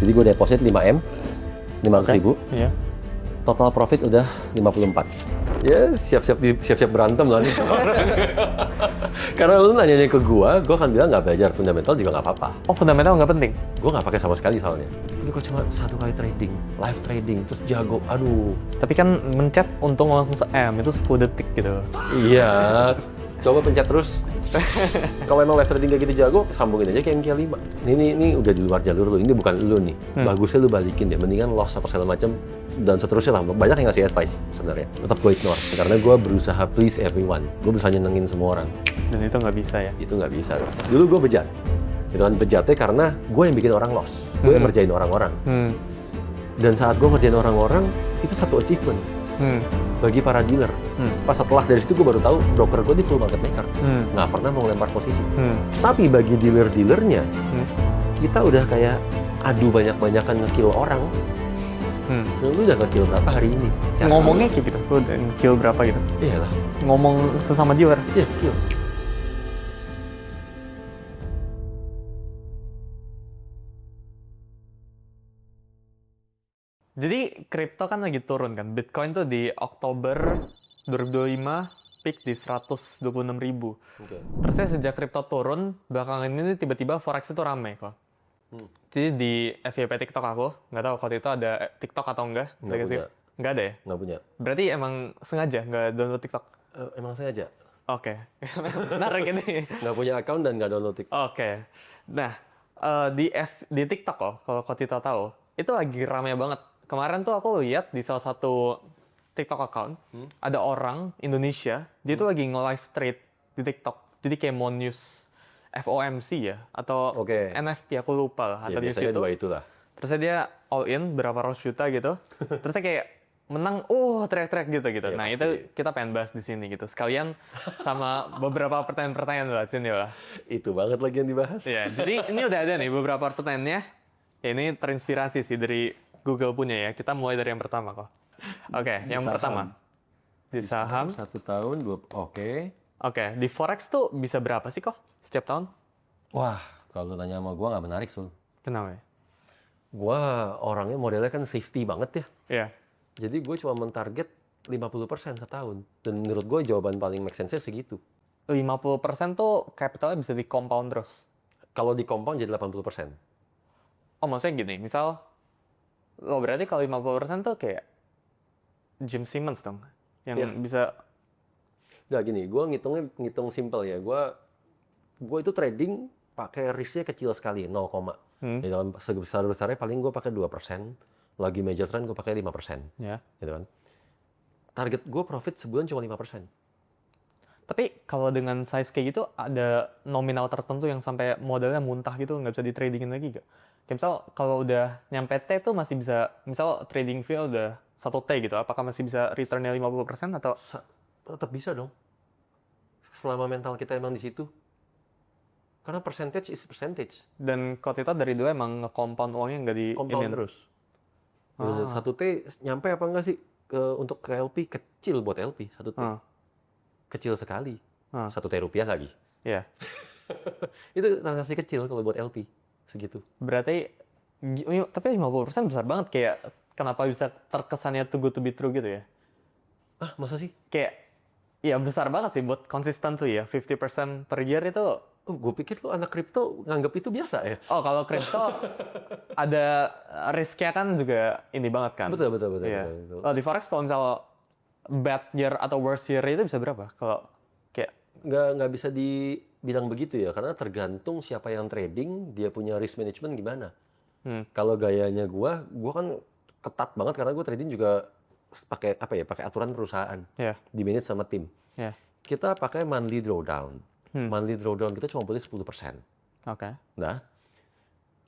Jadi gue deposit 5M, 500.000. Iya. Total profit udah 54. Ya siap-siap berantem lah nih. Karena lu nanyanya ke gue akan bilang nggak belajar fundamental juga nggak apa-apa. Oh, fundamental nggak penting? Gue nggak pakai sama sekali soalnya. Ini kok cuma 1 kali trading, live trading, terus jago, aduh. Tapi kan mencet untung langsung se-M, itu 10 detik gitu. Iya, coba pencet terus. Kalau emang live trading kayak gitu jago, sambungin aja ke MK5. Ini udah di luar jalur lu, ini bukan lu nih. Bagusnya lu balikin deh, mendingan loss apa segala macam dan seterusnya lah. Banyak yang ngasih advice sebenarnya. Tetap gue ignore, karena gue berusaha please everyone. Gue berusaha nyenengin semua orang. Dan itu nggak bisa ya? Itu nggak bisa. Dulu gue bejat. Itu kan bejatnya karena gue yang bikin orang loss. Gue yang ngerjain orang-orang. Dan saat gue ngerjain orang-orang, itu satu achievement bagi para dealer. Pas setelah dari situ gue baru tahu broker gue di full market maker. Nggak pernah mau ngelempar posisi. Tapi bagi dealer-dealernya, kita udah kayak adu banyak-banyakan nge-kill orang. Lu udah nge-kill berapa hari ini? Ngomongnya kayak gitu, lu udah kill berapa gitu? Iyalah. Ngomong sesama dealer? Iya, kill. Jadi kripto kan lagi turun kan, Bitcoin tuh di Oktober 2025 peak di 126.000. Okay. Terusnya sejak kripto turun, belakangan ini tiba-tiba forex itu rame kok. Jadi di FYP TikTok aku, nggak tahu kalau itu ada TikTok atau enggak. Nggak punya. Nggak ada ya? Nggak punya. Berarti emang sengaja nggak download TikTok? Emang sengaja. Oke. Menarik ini. Nggak punya account dan nggak download TikTok. Oke. Nah, di TikTok kok, kalau Tito tahu, itu lagi rame banget. Kemarin tuh aku lihat di salah satu TikTok account, ada orang Indonesia, dia tuh lagi nge-live trade di TikTok. Jadi kayak mau news FOMC ya, atau NFT aku lupa lah. Ya, Atau news biasanya itu. dua itulah. Terusnya dia all in berapa ratus juta gitu. Terusnya kayak menang, teriak-teriak gitu. Ya, nah pasti. itu kita pengen bahas di sini gitu. Sekalian sama beberapa pertanyaan-pertanyaan lah sini lah. Itu banget lagi yang dibahas. Ya, jadi ini udah ada nih beberapa pertanyaannya. Ya, ini terinspirasi sih dari Google punya ya. Kita mulai dari yang pertama kok. Oke, yang pertama. Di saham. 1 tahun, Oke, di Forex tuh bisa berapa sih kok setiap tahun? Wah, kalau tanya sama gue nggak menarik, Sul. Kenapa ya? Gue orangnya modelnya kan safety banget ya. Iya. Jadi gue cuma mentarget 50% setahun. Dan menurut gue jawaban paling make sense-nya segitu. 50% tuh capitalnya bisa di compound terus. Kalau di compound jadi 80%. Oh, maksudnya gini, misal berarti kalau 50% tuh kayak Jim Simmons dong, yang bisa. Nggak gini, gue ngitung simple ya. Gue itu trading pakai risknya kecil sekali, 0, Di dalam sebesar-besarnya paling gue pakai 2%. Lagi major trend gue pakai 5%. Ya. Gitu kan. Target gue profit sebulan cuma 5%. Tapi kalau dengan size kayak gitu, ada nominal tertentu yang sampai modalnya muntah gitu, nggak bisa di tradingin lagi nggak? Kayak misal kalau udah nyampe T tuh masih bisa, misal trading fee udah 1 T gitu, apakah masih bisa returnnya 50% atau? Tetap bisa dong. Selama mental kita emang di situ. Karena percentage is percentage. Dan kalau itu dari dulu emang nge-compound uangnya nggak di Compound terus. 1 T nyampe apa enggak sih? Untuk ke LP kecil buat LP 1 T. Kecil sekali. 1 T rupiah lagi. Iya. Itu transaksi kecil kalau buat LP. Segitu. Berarti, tapi 50% besar banget. Kayak kenapa bisa terkesannya too good to be true gitu ya? Ah, masa sih? Kayak, ya besar banget sih buat konsisten tuh ya. 50% per year itu. Gue pikir lo anak kripto nganggap itu biasa ya? Oh, kalau kripto ada risknya kan juga ini banget kan? Betul. Iya. Oh, di Forex kalau misal bad year atau worst year itu bisa berapa? Kalau kayak nggak bisa dibilang begitu ya, karena tergantung siapa yang trading, dia punya risk management gimana. Kalau gayanya gue kan ketat banget karena gue trading juga pakai pakai aturan perusahaan, di manage sama tim. Kita pakai monthly drawdown. Monthly drawdown kita cuma boleh 10%. Nah,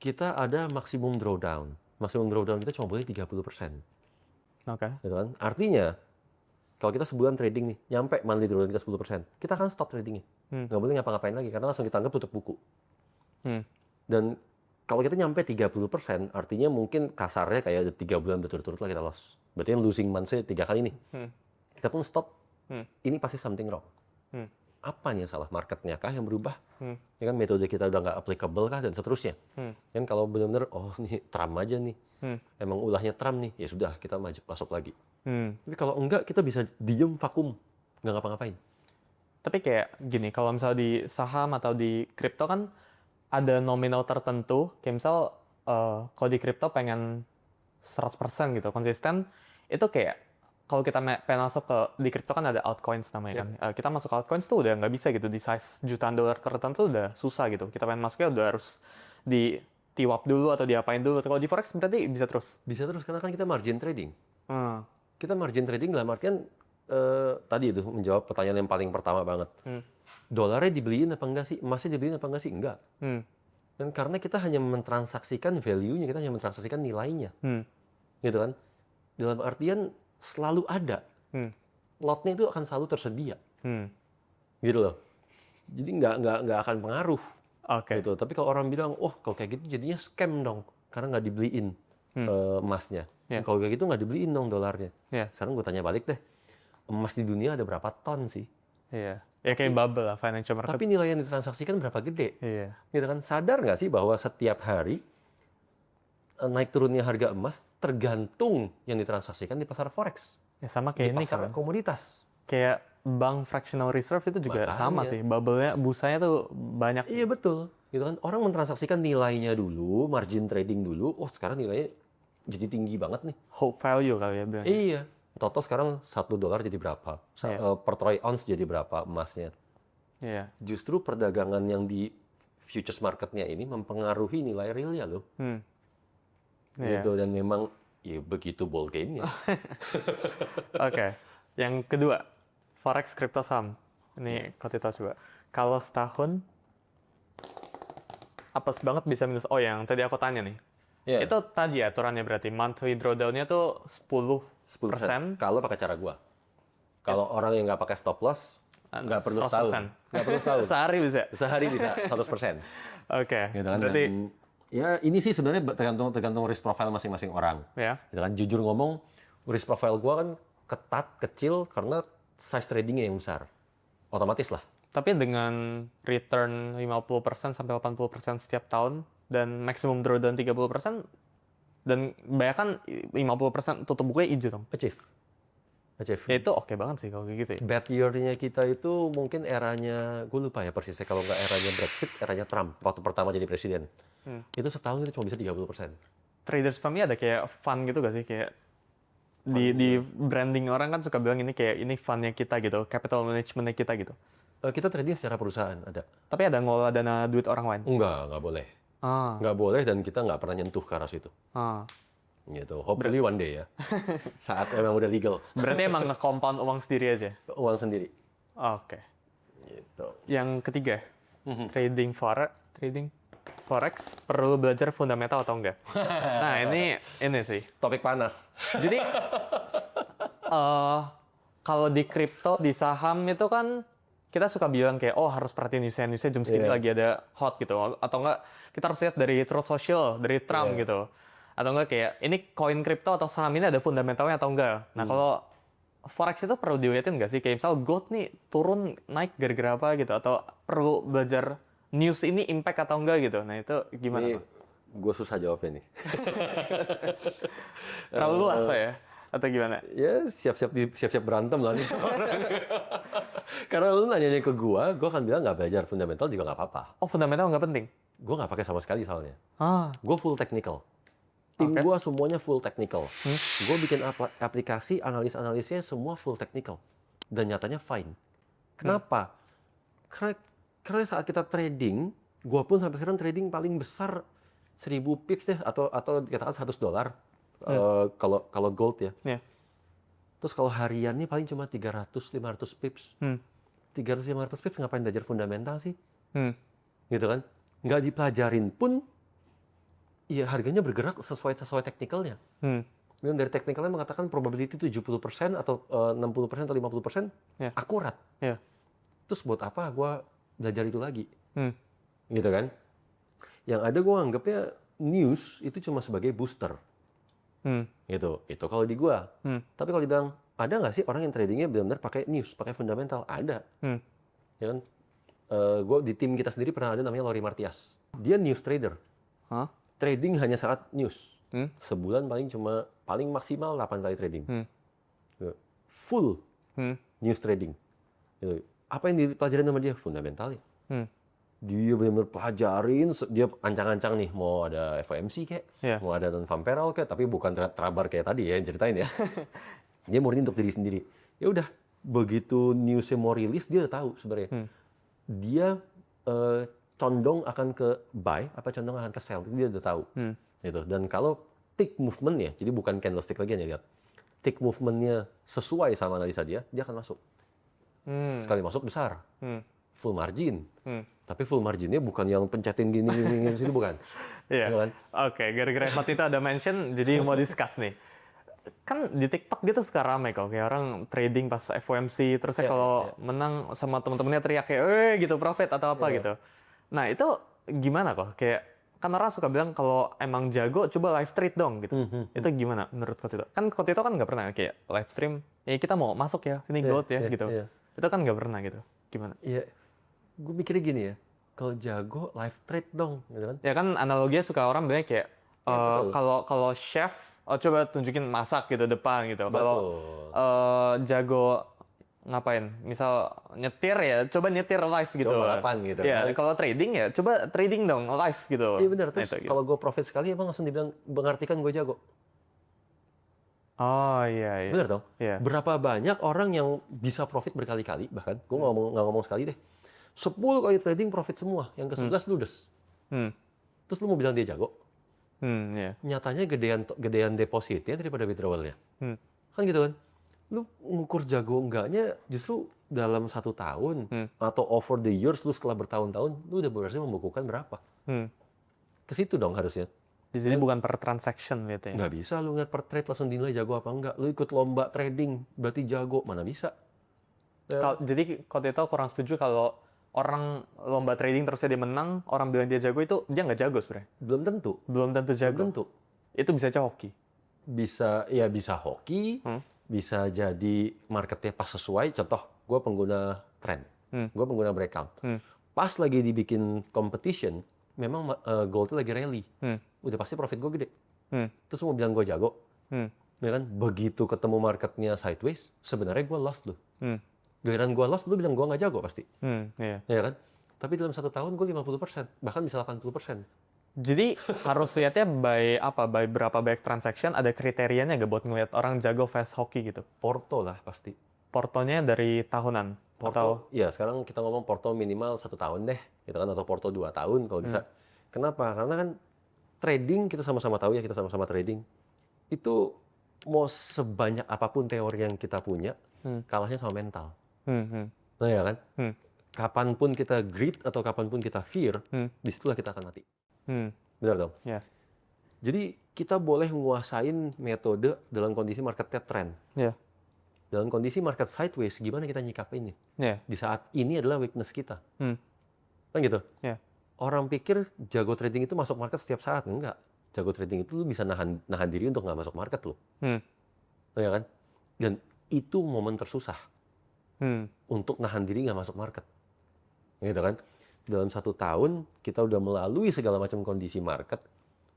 kita ada maksimum drawdown. Maksimum drawdown kita cuma boleh 30%. Gitu kan? Artinya, kalau kita sebulan trading nih, nyampe monthly drawdown kita 10%, kita akan stop tradingnya. Nggak boleh ngapa-ngapain lagi, karena langsung kita anggap tutup buku. Dan kalau kita nyampe 30%, artinya mungkin kasarnya kayak 3 bulan berturut-turut lah kita loss. Berarti yang losing months-nya 3 kali nih. Kita pun stop, ini pasti something wrong. apa nih yang salah? Marketnya kah yang berubah? Ya kan metode kita udah nggak applicable kah dan seterusnya. Kan kalau benar-benar nih Trump aja nih, emang ulahnya Trump nih, ya sudah kita masuk lagi. Tapi kalau enggak kita bisa diem vakum, nggak ngapa-ngapain. Tapi kayak gini, kalau misal di saham atau di kripto kan ada nominal tertentu, kayak misal kalau di kripto pengen 100% gitu, konsisten, itu kayak kalau kita pengen masuk di kripto kan ada altcoins namanya kan. Kita masuk altcoins tuh udah nggak bisa gitu, di size jutaan dolar tertentu udah susah gitu. Kita pengen masuknya udah harus di tiwap dulu atau diapain dulu. Kalau di forex berarti bisa terus? Bisa terus, karena kan kita margin trading. Kita margin trading dalam artian, tadi itu menjawab pertanyaan yang paling pertama banget. Dolarnya dibeliin apa enggak sih? Emasnya dibeliin apa enggak sih? Enggak. Dan karena kita hanya mentransaksikan value-nya, kita hanya mentransaksikan nilainya. Gitu kan? Dalam artian selalu ada. Lotnya itu akan selalu tersedia. Gitu loh. Jadi nggak akan pengaruh. Gitu. Tapi kalau orang bilang, kalau kayak gitu jadinya scam dong. Karena nggak dibeliin emasnya. Kalau kayak gitu nggak dibeliin dong dolarnya. Sekarang gue tanya balik deh. Emas di dunia ada berapa ton sih? Ya kayak bubble lah, financial market. Tapi nilai yang ditransaksikan berapa gede? Gitu kan? Sadar nggak sih bahwa setiap hari naik turunnya harga emas tergantung yang ditransaksikan di pasar forex. Ya sama kayak di ini pasar kan. komoditas. Kayak bank fractional reserve itu juga sama sih. Bubble-nya, busanya tuh banyak. Iya betul. Gitu kan? Orang mentransaksikan nilainya dulu, margin trading dulu. Sekarang nilainya jadi tinggi banget nih. Hope value kali ya bilang. Iya. Toto sekarang $1 jadi berapa? Per troy ounce jadi berapa emasnya? Justru perdagangan yang di futures marketnya ini mempengaruhi nilai realnya loh. Gitu. Dan memang ya begitu ball game-nya. Oke. Yang kedua, forex crypto saham. Ini Kotito coba. Kalau setahun apes banget bisa minus. Yang tadi aku tanya nih. Itu tadi aturannya berarti monthly drawdown-nya tuh 10%. Kalau pakai cara gua. Kalau orang yang nggak pakai stop loss, nggak perlu setahun. Nggak perlu setahun. Sehari bisa? Sehari bisa, 100%. Oke. Gitu kan? Berarti ya ini sih sebenarnya tergantung risk profile masing-masing orang. Gitu kan? Jujur ngomong, risk profile gua kan ketat, kecil karena size tradingnya yang besar. Otomatis lah. Tapi dengan return 50% sampai 80% setiap tahun dan maksimum drawdown 30%, dan bayangkan 50% tutup bukunya hijau dong. Achieve. Ya itu oke banget sih kalau kayak gitu ya. Bad year-nya kita itu mungkin eranya, gue lupa ya persisnya, kalau nggak eranya Brexit, eranya Trump waktu pertama jadi presiden. Itu setahun itu cuma bisa 30%. Traders firm-nya ada kayak fund gitu gak sih? Kayak di branding orang kan suka bilang ini kayak ini fund-nya kita gitu, capital management-nya kita gitu. Kita trading secara perusahaan, ada. Tapi ada ngelola dana duit orang lain? Nggak boleh. Nggak boleh, dan kita nggak pernah nyentuh ke arah situ. Gitu. Hopefully one day ya. Saat emang udah legal. Berarti emang nge-compound uang sendiri aja? Uang sendiri. Oke. Gitu. Yang ketiga, trading forex perlu belajar fundamental atau enggak? Nah ini sih. Topik panas. Jadi kalau di kripto, di saham itu kan kita suka bilang kayak harus perhatiin newsnya jam segini lagi ada hot gitu, atau enggak kita harus lihat dari Truth Social, dari Trump gitu, atau enggak kayak ini koin kripto atau saham ini ada fundamentalnya atau enggak. Nah kalau forex itu perlu dilihatin nggak sih, kayak misal gold nih turun naik gara-gara apa gitu, atau perlu belajar news ini impact atau enggak gitu. Nah itu gimana? Ini gue susah jawabnya nih. Terlalu luas ya? Atau gimana? Ya siap-siap berantem lah nih. Karena lu nanyanya ke gue akan bilang nggak belajar fundamental juga nggak apa-apa. Fundamental nggak penting? Gue nggak pakai sama sekali soalnya. Gue full technical. Tim gue semuanya full technical. Gue bikin aplikasi, analisnya semua full technical. Dan nyatanya fine. Kenapa? Karena saat kita trading, gue pun sampai sekarang trading paling besar 1000 pips deh, atau dikatakan $100. Kalau gold ya. Terus kalau hariannya paling cuma 300-500 pips. 300-500 pips ngapain belajar fundamental sih? Gitu kan? Nggak dipelajarin pun, ya harganya bergerak sesuai teknikalnya. Dari teknikalnya mengatakan probability 70% atau 60% atau 50% akurat. Terus buat apa gue belajar itu lagi? Gitu kan? Yang ada gue anggapnya news itu cuma sebagai booster. Gitu. Itu kalau di gue. Tapi kalau dibilang, ada nggak sih orang yang tradingnya benar-benar pakai news, pakai fundamental? Ada. ya kan? Gue di tim kita sendiri pernah ada namanya Lori Martias. Dia news trader. Hah? Trading hanya saat news. Sebulan paling maksimal 8 kali trading. Gitu. Full news trading. Gitu. Apa yang dipelajarin sama dia? Fundamentalnya. Dia benar-benar pelajarin, dia ancang-ancang nih, mau ada FOMC kayak, mau ada non-farm payroll kayak, tapi bukan terabar kayak tadi ya, yang ceritain ya. Dia murni untuk diri sendiri. Ya udah, begitu newsnya mau rilis, dia udah tahu sebenarnya. Dia condong akan ke buy, apa condong akan ke sell, dia udah tahu. Gitu. Dan kalau tick movement-nya, jadi bukan candlestick lagi yang lihat, tick movement-nya sesuai sama analisa dia akan masuk. Sekali masuk besar, full margin. Tapi full marginnya bukan yang pencetin gini situ, bukan. Iya. Kan? Oke, gara-gara Patita ada mention, jadi mau discuss nih. Kan di TikTok gitu suka rame kok, kayak orang trading pas FOMC, terusnya kalau menang sama teman-temannya teriak kayak, gitu profit atau apa gitu. Nah itu gimana kok? Kayak kan orang suka bilang kalau emang jago coba live trade dong gitu. Itu gimana menurut Kotito? Kan Kotito kan nggak pernah kayak live stream, ya kita mau masuk ya, ini gold ya gitu. Itu kan nggak pernah gitu. Gimana? Iya, gue mikirnya gini ya, kalau jago live trade dong, gitu kan? Ya kan analoginya suka orang bilang kayak kalau chef, coba tunjukin masak gitu depan gitu. Kalau jago ngapain? Misal nyetir ya, coba nyetir live gitu. Coba balapan gitu. Ya, kalau trading ya, coba trading dong live gitu. Iya benar. Terus gitu. kalau gue profit sekali, emang langsung dibilang mengartikan gue jago. Oh iya. Benar dong. Iya. Berapa banyak orang yang bisa profit berkali-kali, bahkan gue nggak ngomong sekali deh. 10 kali trading profit semua, yang ke-11 ludes. Terus lu mau bilang dia jago? Iya. Nyatanya gedean depositnya daripada withdrawalnya. Kan gitu kan? Lu ngukur jago enggaknya justru dalam 1 tahun atau over the years, lu setelah bertahun-tahun, lu udah berhasil membukukan berapa. Ke situ dong harusnya. Di sini bukan per transaction gitu ya? Nggak bisa lu ngeliat per trade langsung dinilai jago apa enggak. Lu ikut lomba trading, berarti jago. Mana bisa. Jadi kalau dia tahu kurang setuju kalau orang lomba trading terusnya dia menang, orang bilang dia jago, itu dia nggak jago sebenarnya? Belum tentu. Belum tentu jago? Belum tentu. Itu bisa aja hoki? Bisa hoki, bisa jadi marketnya pas sesuai. Contoh, gue pengguna trend, gue pengguna breakout. Pas lagi dibikin competition, memang goldnya lagi rally. Udah pasti profit gue gede. Terus mau bilang gue jago, ya kan? Begitu ketemu marketnya sideways, sebenarnya gue lost loh. Giliran gue lost, lu bilang gue nggak jago pasti. Iya. Ya kan? Tapi dalam 1 tahun gue 50%, bahkan bisa 80%. Jadi harus lihatnya by berapa banyak transaction, ada kriterianya nggak buat ngelihat orang jago fast hoki gitu? Porto lah pasti. Portonya dari tahunan? Porto, ya sekarang kita ngomong porto minimal 1 tahun deh, gitu kan, atau porto 2 tahun kalau bisa. Kenapa? Karena kan trading, kita sama-sama tahu ya, kita sama-sama trading. Itu mau sebanyak apapun teori yang kita punya, kalahnya sama mental. Nah ya kan? Kapanpun kita greed atau kapanpun kita fear, disitulah kita akan mati. Benar dong? Yeah. Jadi kita boleh menguasain metode dalam kondisi marketnya trend. Yeah. Dalam kondisi market sideways, gimana kita nyikapinnya? Yeah. Di saat ini adalah weakness kita. Kan gitu? Yeah. Orang pikir jago trading itu masuk market setiap saat. Enggak. Jago trading itu lu bisa nahan diri untuk nggak masuk market lu. Ya kan? Dan itu momen tersusah. Untuk nahan diri nggak masuk market. Gitu kan? Dalam 1 tahun, kita udah melalui segala macam kondisi market.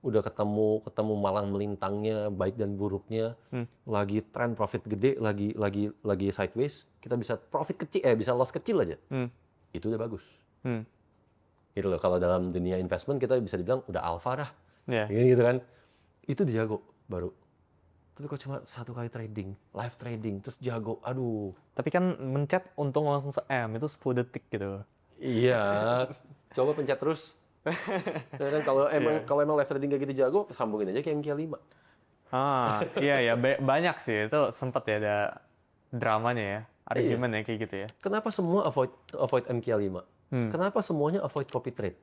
Udah ketemu malang melintangnya, baik dan buruknya. Lagi trend profit gede, lagi sideways. Kita bisa profit kecil, bisa loss kecil aja. Itu udah bagus. Gitu loh, kalau dalam dunia investment kita bisa dibilang udah alpha dah. Gitu kan. Itu dijago baru. Tapi kok cuma 1 kali trading, live trading, terus jago, aduh. Tapi kan mencet untung langsung se-M, itu 10 detik gitu. Iya, coba pencet terus. Dan kalau emang live trading gak gitu jago, sambungin aja ke MQ5. Iya, banyak sih, itu sempet ya ada dramanya ya, argumen ya kayak gitu ya. Kenapa semua avoid MQ5? Kenapa semuanya avoid copy trade?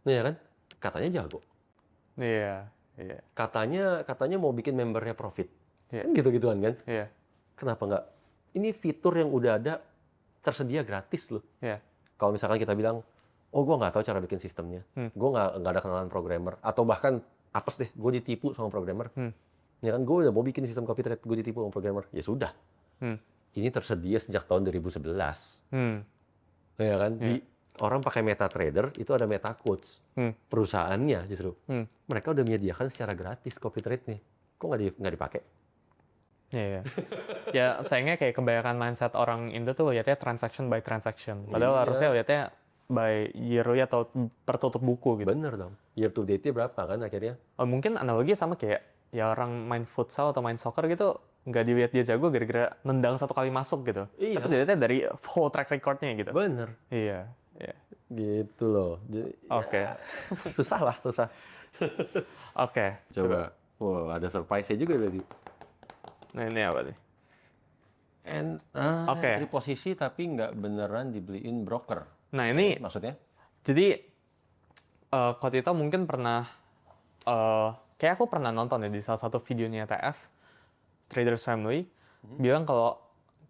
Iya kan? Katanya jago. Iya. Katanya mau bikin membernya profit. Kan gitu-gituan kan? Iya. Kenapa nggak? Ini fitur yang udah ada, tersedia gratis loh. Kalau misalkan kita bilang, oh gue nggak tahu cara bikin sistemnya, gue nggak ada kenalan programmer, atau bahkan apes deh, gue ditipu sama programmer. Ya kan, gue udah mau bikin sistem copy trade, gue ditipu sama programmer. Ya sudah. Ini tersedia sejak tahun 2011. Ya kan? Orang pakai MetaTrader itu ada MetaQuotes. Perusahaannya justru. Mereka udah menyediakan secara gratis copy trade-nya. Kok nggak dipakai? Iya. Ya sayangnya kayak kebanyakan mindset orang Indo tuh lihatnya transaction by transaction. Padahal harusnya lihatnya by yearly atau per tutup buku gitu. Bener dong. Year to date-nya berapa kan akhirnya? Mungkin analogi sama kayak ya orang main futsal atau main soccer gitu nggak dilihat dia jago gara-gara nendang satu kali masuk gitu. Iya. Tapi dilihatnya dari whole track record-nya gitu. Bener. Iya. Gitu loh. Oke. Susah lah, susah. Oke. Coba. Wow, ada surprise-nya juga tadi. Nah ini apa nih? Di posisi tapi nggak beneran dibeliin broker. Nah ini Maksudnya? jadi Ko Tito mungkin pernah kayak aku pernah nonton ya di salah satu videonya TF Traders Family bilang kalau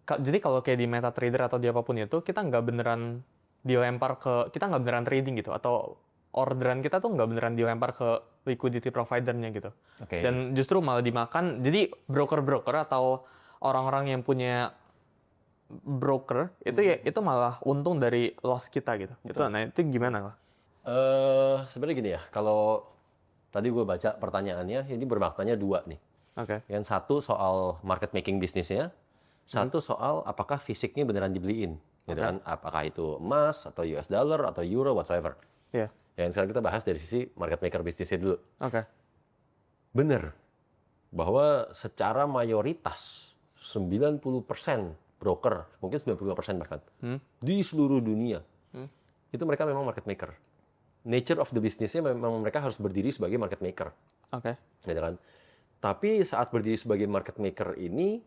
jadi kalau kayak di MetaTrader atau di apapun itu kita nggak beneran dilempar kita nggak beneran trading gitu atau orderan kita tuh nggak beneran dilempar ke liquidity provider-nya gitu. Oke. Dan justru malah dimakan. Jadi broker-broker atau orang-orang yang punya broker itu malah untung dari loss kita gitu. Nah itu gimana? Sebenarnya gini ya, kalau tadi gue baca pertanyaannya, ini bermaknanya dua nih. Oke. Yang satu soal market making bisnisnya, satu soal apakah fisiknya beneran dibeliin, gitu kan? Apakah itu emas atau US dollar atau euro whatsoever. Iya. Yang sekarang kita bahas dari sisi market maker bisnisnya dulu. Oke. Bener bahwa secara mayoritas 90% broker, mungkin 95% bahkan di seluruh dunia itu mereka memang market maker. Nature of the business-nya memang mereka harus berdiri sebagai market maker. Oke. Gitu kan? Tapi saat berdiri sebagai market maker ini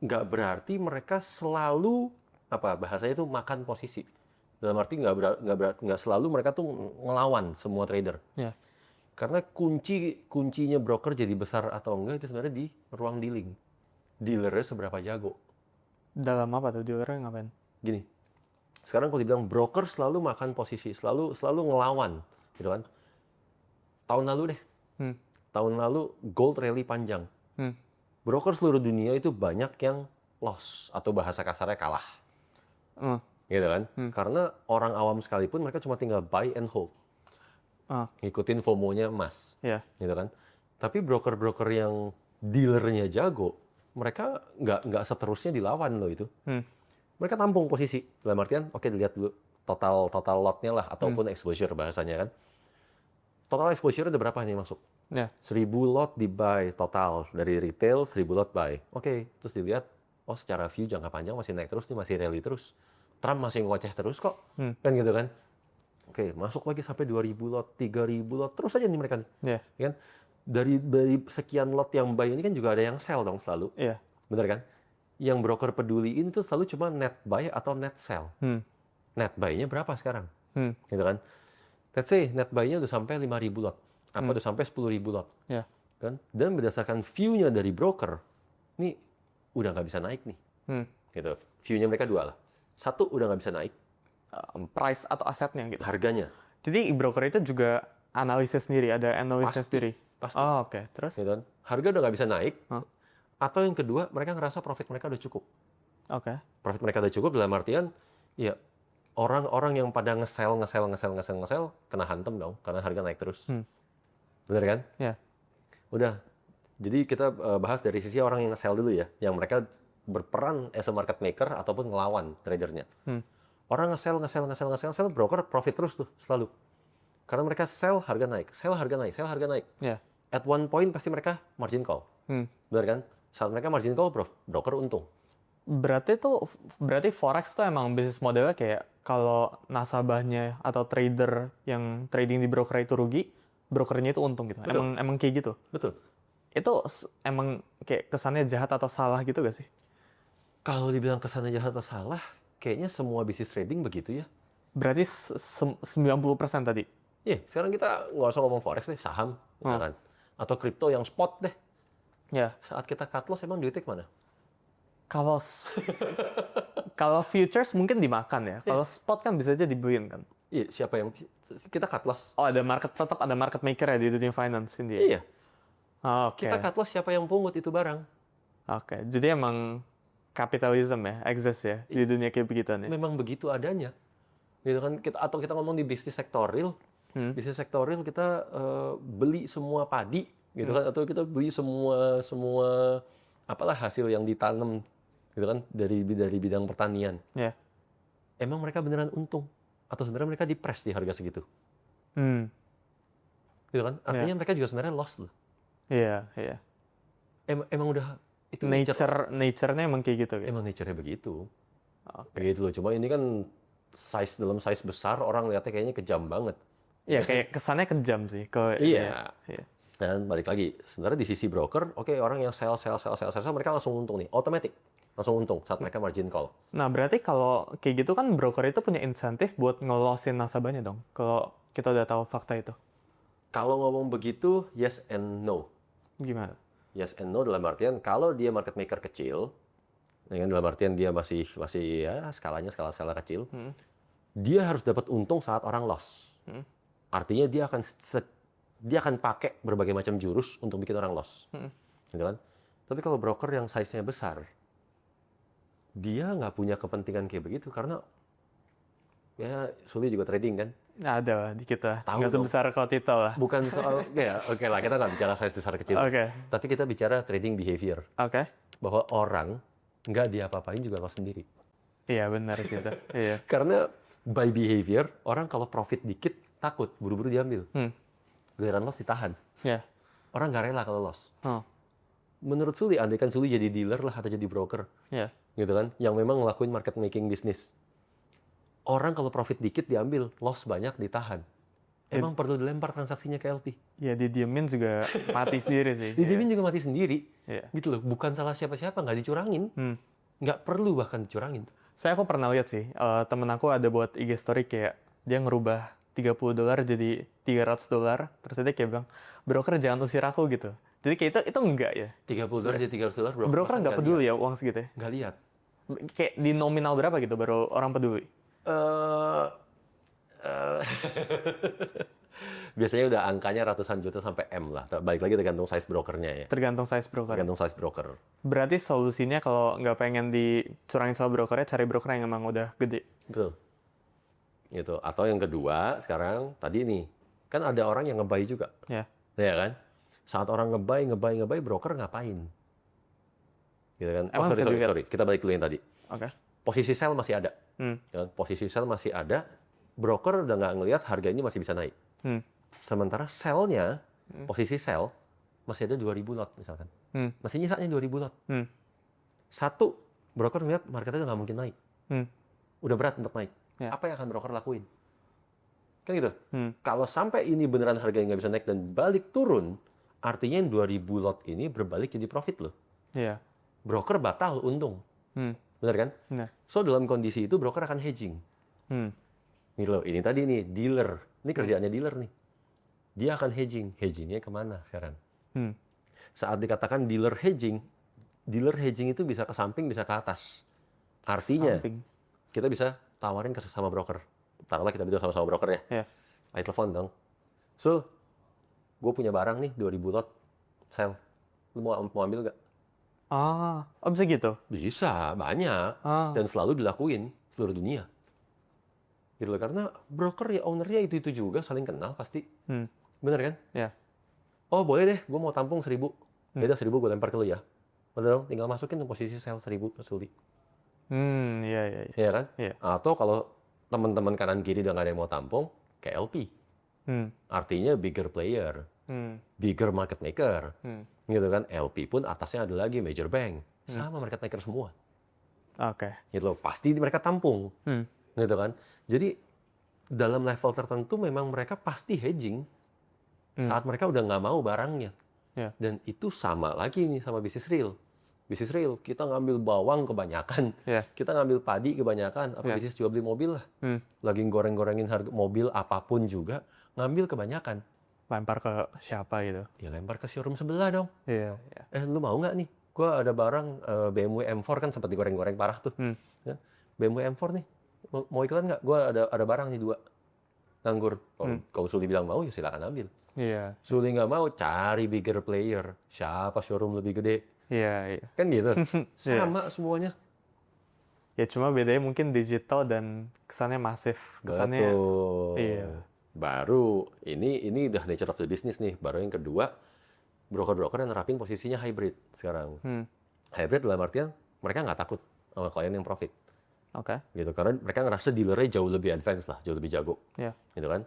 nggak berarti mereka selalu bahasanya itu makan posisi. Dalam arti nggak selalu mereka tuh ngelawan semua trader. Yeah. Karena kuncinya broker jadi besar atau enggak itu sebenarnya di ruang dealing. Dealernya seberapa jago. Dalam apa tuh dealernya ngapain? Gini, sekarang kalau dibilang broker selalu makan posisi, selalu ngelawan, gitu kan? Tahun lalu deh, tahun lalu gold rally panjang. Broker seluruh dunia itu banyak yang loss atau bahasa kasarnya kalah. Gitu kan? Karena orang awam sekalipun mereka cuma tinggal buy and hold. Ngikutin FOMO-nya emas. Gitu kan? Tapi broker-broker yang dealernya jago, mereka nggak seterusnya dilawan loh itu. Mereka tampung posisi. Dalam artian, oke dilihat dulu total lot-nya lah, ataupun exposure bahasanya kan. Total exposure udah berapa nih masuk? 1.000 lot di buy total. Dari retail, 1.000 lot buy. Oke, terus dilihat, oh secara view jangka panjang masih naik terus nih, masih rally terus. Trump masih ngoceh terus kok. Kan gitu kan. Oke, masuk lagi sampai 2.000 lot, 3.000 lot, terus aja nih mereka nih. Kan? Dari sekian lot yang buy ini kan juga ada yang sell dong selalu. Bener kan? Yang broker peduliin itu selalu cuma net buy atau net sell. Net buy-nya berapa sekarang? Gitu kan? Let's say net buy-nya udah sampai 5.000 lot. Apa udah sampai 10.000 lot. Kan? Dan berdasarkan view-nya dari broker, ini udah nggak bisa naik nih. Gitu. View-nya mereka dua lah. Satu, udah nggak bisa naik. Price atau asetnya gitu. Harganya. Jadi broker itu juga analisis sendiri, ada analisisnya sendiri. Pasti. Oh, oke. Terus? Gitu kan? Harga udah nggak bisa naik. Atau yang kedua, mereka ngerasa profit mereka udah cukup. Profit mereka udah cukup dalam artian, ya orang-orang yang pada nge-sell, kena hantem dong, karena harga naik terus. Bener kan? Udah. Jadi kita bahas dari sisi orang yang nge-sell dulu ya, yang mereka berperan as a market maker ataupun ngelawan tradernya. Orang nge-sell, broker profit terus tuh selalu. Karena mereka sell, harga naik, sell, harga naik, sell, harga naik. At one point pasti mereka margin call. Bener kan? Saat mereka margin call, broker untung. Berarti forex tuh emang bisnis modelnya kayak kalau nasabahnya atau trader yang trading di broker itu rugi, brokernya itu untung gitu. Emang kayak gitu. Betul. Itu emang kayak kesannya jahat atau salah gitu gak sih? Kalau dibilang kesannya jahat atau salah, kayaknya semua bisnis trading begitu ya. Berarti 90% tadi. Iya, sekarang kita nggak usah ngomong forex deh, saham misalkan. Atau kripto yang spot deh. Saat kita cut loss, emang duitnya kemana? Kalau futures mungkin dimakan ya. Kalau spot kan bisa aja dibeliin kan. Iya, siapa yang kita cut loss? Oh, tetap ada market maker ya di dunia finance ini. Iya. Oke. Kita cut loss, siapa yang pungut itu barang? Oke. Jadi emang kapitalisme ya, exist ya di dunia kayak begituan ya. Memang begitu adanya. gitu kan, atau kita ngomong di bisnis sektor real. Bisnis sektor real kita beli semua padi gitu kan, atau kita beli semua apalah hasil yang ditanam gitu kan dari bidang pertanian. Ya. Emang mereka beneran untung atau sebenarnya mereka dipres di harga segitu? Gitu kan? Artinya mereka juga sebenarnya loss loh. Iya, iya. Emang udah itu Nature-nya emang kayak gitu. Emang nature-nya begitu. Oke. Begitu loh. Cuma ini kan dalam size besar orang lihatnya kayaknya kejam banget. Iya, kayak kesannya kejam sih. Iya. Iya. Dan balik lagi, sebenarnya di sisi broker, oke, orang yang sell, mereka langsung untung nih, otomatis langsung untung saat mereka margin call. Nah, berarti kalau kayak gitu kan broker itu punya insentif buat ngelosin nasabahnya dong. Kalau kita udah tahu fakta itu. Kalau ngomong begitu, yes and no. Gimana? Yes and no dalam artian kalau dia market maker kecil, dalam artian dia masih ya skala kecil, dia harus dapat untung saat orang loss. Artinya dia akan pakai berbagai macam jurus untuk bikin orang loss. Gitu kan? Tapi kalau broker yang size-nya besar, dia nggak punya kepentingan kayak begitu karena ya Suli juga trading kan. Ada lah di kita. Tahu Nggak dong. sebesar kalau Tito lah. Bukan soal ya oke lah, kita nggak bicara size besar kecil. Oke. Tapi kita bicara trading behavior. Oke. Bahwa orang nggak diapa-apain juga loss sendiri. Iya, benar gitu. Iya. Karena by behavior, orang kalau profit dikit takut, buru-buru diambil. Giliran loss ditahan. Iya. Orang nggak rela kalau loss. Oh. Menurut Suli, andai kan Suli jadi dealer lah atau jadi broker, Iya. gitu kan, yang memang ngelakuin market making bisnis. Orang kalau profit dikit diambil, loss banyak ditahan. Emang perlu dilempar transaksinya ke LP? Ya, didiemin juga mati sendiri sih. Didiemin juga mati sendiri. Iya. Gitu loh, bukan salah siapa-siapa, nggak dicurangin. Nggak perlu bahkan dicurangin. Aku pernah lihat sih, temen aku ada buat IG story kayak dia ngerubah $30 jadi $300, terus dia kayak bilang, broker jangan usir aku gitu. Jadi kayak itu enggak ya? $30 jadi $300, Broker nggak peduli ya uang segitu ya? Nggak lihat. Kayak di nominal berapa gitu baru orang peduli? Biasanya udah angkanya ratusan juta sampai M lah. Balik lagi tergantung size brokernya ya. Tergantung size broker. Tergantung size broker. Berarti solusinya kalau nggak pengen dicurangin sama brokernya, cari broker yang emang udah gede. Betul. Gitu. Atau yang kedua, sekarang tadi nih, kan ada orang yang nge-buy juga. Ya. Ya kan? Saat orang nge-buy, broker ngapain? Gitu kan? Oh, Emang bisa dilihat? sorry. Kita balik dulu yang tadi. Oke. Posisi sell masih ada. Ya, posisi sell masih ada. Broker udah nggak ngelihat harga ini masih bisa naik. Sementara sell-nya, posisi sell, masih ada 2.000 lot misalkan. Masih nyisanya 2.000 lot. Satu, broker ngeliat marketnya udah nggak mungkin naik. Udah berat untuk naik. Ya. Apa yang akan broker lakuin? Kan gitu. Kalau sampai ini beneran harganya nggak bisa naik dan balik turun, artinya yang 2.000 lot ini berbalik jadi profit loh. Iya. Broker batal untung. Bener kan? Nah. So, dalam kondisi itu broker akan hedging. Gitu loh, ini tadi nih, dealer. Ini kerjaannya dealer nih. Dia akan hedging. Hedgingnya kemana sekarang? Saat dikatakan dealer hedging itu bisa ke samping, bisa ke atas. Artinya, Samping. kita bisa tawarin ke sesama broker. Taruhlah kita berdua sama-sama broker ya. Ya. Ayo telepon dong. So, gue punya barang nih, 2.000 lot. Sell. Lu mau ambil nggak? Oh bisa gitu? Bisa, banyak. Dan selalu dilakuin seluruh dunia. Gitu loh, karena broker ya ownernya itu juga saling kenal pasti. Bener kan? Ya. Oh boleh deh, gue mau tampung 1.000. Beda 1.000 gue lempar ke lu ya. Bener dong, tinggal masukin posisi sell 1.000 ke Suli. Iya. Iya kan? Iya. Atau kalau teman-teman kanan kiri udah nggak ada yang mau tampung, ke LP. Artinya bigger player. Bigger market maker. Gitu kan? LP pun atasnya ada lagi major bank. Sama market maker semua. Oke. Gitu loh, pasti mereka tampung. Gitu kan? Jadi dalam level tertentu memang mereka pasti hedging saat mereka udah nggak mau barangnya. Ya. Dan itu sama lagi nih sama bisnis real. Bisnis real, kita ngambil bawang kebanyakan, kita ngambil padi kebanyakan, apa bisnis jual beli mobil lah. Lagi goreng-gorengin harga mobil apapun juga, ngambil kebanyakan. Lempar ke siapa gitu? Ya lempar ke showroom sebelah dong. Iya. Lu mau nggak nih? Gua ada barang BMW M4 kan sempat digoreng-goreng parah tuh. Ya, BMW M4 nih. Mau iklan nggak? Gue ada barang nih 2 nganggur. Kalau Suli bilang mau ya silakan ambil. Iya. Suli nggak mau, cari bigger player. Siapa showroom lebih gede? Iya. Kan gitu. Sama semuanya. Ya cuma bedanya mungkin digital dan kesannya masif. Kesannya, Betul. iya. Baru ini udah nature of the business nih. Baru yang kedua, broker-broker yang nerapin posisinya hybrid sekarang. Hybrid dalam artian mereka nggak takut sama klien yang profit. Oke. Gitu, karena mereka ngerasa dealernya jauh lebih advance lah, jauh lebih jago. Ya. Gitu kan.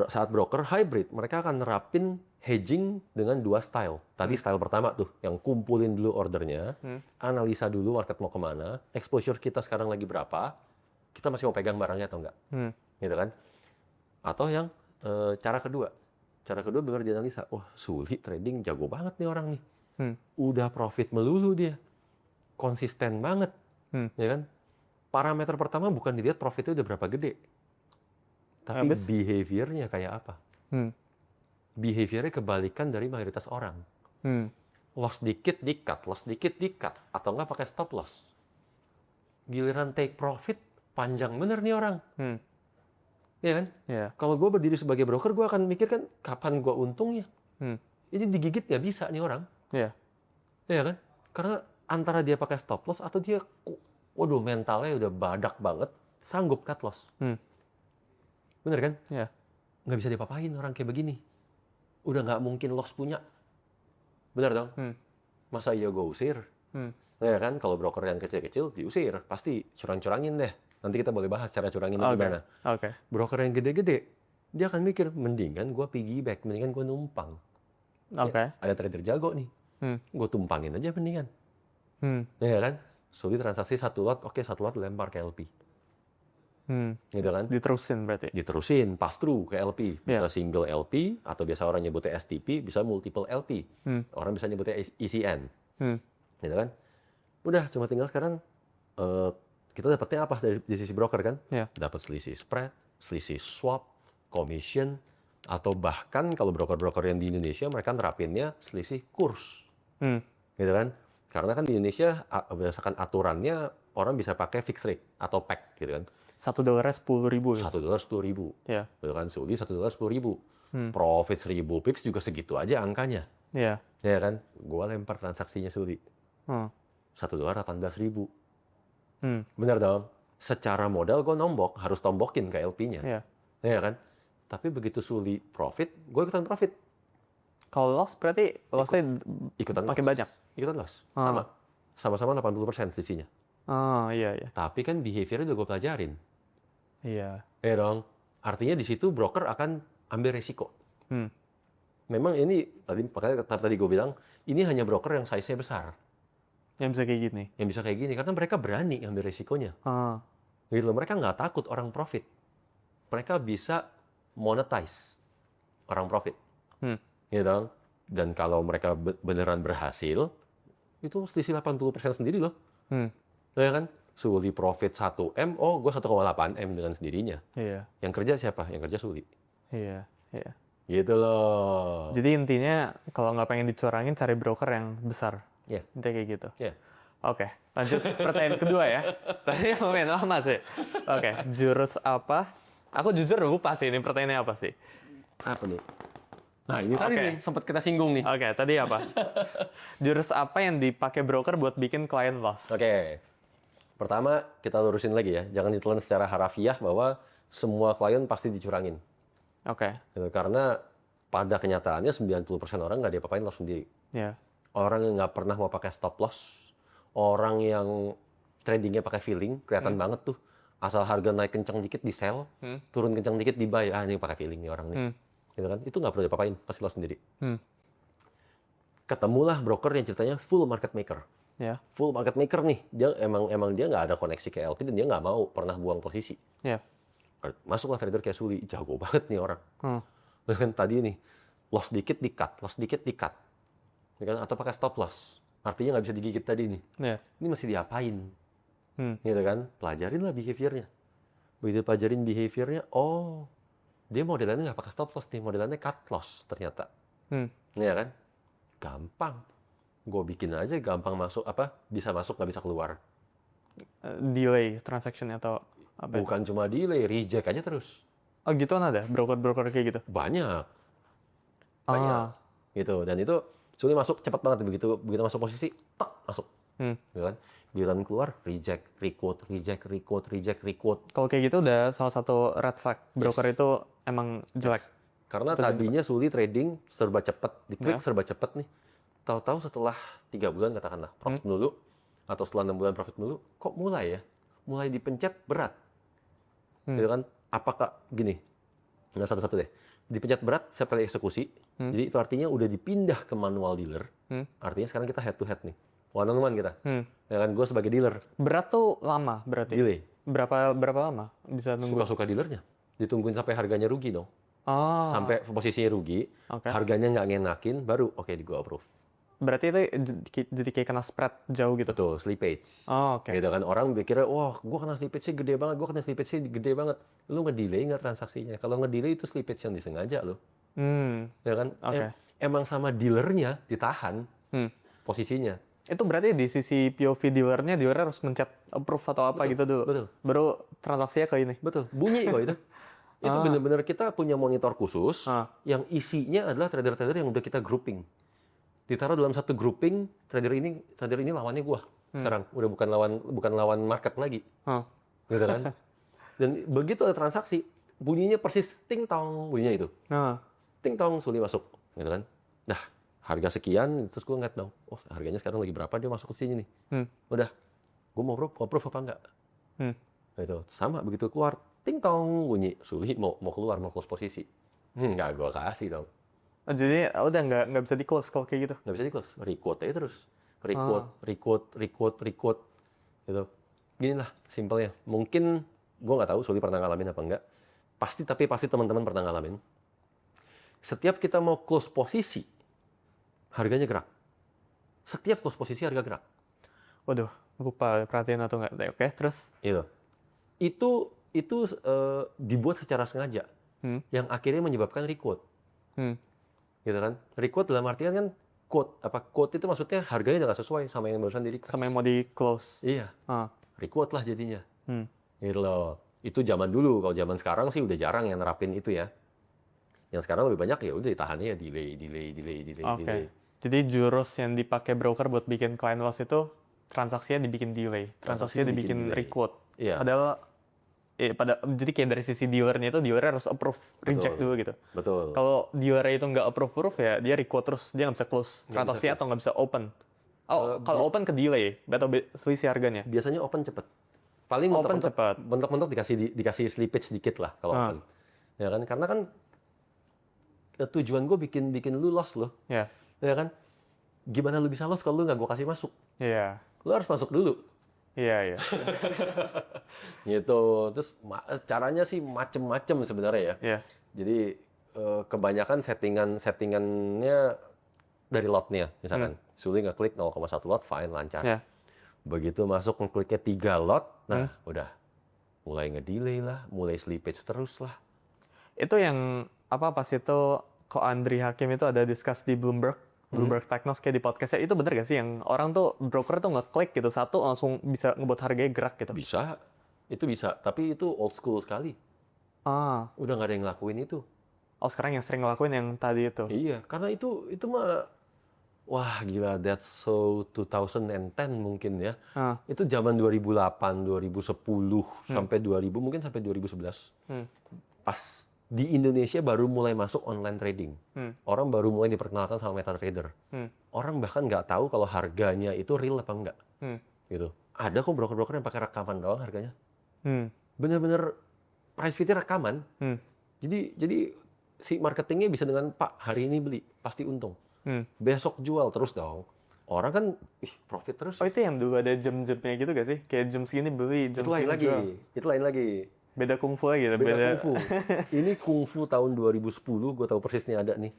Saat broker hybrid, mereka akan nerapin hedging dengan dua style. Tadi style pertama tuh, yang kumpulin dulu ordernya, analisa dulu market mau kemana, exposure kita sekarang lagi berapa, kita masih mau pegang barangnya atau enggak. Gitu kan. Atau yang cara kedua benar dianalisa, wah Suli trading jago banget nih orang nih. Udah profit melulu dia. Konsisten banget. Ya kan? Parameter pertama bukan dilihat profitnya udah berapa gede. Tapi behavior-nya kayak apa? Behavior-nya kebalikan dari mayoritas orang. Loss dikit, di-cut. Loss dikit, di-cut. Atau nggak pakai stop loss. Giliran take profit, panjang bener nih orang. Iya kan? Yeah. Kalau gue berdiri sebagai broker, gue akan mikir kan, kapan gue untungnya? Ini digigit nggak bisa nih orang. Iya. Iya kan? Karena antara dia pakai stop loss, atau dia, waduh mentalnya udah badak banget, sanggup cut loss. Bener kan? Iya. Nggak bisa diapa-apain orang kayak begini. Udah nggak mungkin loss punya. Bener dong? Masa iya gue usir? Ya kan? Kalau broker yang kecil-kecil diusir. Pasti curang-curangin deh. Nanti kita boleh bahas cara curangin gimana. Broker yang gede-gede, dia akan mikir, mendingan gue piggyback, mendingan gue numpang. Ya, ada trader jago nih. Gue tumpangin aja mendingan. Ya kan? Sulit transaksi satu lot, oke satu lot lempar ke LP. Gitu kan? Diterusin berarti? Diterusin, pass through ke LP. Bisa single LP, atau biasa orang nyebutnya STP, bisa multiple LP. Orang bisa nyebutnya ECN. Gitu kan? Udah, cuma tinggal sekarang, kita dapatnya apa dari sisi broker kan? Dapat selisih spread, selisih swap, commission, atau bahkan kalau broker-broker yang di Indonesia, mereka nerapinnya selisih kurs. Gitu kan? Karena kan di Indonesia, berdasarkan aturannya, orang bisa pakai fixed rate atau PEG gitu kan. $1 $10.000. $1 $10.000. Iya. Gitu kan, Suli $1 $10.000. Profit 1.000 pips juga segitu aja angkanya. Iya. Ya kan? Gua lempar transaksinya Suli. $1 $18.000. Bener dong? Secara modal gue nombok, harus tombokin ke LP-nya. Iya. Ya kan? Tapi begitu Suli profit, gue ikutan profit. Kalau loss berarti loss-nya Ikutan makin loss. banyak? Ikutan loss. Sama. Sama-sama 80% sisinya. Iya. Tapi kan behavior-nya udah gue pelajarin. Iya. Ya dong? Artinya di situ broker akan ambil resiko. Memang ini, tadi gue bilang, ini hanya broker yang size-nya besar. Yang bisa kayak gini? Yang bisa kayak gini, karena mereka berani ambil resikonya. Gitu loh, mereka nggak takut orang profit. Mereka bisa monetize orang profit. Gitu dong? Dan kalau mereka beneran berhasil, itu selisih 80% sendiri loh. Ya kan? Suli profit 1M, oh gue 1,8M dengan sendirinya. Iya. Yang kerja siapa? Yang kerja Suli. Iya. Gitu loh. Jadi intinya kalau nggak pengen dicurangin, cari broker yang besar. Iya. Intinya kayak gitu. Iya. Oke, lanjut pertanyaan kedua ya. Tadi lumayan lama sih. Oke, jurus apa? Aku jujur lupa sih ini pertanyaannya apa sih. Apa nih? Nah ini tadi nih, sempat kita singgung nih. Oke, tadi apa? Jurus apa yang dipakai broker buat bikin klien loss? Oke. Pertama, kita lurusin lagi ya. Jangan ditelan secara harafiah bahwa semua klien pasti dicurangin. Oke. Gitu, karena pada kenyataannya 90% orang nggak diapa-apain loss sendiri. Iya. Orang yang nggak pernah mau pakai stop loss, orang yang tradingnya pakai feeling, kelihatan banget tuh. Asal harga naik kencang dikit di sell, turun kencang dikit di buy. Ah, ini pakai feeling nih orang nih. Gitu kan? Itu nggak perlu diapa-apain, pasti loss sendiri. Ketemulah broker yang ceritanya full market maker. Yeah. Full market maker nih, dia emang dia nggak ada koneksi ke LP dan dia nggak mau pernah buang posisi. Yeah. Masuklah trader kayak Suli, jago banget nih orang. Kan tadi nih, loss dikit di cut, loss dikit di cut. Ya kan? Atau pakai stop loss. Artinya nggak bisa digigit tadi nih. Yeah. Ini mesti diapain? Gitu kan? Pelajarin lah behaviornya. Begitu pelajarin behaviornya, oh dia modelannya nggak pakai stop loss nih, modelannya cut loss ternyata. Ya kan? Gampang. Gue bikin aja gampang masuk, bisa masuk nggak bisa keluar. Delay transaction atau apa? Bukan cuma delay, reject aja terus. Oh gitu kan ada broker-broker kayak gitu? Banyak. Gitu. Dan itu Suli masuk cepat banget begitu masuk posisi, tak masuk. gitu kan. Giliran keluar, reject, requote. Kalau kayak gitu udah salah satu red flag. Broker itu emang jelek. Karena tadinya sulit trading, serba cepet, diklik serba cepet nih. Tahu-tahu setelah 3 bulan katakanlah, profit dulu, atau setelah 6 bulan profit dulu, kok mulai ya? Mulai dipencet berat. Gitu kan? Apakah, gini, nggak satu-satu deh. Dipencet berat, siap kali eksekusi. Jadi itu artinya udah dipindah ke manual dealer. Artinya sekarang kita head to head nih. One on one kita. Ya kan, gue sebagai dealer. Berat tuh lama berarti? Delay. Berapa lama bisa nunggu? Suka-suka dealernya. Ditungguin sampai harganya rugi dong. Oh. Sampai posisinya rugi, harganya nggak ngenakin, baru oke di gue approve. Berarti itu jadi kayak kena spread jauh gitu? Betul, slippage. Oh, oke. Gitu kan, orang pikirnya, wah gue kena slippage-nya gede banget, Lu nge-delay nggak transaksinya? Kalau nge-delay itu slippage yang disengaja lo. Ya kan? Emang sama dealernya ditahan posisinya. Itu berarti di sisi POV dealernya, dealer harus mencet approve atau apa gitu dulu? Betul. Baru transaksinya ke ini? Betul, bunyi kok itu. Itu benar-benar kita punya monitor khusus yang isinya adalah trader-trader yang udah kita grouping. Ditaruh dalam satu grouping, trader ini lawannya gua. Sekarang udah bukan lawan market lagi. Gitu kan? Dan begitu ada transaksi, bunyinya persis ting tong bunyinya itu. Ting tong, Suli masuk, gitu kan. Nah, harga sekian, terus gua ngeliat dong, oh harganya sekarang lagi berapa, dia masuk ke sini nih. Udah, gua mau approve apa enggak? Itu sama, begitu keluar ting tong bunyi, Suli mau keluar, mau close posisi. Nggak gua kasih dong. Oh, jadi udah nggak bisa di close kalau kayak gitu? Nggak bisa di close, requote aja terus. Requote. Gitu. Gini lah, simpelnya. Mungkin gua nggak tahu Suli pernah ngalamin apa enggak. Pasti teman-teman pernah ngalamin. Setiap kita mau close posisi, harganya gerak. Setiap close posisi harga gerak. Waduh, lupa perhatiin atau nggak? Oke, terus? Itu dibuat secara sengaja, yang akhirnya menyebabkan requote. Gitu kan? Requote dalam artian kan quote itu maksudnya harganya nggak sesuai sama yang barusan di request. Sama yang mau di close. Iya. Requote lah jadinya. Gitu loh. Itu zaman dulu. Kalau zaman sekarang sih udah jarang yang nerapin itu ya. Yang sekarang lebih banyak ya udah ditahannya ya delay. Jadi jurus yang dipakai broker buat bikin client loss itu transaksinya dibikin delay, transaksinya dibikin requote. Iya. Padahal jadi kayak dari sisi dealernya itu dealer harus approve, reject dulu gitu. Betul. Kalau dealer itu nggak approve ya dia requote terus, dia nggak bisa close transaksi atau nggak bisa open. Kalau open ke delay atau selisih harganya? Biasanya open cepet. Paling mentok-mentok dikasih slippage sedikit lah kalau open. Ya kan? Karena kan tujuan gue bikin lu loss loh. Ya kan? Gimana lu bisa loss kalau lu nggak gue kasih masuk? Iya. Lu harus masuk dulu. Iya. Gitu. Terus caranya sih macem-macem sebenarnya ya. Iya. Jadi kebanyakan settingannya dari lotnya. Misalkan Suli ngeklik 0,1 lot, fine, lancar. Iya. Begitu masuk ngekliknya 3 lot, nah udah mulai ngedelay lah, mulai slippage terus lah. Itu yang pas itu kok Andri Hakim itu ada discuss di Bloomberg Technos kayak di podcastnya, itu bener gak sih yang orang tuh broker tuh ngeklik gitu satu langsung bisa ngebuat harganya gerak gitu? Bisa, itu bisa, tapi itu old school sekali. Udah nggak ada yang ngelakuin itu. Oh, sekarang yang sering ngelakuin yang tadi itu? Iya, karena itu mah, wah gila, that's so 2010 mungkin ya. Itu zaman 2008, 2010 sampai 2000, mungkin sampai 2011. Pas di Indonesia baru mulai masuk online trading. Orang baru mulai diperkenalkan sama MetaTrader. Orang bahkan nggak tahu kalau harganya itu real apa enggak. Gitu. Ada kok broker-broker yang pakai rekaman doang harganya. Bener-bener price feed-nya rekaman. Jadi si marketingnya bisa dengan, Pak, hari ini beli, pasti untung. Besok jual terus dong. Orang kan profit terus. Oh, itu yang dulu ada jam-jamnya gitu gak sih? Kayak jam segini beli, jam segini jual. Itu lain lagi. Beda kungfu lagi. Beda kungfu. Ini kungfu tahun 2010, gue tahu persisnya ada nih.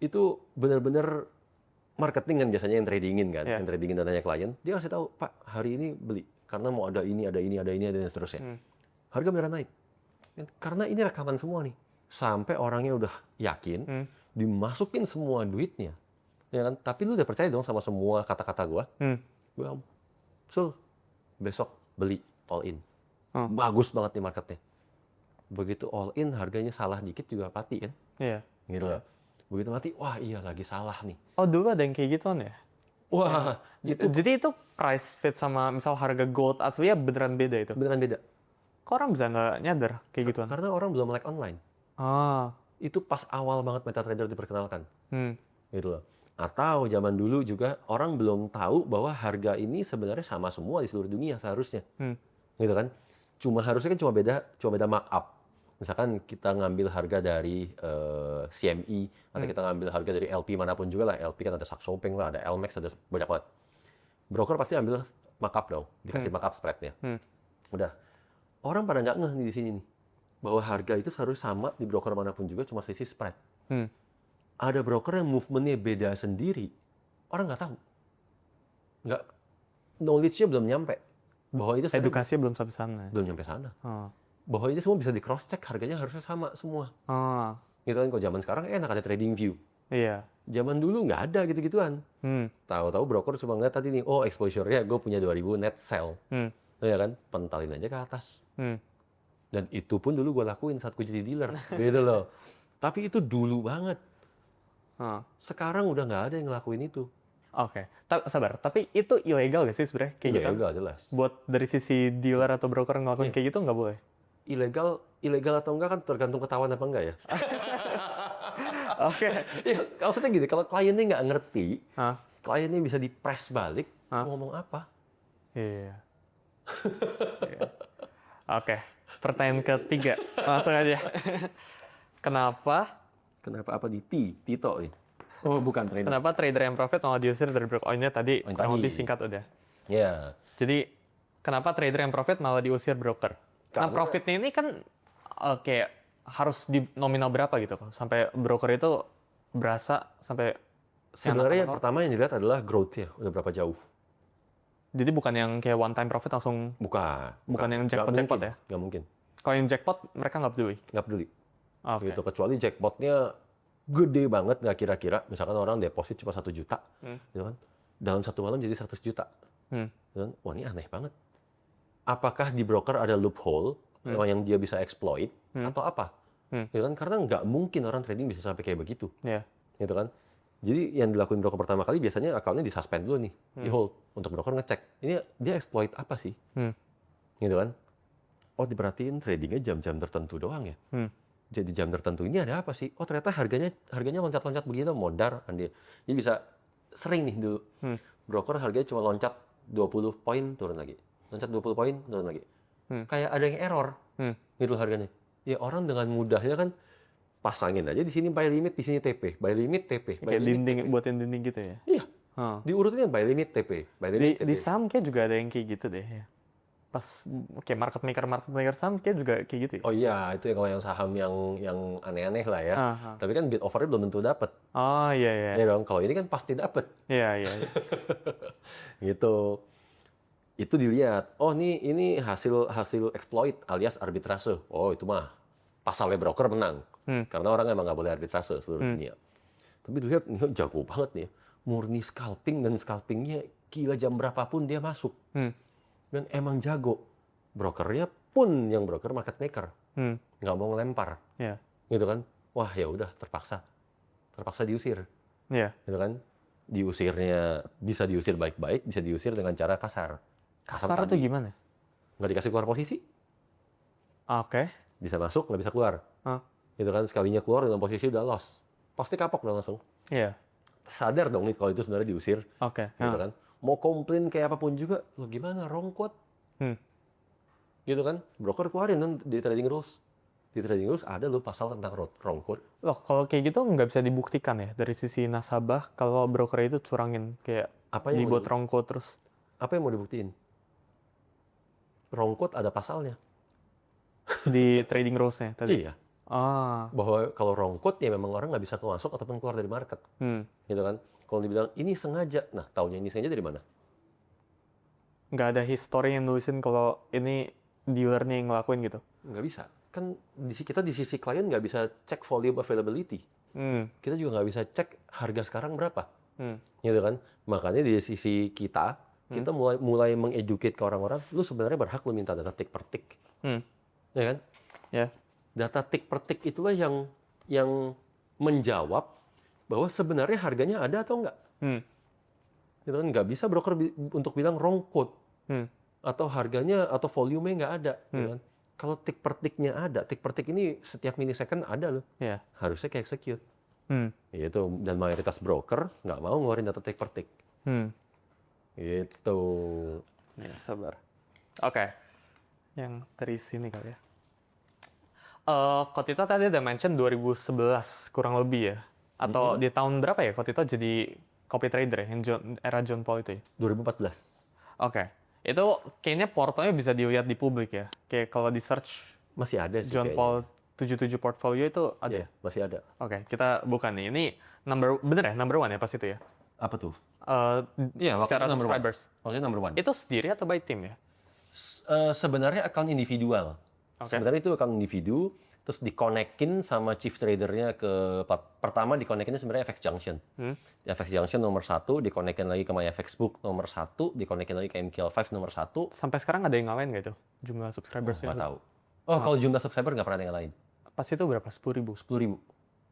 Itu benar-benar marketing kan biasanya yang tradingin kan, yang tradingin dananya klien. Dia kasih tahu, Pak, hari ini beli karena mau ada ini, dan seterusnya. Harga beneran naik. Karena ini rekaman semua nih. Sampai orangnya udah yakin, dimasukin semua duitnya. Ya kan? Tapi lu udah percaya dong sama semua kata-kata gue. Gue, Sul, besok beli all in. Bagus banget nih marketnya. Begitu all in, harganya salah dikit juga mati kan? Iya. Gitu loh. Begitu mati, wah iya lagi salah nih. Oh, dulu ada yang kayak gituan ya? Wah, itu Jadi itu price fit sama misal harga gold asli ya beneran beda itu. beneran beda. Kok orang bisa nggak nyadar kayak gituan? Karena orang belum melek online. Ah, Itu pas awal banget MetaTrader diperkenalkan. hmm, Gitu loh. Atau zaman dulu juga orang belum tahu bahwa harga ini sebenarnya sama semua di seluruh dunia seharusnya. Gitu kan. Harusnya kan cuma beda markup. Misalkan kita ngambil harga dari CME atau kita ngambil harga dari LP manapun juga lah. LP kan ada Saxo Bank lah, ada LMAX, ada banyak banget. Broker pasti ambil markup dong, dikasih markup spreadnya. Udah, orang pada nggak ngeh nih di sini nih bahwa harga itu harus sama di broker manapun juga, cuma selisih spread. Ada broker yang movementnya beda sendiri, orang nggak tahu, nggak knowledge-nya belum nyampe bahwa itu edukasinya belum sampai sana. belum nyampe sana. Ah. Bahwa ini semua bisa di cross check, harganya harusnya sama semua. Ah, Gitu kan, kalau zaman sekarang enak ada trading view. iya. Zaman dulu nggak ada gitu-gituan. Tahu-tahu broker cuma ngeliat tadi nih, oh exposure-nya gue punya 2000 net sell. Ya kan, pentalin aja ke atas. Dan itu pun dulu gue lakuin saat gue jadi dealer. Gitu loh. Tapi itu dulu banget. Sekarang udah nggak ada yang ngelakuin itu. Oke. Sabar, tapi itu ilegal gak sih sebenarnya kayak gitu? Ilegal jelas. Buat dari sisi dealer atau broker ngelakuin kayak gitu nggak boleh? Ilegal atau enggak kan tergantung ketahuan apa enggak ya. Oke. Ya, maksudnya gini, kalau kliennya nggak ngerti, kliennya bisa di-press balik, mau ngomong apa? Iya. Iya. Oke. Pertanyaan ketiga, langsung aja. Kenapa Kenapa apa di Tito nih? Oh, bukan trader. Kenapa trader yang profit malah diusir dari broker? Oh, ini tadi kurang lebih singkat udah. Ya. Jadi, kenapa trader yang profit malah diusir broker? Nah, profitnya ini kan kayak harus di nominal berapa gitu, sampai broker itu berasa sampai Sebenarnya yang pertama yang dilihat adalah growth-nya, udah berapa jauh. jadi bukan yang kayak one time profit langsung, bukan yang jackpot ya? Nggak mungkin. Kalau yang jackpot mereka nggak peduli. Nggak peduli. Oke. Gitu, kecuali jackpotnya gede banget, nggak kira-kira. Misalkan orang deposit cuma 1 juta, gitu kan. Dalam satu malam jadi 100 juta. Gitu kan? Wah, ini aneh banget. Apakah di broker ada loophole yang dia bisa exploit atau apa? Gitu kan? Karena nggak mungkin orang trading bisa sampai kayak begitu. Yeah. Gitu kan? Jadi yang dilakuin broker pertama kali biasanya akunnya di-suspend dulu nih, di hold untuk broker ngecek. Ini dia exploit apa sih? Gitu kan? Oh, diperhatiin tradingnya jam-jam tertentu doang ya. Jadi jam tertentu ini ada apa sih? Oh, ternyata harganya loncat-loncat begitu, modar. Jadi bisa sering nih dulu. Broker harganya cuma loncat 20 poin turun lagi. Loncat 20 poin turun lagi. Kayak ada yang error. Gitu harganya. Ya orang dengan mudahnya kan pasangin aja di sini buy limit, di sini TP, buy limit TP, Kayak dinding, buatin dinding gitu ya? Iya. Diurutin buy limit TP, buy limit TP. Di saham kayak juga ada yang kayak gitu deh ya. Pas kayak market maker saham kayak juga kayak gitu ya. Oh iya, itu kalau yang saham yang aneh-aneh lah ya. Tapi kan bid offernya belum tentu dapat. Oh iya iya. Ya dong, kalau ini kan pasti dapat. Iya iya. Gitu. Itu dilihat. Oh, ini hasil exploit alias arbitrase. Oh, itu mah pasalnya broker menang. Karena orang emang nggak boleh arbitrase seluruh dunia. Tapi dilihat, ini jago banget nih. Murni scalping, dan scalpingnya gila, jam berapapun dia masuk. Dan emang jago. Brokernya pun yang broker market maker. Nggak mau ngelempar. Iya. Gitu kan. Wah, ya udah terpaksa diusir. Iya. Gitu kan. Diusirnya bisa diusir baik-baik, bisa diusir dengan cara kasar. Kasar itu gimana? Nggak dikasih keluar posisi. Oke. Bisa masuk, nggak bisa keluar. Gitu kan, sekalinya keluar dalam posisi udah loss. Pasti kapok dong langsung. Iya. Sadar dong nih kalau itu sebenarnya diusir. Oke. Gitu kan. Mau komplain kayak apapun juga, lo gimana, wrong quote. Gitu kan. Broker keluarin kan di trading rules. Di trading rules ada lo pasal tentang wrong quote. Loh, kalau kayak gitu nggak bisa dibuktikan ya dari sisi nasabah kalau broker itu curangin kayak dibuat wrong quote terus. Apa yang mau dibuktiin? Wrong quote ada pasalnya. Di trading rules-nya tadi? Iya. Bahwa kalau wrong quote ya memang orang nggak bisa masuk ataupun keluar dari market. Gitu kan. Kalau dibilang ini sengaja, nah taunya ini sengaja dari mana? Nggak ada history yang nulisin kalau ini dealernya yang ngelakuin gitu? Nggak bisa. Kan kita di sisi klien nggak bisa cek volume availability. Kita juga nggak bisa cek harga sekarang berapa. Gitu kan. Makanya di sisi kita mulai mengeducate ke orang-orang, lu sebenarnya berhak lu minta data tick per tick. Ya kan? Ya. Data tick per tick itulah yang menjawab bahwa sebenarnya harganya ada atau enggak. Gitu kan nggak bisa broker untuk bilang wrong quote atau harganya atau volumenya nggak ada. Gitu kan. Kalau tick per ticknya ada, tick per tick ini setiap milisecond ada loh. Harusnya kayak execute. Gitu. Dan mayoritas broker nggak mau ngeluarin data tick per tick. Gitu. Ya, sabar. Oke. Yang dari sini kali ya. Kotito tadi ada mention 2011 kurang lebih ya. Atau di tahun berapa ya Kotito jadi copy trader ya, yang era John Paul itu ya? 2014. Oke. Itu kayaknya portonya bisa dilihat di publik ya. Kayak kalau di search Masih ada sih John kayaknya. Paul 77 portfolio itu ada. Iya, masih ada. Oke, kita buka nih. Ini bener ya, number one ya pas itu ya? Apa tuh? Iya, waktu secara itu number one. subscribers. Waktu itu number one. Itu sendiri atau by team ya? Sebenarnya account individual. Sebenarnya itu account individu, terus dikonekin sama chief tradernya ke pertama dikonekinnya sebenarnya FX Junction. FX Junction nomor 1, dikonekin lagi ke MyFXbook nomor 1, dikonekin lagi ke MQL5 nomor 1. Sampai sekarang ada yang ngalahin nggak itu? Jumlah subscribersnya? Nggak tahu. Kalau jumlah subscriber nggak pernah ada yang lain. Pas itu berapa? 10.000? 10.000.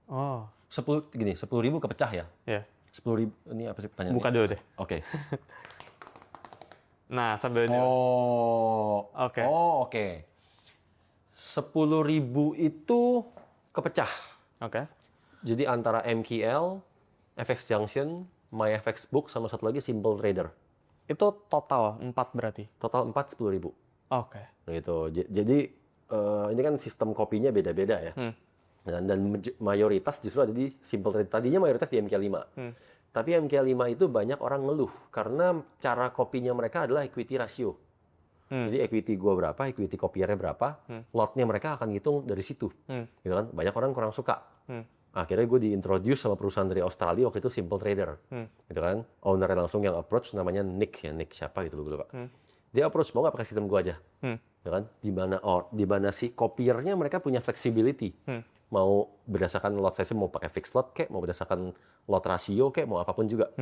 Oh. 10.000 kepecah ya? Iya. 10.000, ini apa sih pertanyaannya? Buka dulu deh. Oke. Nah, sambil ini. Oke. Oke. 10.000 itu kepecah. Oke. Jadi antara MQL, FX Junction, MyFXbook, sama satu lagi Simple Trader. Itu total 4 berarti? Total 4, 10.000. Oke. Gitu. Jadi ini kan sistem kopinya beda-beda ya. Dan mayoritas justru ada di Simple Trader. Tadinya mayoritas di MQ5. Tapi MQ5 itu banyak orang ngeluh karena cara kopinya mereka adalah equity ratio. Jadi equity gua berapa, equity kopiernya berapa, lotnya mereka akan ngitung dari situ. Gitu kan? Banyak orang kurang suka. Akhirnya gue diintroduce sama perusahaan dari Australia waktu itu Simple Trader. Gitu kan? Ownernya langsung yang approach namanya Nick ya, Nick siapa gitu gue lupa. Dia approach mau nggak pakai sistem gue aja. Gitu kan? Di mana si kopiernya mereka punya flexibility. Mau berdasarkan lot size mau pakai fixed lot kayak, mau berdasarkan lot ratio kayak, mau apapun juga.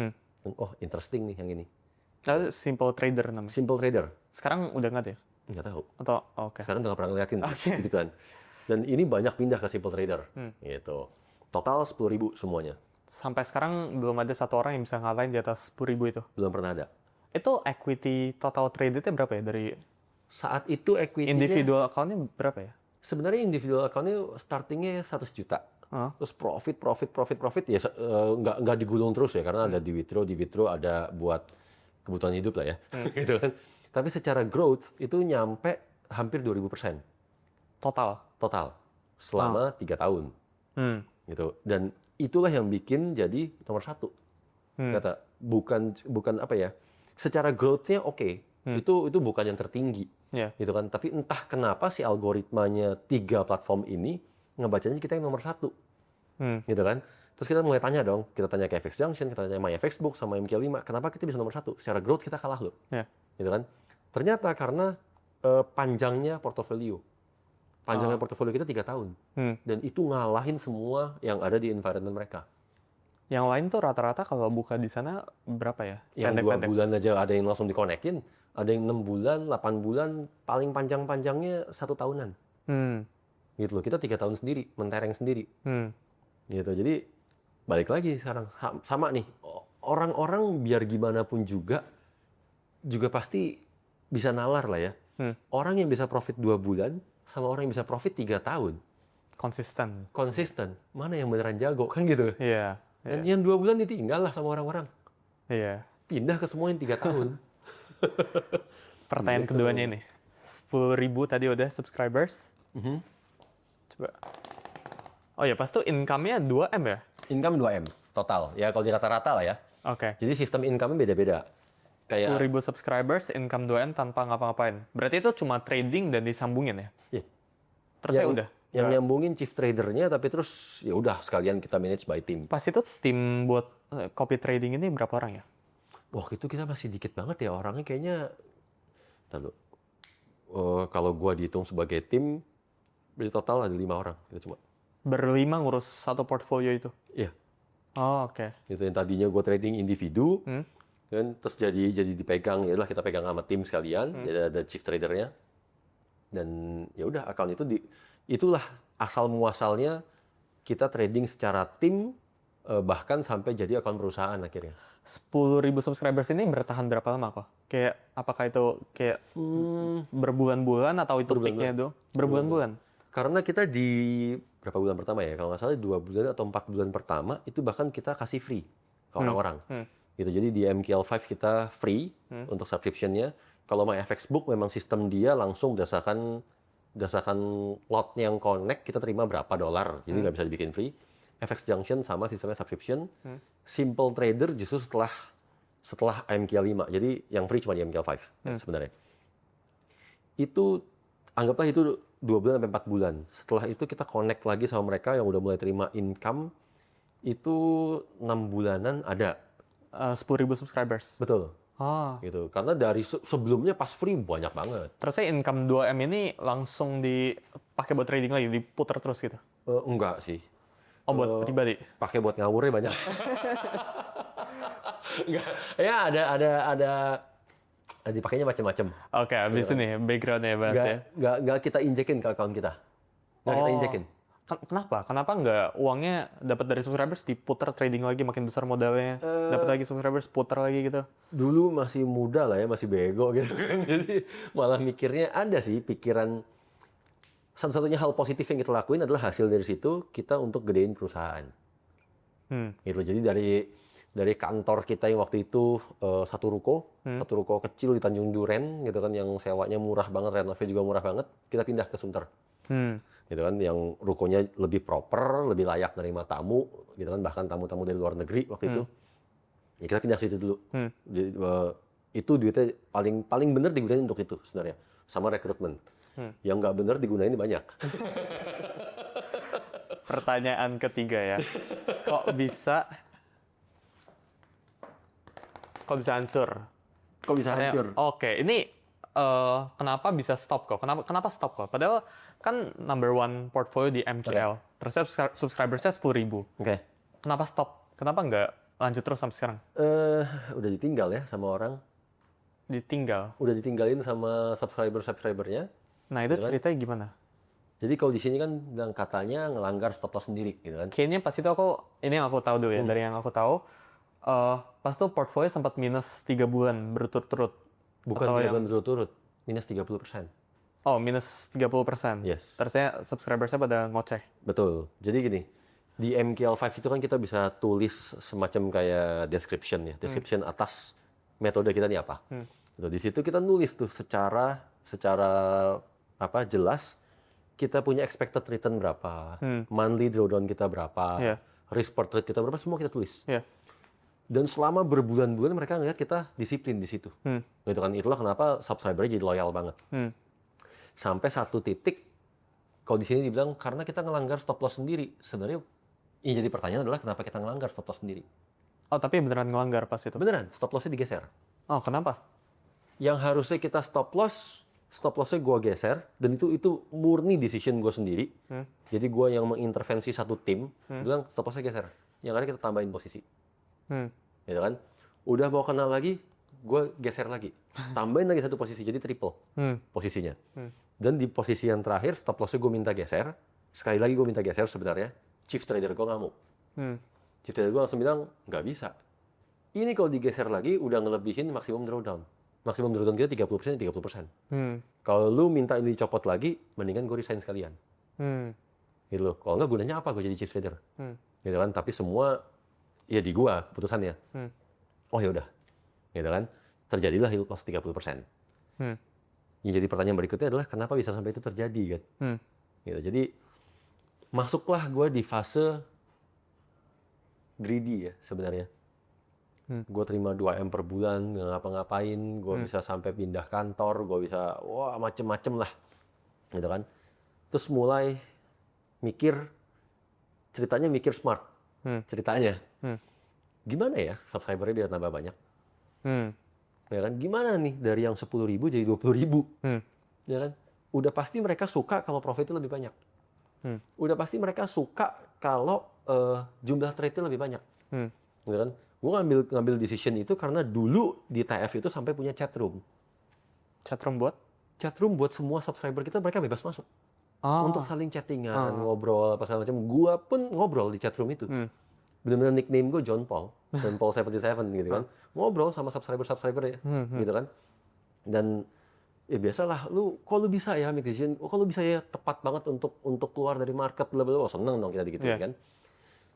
Oh, interesting nih yang ini. Lalu Simple Trader namanya? Simple Trader. Sekarang udah nggak ada ya? Nggak tahu. Atau, oke. Sekarang udah nggak pernah ngeliatin gituan. Dan ini banyak pindah ke Simple Trader. Gitu. Total 10.000 semuanya. Sampai sekarang belum ada satu orang yang bisa ngalahin di atas 10.000 itu? Belum pernah ada. Itu equity total trade-nya berapa ya? Dari saat itu equity-nya... Individual account-nya berapa ya? Sebenarnya individual account-nya starting-nya 100 juta. Terus profit ya nggak digulung terus ya, karena ada di withdraw ada buat kebutuhan hidup lah ya. Gitu kan. Tapi secara growth itu nyampe hampir 2.000%. Total. Selama 3 tahun. Gitu. Dan itulah yang bikin jadi nomor 1. Kata bukan apa ya? Secara growth-nya oke. Itu bukan yang tertinggi. Gitu kan. Tapi entah kenapa si algoritmanya 3 platform ini ngebacanya kita yang nomor 1. Gitu kan. Terus kita mulai tanya dong. Kita tanya ke FX Junction, kita tanya MyFXbook sama MQ5. Kenapa kita bisa nomor 1? Secara growth kita kalah loh. Gitu kan. Ternyata karena panjangnya portofolio. Panjangnya portofolio kita 3 tahun. Dan itu ngalahin semua yang ada di environment mereka. Yang lain tuh rata-rata kalau buka di sana berapa ya? Yang 2 bulan aja ada yang langsung dikonekin. Ada yang 6 bulan, 8 bulan, paling panjang-panjangnya 1 tahunan. Gitu loh, kita 3 tahun sendiri, mentereng sendiri. Gitu, jadi balik lagi sekarang. Sama nih, orang-orang biar gimana pun juga pasti bisa nalar lah ya. Orang yang bisa profit 2 bulan, sama orang yang bisa profit 3 tahun. Konsisten. Mana yang beneran jago, kan gitu. Iya. Dan yang 2 bulan ditinggal lah sama orang-orang. Iya. Pindah ke semua yang 3 tahun. Pertanyaan keduanya ini. 10.000 tadi udah subscribers. Coba. Oh ya, pas tuh income-nya 2M ya? Income 2M total. Ya kalau di rata-rata lah ya. Oke. Jadi sistem income-nya beda-beda. Kayak 10.000 subscribers, income 2M tanpa ngapa-ngapain. Berarti itu cuma trading dan disambungin ya? Iya. Terus ya udah. Yang nyambungin chief tradernya, tapi terus ya udah sekalian kita manage by team. Pas itu tim buat copy trading ini berapa orang ya? Wah, itu kita masih dikit banget ya orangnya kayaknya. Kalau gua dihitung sebagai tim, berarti total ada 5 orang. Kita cuma berlima ngurus satu portfolio itu? Iya. Oh, oke. Itu yang tadinya gua trading individu, kan terus jadi dipegang, ya udah kita pegang sama tim sekalian, jadi ada chief tradernya. Dan ya udah account itu itulah asal muasalnya kita trading secara tim bahkan sampai jadi akun perusahaan akhirnya. 10.000 subscribers ini bertahan berapa lama kok? Kayak apakah itu kayak berbulan-bulan atau itu peaknya itu? Berbulan-bulan. Karena kita di berapa bulan pertama ya? Kalau nggak salah 2 bulan atau 4 bulan pertama itu bahkan kita kasih free ke orang-orang. Gitu. Jadi di MQL5 kita free untuk subscription-nya. Kalau MyFX Book memang sistem dia langsung berdasarkan lot yang connect kita terima berapa dolar. Jadi nggak bisa dibikin free. FX Junction sama sistemnya subscription. Simple Trader justru setelah MQL5. Jadi yang free cuma di MQL5 sebenarnya. Itu anggaplah itu 2 bulan sampai 4 bulan. Setelah itu kita connect lagi sama mereka yang udah mulai terima income. Itu 6 bulanan ada. 10.000 subscribers. Betul. Gitu. Karena dari sebelumnya pas free banyak banget. Terusnya income 2M ini langsung dipakai buat trading lagi, diputar terus gitu? Enggak sih. Oh, buat pribadi? Pakai buat ngawurnya banyak. Enggak. Ya ada dipakainya macam-macam. Oke, habis ini background-nya bahas ya. Nggak kita injekin ke account kita. Nggak kita injekin. Kenapa? Kenapa nggak uangnya dapat dari subscribers diputar trading lagi, makin besar modalnya, dapat lagi subscribers, putar lagi gitu? Dulu masih muda lah ya, masih bego gitu kan. Jadi malah mikirnya ada sih pikiran. Satu-satunya hal positif yang kita lakuin adalah hasil dari situ kita untuk gedein perusahaan. Gitu. Jadi dari kantor kita yang waktu itu satu ruko kecil di Tanjung Duren gitu kan, yang sewanya murah banget, renovnya juga murah banget, kita pindah ke Sunter. Gitu kan, yang rukonya lebih proper, lebih layak nerima tamu gitu kan, bahkan tamu-tamu dari luar negeri waktu itu. Ya kita pindah situ dulu. Jadi, itu duitnya paling bener digunain untuk itu sebenarnya, sama rekrutmen. Yang nggak bener digunain banyak. Pertanyaan ketiga ya, kok bisa hancur? Kok bisa hancur? Oke, ini kenapa bisa stop kok? Kenapa stop kok? Padahal kan number one portfolio di MQL, terus subscribersnya 10.000. Oke. Kenapa stop? Kenapa nggak lanjut terus sampai sekarang? Udah ditinggal ya sama orang. Ditinggal? Udah ditinggalin sama subscribernya. Nah, itu ceritanya gimana? Jadi kalau di sini kan bilang katanya ngelanggar stop loss sendiri gitu kan. Kayaknya pas itu ini yang aku tahu dulu ya, dari yang aku tahu, pas itu portfolio sempat minus 3 bulan berturut-turut. Bukan 3 bulan berturut-turut, minus 30%. Oh, minus 30%? Yes. Terusnya subscribersnya pada ngoceh? Betul. Jadi gini, di MQL5 itu kan kita bisa tulis semacam kayak description ya. Description atas metode kita ini apa. Di situ kita nulis tuh secara jelas, kita punya expected return berapa, monthly drawdown kita berapa, risk per trade kita berapa, semua kita tulis. Dan selama berbulan-bulan mereka ngeliat kita disiplin di situ. Gitu kan, itulah kenapa subscribernya jadi loyal banget. Sampai satu titik, kalau di sini dibilang karena kita ngelanggar stop loss sendiri. Sebenarnya yang jadi pertanyaan adalah kenapa kita ngelanggar stop loss sendiri. Oh, tapi beneran ngelanggar pas itu? Beneran, stop lossnya digeser. Oh, kenapa? Yang harusnya kita stop lossnya gue geser, dan itu murni decision gue sendiri. Jadi gue yang mengintervensi satu tim, bilang stop lossnya geser. Yang ada kita tambahin posisi. Gitu kan? Udah mau kenal lagi, gue geser lagi. Tambahin lagi satu posisi, jadi triple posisinya. Dan di posisi yang terakhir, stop lossnya gue minta geser. Sekali lagi gue minta geser sebenarnya. Chief trader gue nggak mau. Chief trader gue langsung bilang, nggak bisa. Ini kalau digeser lagi, udah ngelebihin maksimum drawdown. Maksimum drawdown kita 30%, 30%. Kalau lu minta ini dicopot lagi, mendingan gue resign sekalian. Gitu loh. Kalau nggak, gunanya apa gue jadi chief trader? Gitu kan? Tapi semua, ya di gua keputusannya. Oh ya udah. Gitu kan? Terjadilah yield loss 30%. Yang jadi pertanyaan berikutnya adalah kenapa bisa sampai itu terjadi kan? Gitu. Jadi masuklah gue di fase greedy ya sebenarnya. Gue terima 2M per bulan, nggak ngapa-ngapain, gue bisa sampai pindah kantor, gue bisa macem-macem lah, gitu kan. Terus mulai ceritanya mikir smart, ceritanya. Gimana ya subscribernya biar nambah banyak? Ya kan? Gimana nih dari yang 10.000 jadi 20.000? Ya kan? Udah pasti mereka suka kalau profitnya lebih banyak. Udah pasti mereka suka kalau jumlah trade-nya lebih banyak. Gitu kan? Gue ngambil decision itu karena dulu di TF itu sampai punya chat room. Chat room buat? Chat room buat semua subscriber kita, mereka bebas masuk. Untuk saling chattingan, ngobrol, apa segala macam. Gue pun ngobrol di chat room itu. benar-benar nickname gue John Paul 77 gitu kan. Ngobrol sama subscriber ya, gitu kan. Dan ya biasalah, kok lu bisa ya make decision, kok lu bisa ya tepat banget untuk keluar dari market, bla bla bla. Seneng dong kita gitu kan.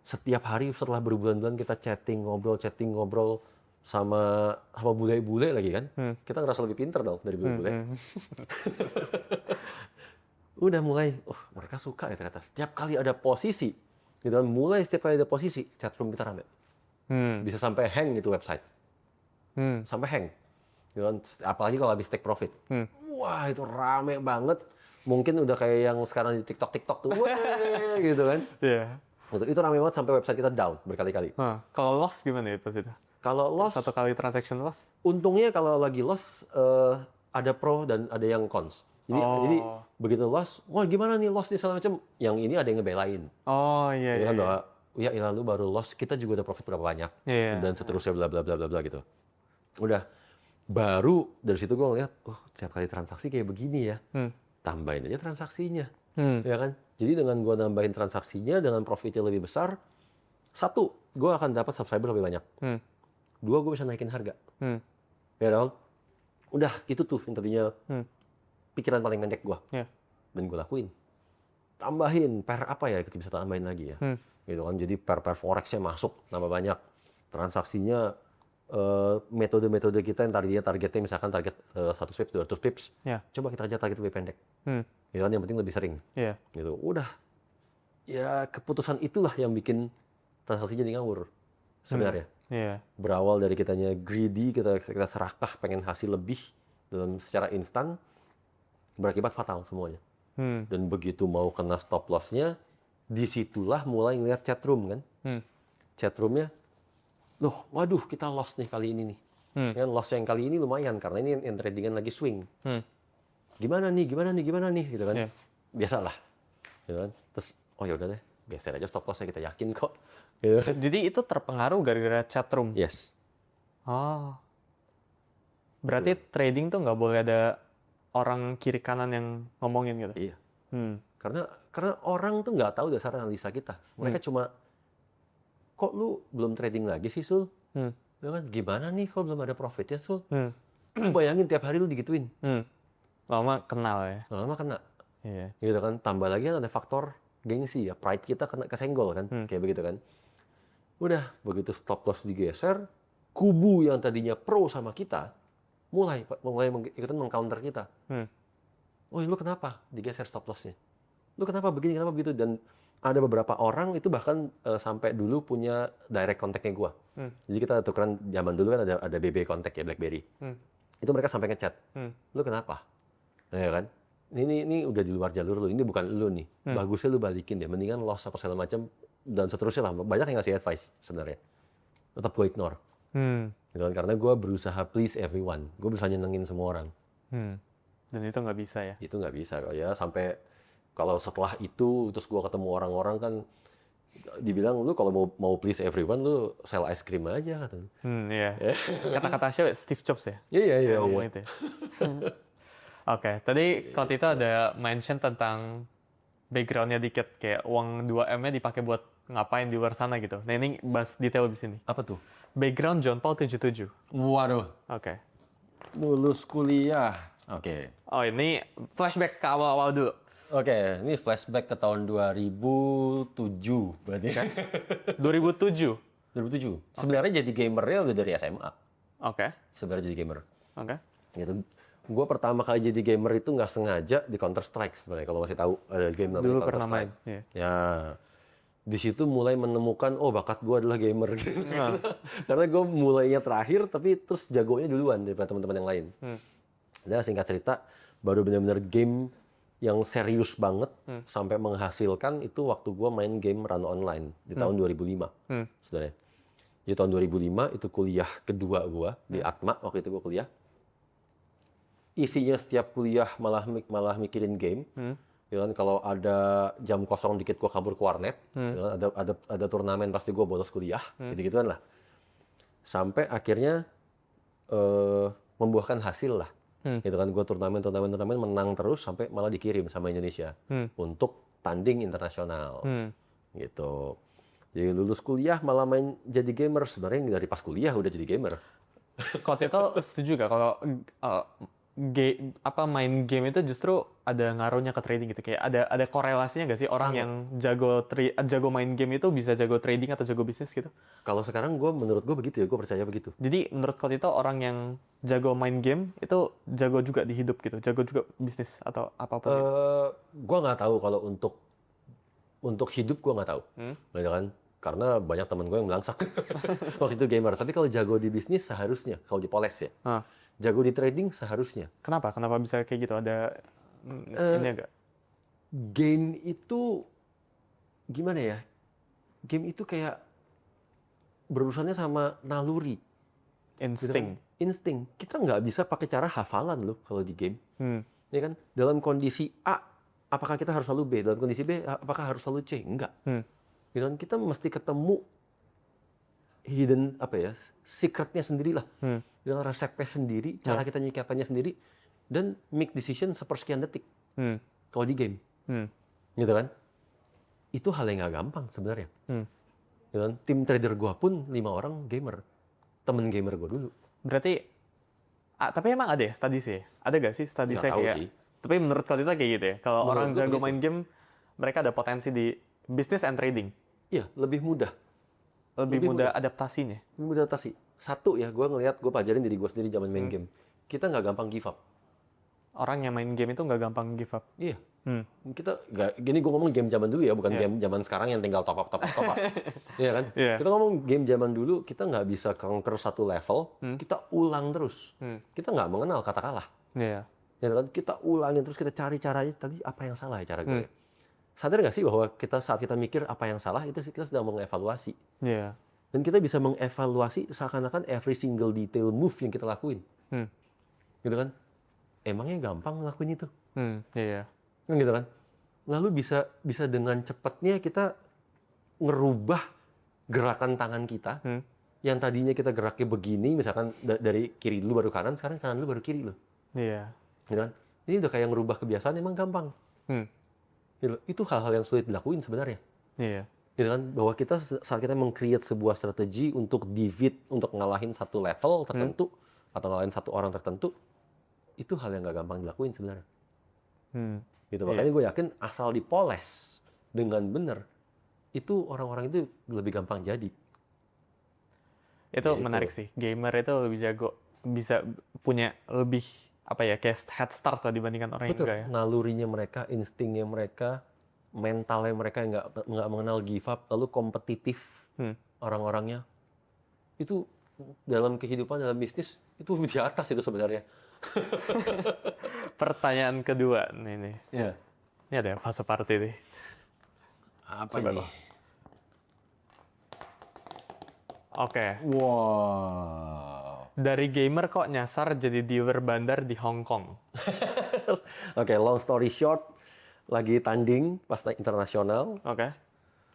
Setiap hari setelah berbulan-bulan kita chatting ngobrol sama bule-bule lagi kan. Kita ngerasa lebih pinter dong dari bule-bule. Udah mulai, mereka suka ya ternyata. Setiap kali ada posisi, gitu kan, setiap kali ada posisi, chatroom kita rame. Bisa sampai hang gitu website. Sampai hang. Gitu kan, apalagi kalau habis take profit. Wah, itu rame banget. Mungkin udah kayak yang sekarang di TikTok tuh. Wah, gitu kan. Itu rame banget sampai website kita down berkali-kali. Kalau loss gimana ya pas itu? Kalau loss, satu kali transaction loss? Untungnya kalau lagi loss, ada pro dan ada yang cons. Jadi begitu loss, wah gimana nih loss nih segala macam. Yang ini ada yang ngebelain. Iya. Kan bahwa ya lalu baru loss, kita juga udah profit berapa banyak. Dan seterusnya bla bla bla bla bla gitu. Udah baru dari situ gue ngeliat, setiap kali transaksi kayak begini ya. Tambahin aja transaksinya. Ya kan? Jadi dengan gue nambahin transaksinya dengan profitnya lebih besar, satu, gue akan dapat subscriber lebih banyak. Dua, gue bisa naikin harga. Ya dong? Udah, itu tuh intinya pikiran paling pendek gue. Dan gue lakuin. Tambahin, apa ya kita bisa tambahin lagi ya. Gitu kan, jadi per forex-nya masuk, nambah banyak. Transaksinya, metode-metode kita yang targetnya misalkan target 100 pips, 200 pips. Coba kita aja target lebih pendek. Gitu kan, yang penting lebih sering. Gitu. Udah. Ya, keputusan itulah yang bikin transaksi jadi ngawur sebenarnya. Berawal dari kitanya greedy, kita serakah pengen hasil lebih dalam secara instan, berakibat fatal semuanya. Dan begitu mau kena stop loss-nya, disitulah mulai ngeliat chatroom kan. Chatroomnya, waduh kita loss nih kali ini nih. Kan loss yang kali ini lumayan karena ini yang tradingan lagi swing. Gimana nih gitu kan. Biasalah. Gitu kan. Terus ya udah deh, geser aja stop loss-nya, kita yakin kok. Gitu. Jadi itu terpengaruh gara-gara chatroom? Yes. Berarti trading tuh nggak boleh ada orang kiri kanan yang ngomongin gitu? Iya. Karena orang tuh nggak tahu dasar analisa kita. Mereka cuma, kok lu belum trading lagi sih Sul? Ya kan, gimana nih kalau belum ada profitnya Sul? Bayangin tiap hari lu digituin. Lama kenal ya? Lama kena. Gitu kan, tambah lagi kan ada faktor gengsi ya, pride kita kena kesenggol kan, kayak begitu kan. Udah, begitu stop loss digeser, kubu yang tadinya pro sama kita, mulai ikutan meng-counter kita. Lu kenapa digeser stop loss-nya? Lu kenapa begini, kenapa begitu? Dan ada beberapa orang itu bahkan sampai dulu punya direct contact-nya gua. Jadi kita tukeran, zaman dulu kan ada BB contact ya, BlackBerry. Itu mereka sampai ngechat. Lu kenapa? Ya kan? Ini udah di luar jalur lu, ini bukan lu nih. Bagusnya lu balikin deh, mendingan loss apa segala macam dan seterusnya lah. Banyak yang ngasih advice sebenarnya. Tetap gue ignore. Gitu kan? Karena gue berusaha please everyone. Gue berusaha nyenengin semua orang. Dan itu nggak bisa ya? Itu nggak bisa kok ya. Sampai kalau setelah itu terus gue ketemu orang-orang kan dibilang, lu kalau mau please everyone lu sell ice cream aja katanya. Kata-kata siapa? Steve Jobs ya? Iya. Ngomong itu ya? Oke, tadi kalau Tito ada mention tentang background-nya dikit, kayak uang 2M-nya dipakai buat ngapain di luar sana gitu. Nah ini bahas detail di sini. Apa tuh? Background John Paul 77. Waduh. Oke. Lulus kuliah. Oke. Oh ini flashback ke awal-awal dulu. Oke, ini flashback ke tahun 2007 berarti kan? 2007? 2007. Sebenarnya jadi gamernya udah dari SMA. Oke. Sebenarnya jadi gamer. Oke. Gitu. Gue pertama kali jadi gamer itu nggak sengaja di Counter Strike sebenarnya, kalau masih tahu ada game namanya Dulu Counter pernah Strike. main. Ya, di situ mulai menemukan bakat gue adalah gamer. Karena gue mulainya terakhir tapi terus jagonya duluan daripada teman-teman yang lain. Dan singkat cerita, baru benar-benar game yang serius banget sampai menghasilkan itu waktu gue main game Run Online di tahun 2005 sebenarnya. Di tahun 2005 itu kuliah kedua gue di Atma, waktu itu gue kuliah. Isinya setiap kuliah malah mikirin game. Ya kan, kalau ada jam kosong dikit gue kabur ke warnet. Ya kan, ada turnamen pasti gue bolos kuliah. Gitu-gituan lah. Sampai akhirnya membuahkan hasil lah. Gitu kan, gue turnamen menang terus sampai malah dikirim sama Indonesia untuk tanding internasional. Gitu. Jadi lulus kuliah malah main jadi gamer. Sebenarnya dari pas kuliah udah jadi gamer. Kalau Tito setuju gak kalau main game itu justru ada ngaruhnya ke trading gitu, kayak ada korelasinya gak sih orang Sangat. yang jago main game itu bisa jago trading atau jago bisnis gitu? Kalau sekarang menurut gue begitu ya, gue percaya begitu. Jadi menurut Ko Tito orang yang jago main game itu jago juga di hidup gitu, jago juga bisnis atau apapun gitu. Gue nggak tahu kalau untuk hidup gue nggak tahu, gitu kan? Karena banyak temen gue yang melangsak waktu itu gamer. Tapi kalau jago di bisnis seharusnya, kalau dipoles ya. Ah, Jago di trading seharusnya. kenapa bisa kayak gitu? Ada ini agak Game itu gimana ya? Game itu kayak berurusannya sama naluri, gitu kan? insting. Insting. Kita nggak bisa pakai cara hafalan loh kalau di game. Ya kan? Dalam kondisi A, apakah kita harus selalu B? Dalam kondisi B, apakah harus selalu C? Enggak. Gitu kan? Kita mesti ketemu hidden secretnya sendiri lah. Dengan resepnya sendiri, cara kita nyikapannya sendiri, dan make decision sepersekian detik. Kalau di game. Gitu kan? Itu hal yang nggak gampang sebenarnya. Gitu kan? Tim trader gue pun 5 orang gamer. Temen gamer gue dulu. Berarti tapi emang ada ya studies-nya? Ada gak sih studies-nya Nggak tahu kayak sih. tapi menurut kalian itu kayak gitu ya? Kalau Menurut orang gue jago begitu. main game, mereka ada potensi di business and trading. Iya, lebih mudah. Lebih mudah adaptasinya. Lebih mudah adaptasi. Satu ya, gue pelajarin diri gue sendiri zaman main game. Kita nggak gampang give up. Orang yang main game itu nggak gampang give up. Iya. Kita gini gue ngomong game zaman dulu ya, bukan Iya. game zaman sekarang yang tinggal top up. Iya kan? Iya. Kita ngomong game zaman dulu, kita nggak bisa conquer satu level, kita ulang terus. Kita nggak mengenal kata kalah. Iya. Ya kan? Kita ulangin terus, kita cari caranya. Tadi apa yang salah ya cara gue? Sadar nggak sih bahwa saat kita mikir apa yang salah, itu kita sedang mengevaluasi. Iya. Dan kita bisa mengevaluasi seakan-akan every single detail move yang kita lakuin. Gitu kan? Emangnya gampang ngelakuin itu? Iya. Kan gitu kan? Lalu bisa dengan cepatnya kita ngerubah gerakan tangan kita. Yang tadinya kita geraknya begini, misalkan dari kiri dulu baru kanan, sekarang kanan dulu baru kiri loh. Iya. Gitu kan? Ini udah kayak ngerubah kebiasaan, emang gampang. Gitu. Itu hal-hal yang sulit dilakuin sebenarnya. Iya. Gitu kan? Bahwa saat kita meng-create sebuah strategi untuk defeat, untuk ngalahin satu level tertentu, atau ngalahin satu orang tertentu, itu hal yang nggak gampang dilakuin sebenarnya. Gitu. Makanya gue yakin asal dipoles dengan benar, itu orang-orang itu lebih gampang jadi. Itu Gitu. menarik sih. Gamer itu lebih jago, bisa punya lebih kayak head start lah dibandingkan orang yang Betul. enggak ya. Nalurinya mereka, instingnya mereka, mentalnya mereka yang nggak mengenal give up, lalu kompetitif orang-orangnya. Itu dalam kehidupan, dalam bisnis, itu di atas itu sebenarnya. Pertanyaan kedua nih. Ya. Ini ada fase party nih. Apa Coba ini? kok. Oke. Wow. Dari gamer kok nyasar jadi dealer bandar di Hong Kong? Oke, long story short, lagi tanding pas internasional, Oke.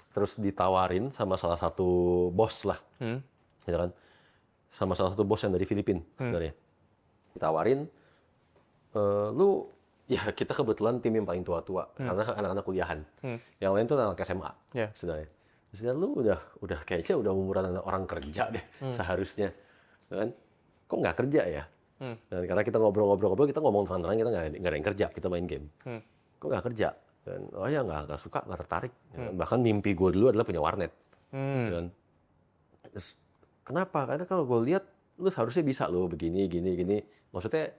terus ditawarin sama salah satu bos lah, gitu kan, sama salah satu bos yang dari Filipina sebenarnya. Ditawarin, lu, ya kita kebetulan tim yang paling tua-tua, karena anak-anak kuliahan. Yang lain tuh anak SMA, Yeah. sebenarnya. Terus lu udah kayaknya udah umuran orang kerja deh, seharusnya, kan? Kok nggak kerja ya? Dan karena kita ngobrol-ngobrol, kita ngomong tenang-tenang, kita nggak ada yang kerja, kita main game. Kok nggak kerja? Dan, oh ya nggak suka, nggak tertarik. Bahkan mimpi gue dulu adalah punya warnet. Dan, terus, kenapa? Karena kalau gue lihat, lu seharusnya bisa lo begini, gini. Maksudnya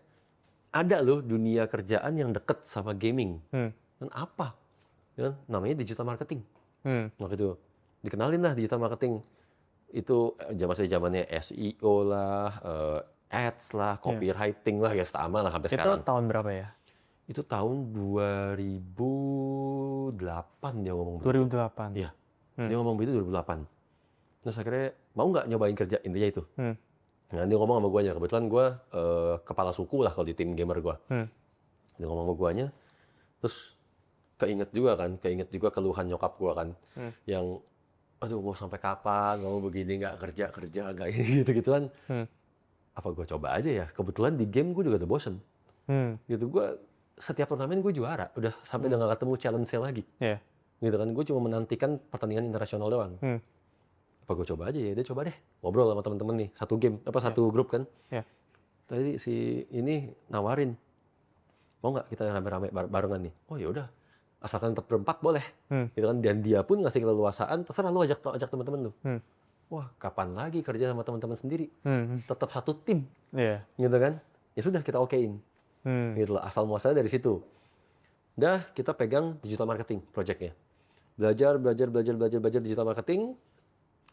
ada loh dunia kerjaan yang deket sama gaming. Dan apa? Dan, namanya digital marketing. Waktu itu dikenalin lah digital marketing. Itu zamannya SEO lah, ads lah, copywriting lah, ya sama lah sampai sekarang. Itu tahun berapa ya? Itu tahun 2008 dia ngomong. 2008. Iya, dia ngomong begitu 2008. Terus akhirnya mau nggak nyobain kerja, intinya itu. Nah, dia ngomong sama guanya, kebetulan gue kepala suku lah kalau di tim gamer gue. Dia ngomong sama guanya, terus keinget juga keluhan nyokap gue kan, yang aduh mau sampai kapan, mau begini nggak kerja nggak ini gitu-gituan. Apa gue coba aja ya? Kebetulan di game gue juga udah bosen. Gitu, gue setiap turnamen gue juara, udah sampai udah nggak ketemu challenge-nya lagi. Yeah. Gitu kan, gue cuma menantikan pertandingan internasional doang. Apa gue coba aja ya, dia coba deh ngobrol sama temen-temen nih, satu game, satu grup kan. Tadi si ini nawarin, mau nggak kita rame-rame barengan nih? Oh ya udah, asalkan tetap berempat boleh. Gitu kan, dan dia pun ngasih keleluasaan, terserah lu ajak teman-teman lu. Wah, kapan lagi kerja sama teman-teman sendiri? Tetap satu tim. Gitu kan? Ya sudah, kita okein. Gitu lah, asal muasalnya dari situ. Dah, kita pegang digital marketing project-nya. Belajar digital marketing,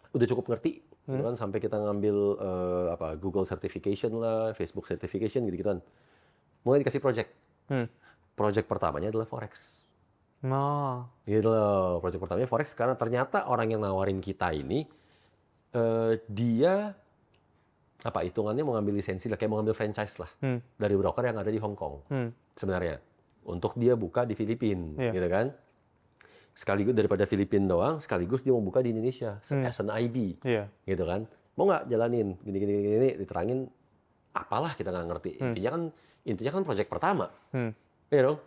udah cukup ngerti. Gitu kan, sampai kita ngambil Google certification lah, Facebook certification gitu-gituan. Mulai dikasih project. Project pertamanya adalah Forex. Gitu loh, project pertamanya Forex karena ternyata orang yang nawarin kita ini dia hitungannya mau ngambil lisensi lah, kayak mau ngambil franchise lah dari broker yang ada di Hong Kong sebenarnya untuk dia buka di Filipina, gitu kan? Sekaligus daripada Filipina doang, sekaligus dia mau buka di Indonesia as an IB, gitu kan? Mau nggak jalanin gini diterangin apalah kita nggak ngerti. Intinya kan project pertama, ya dong?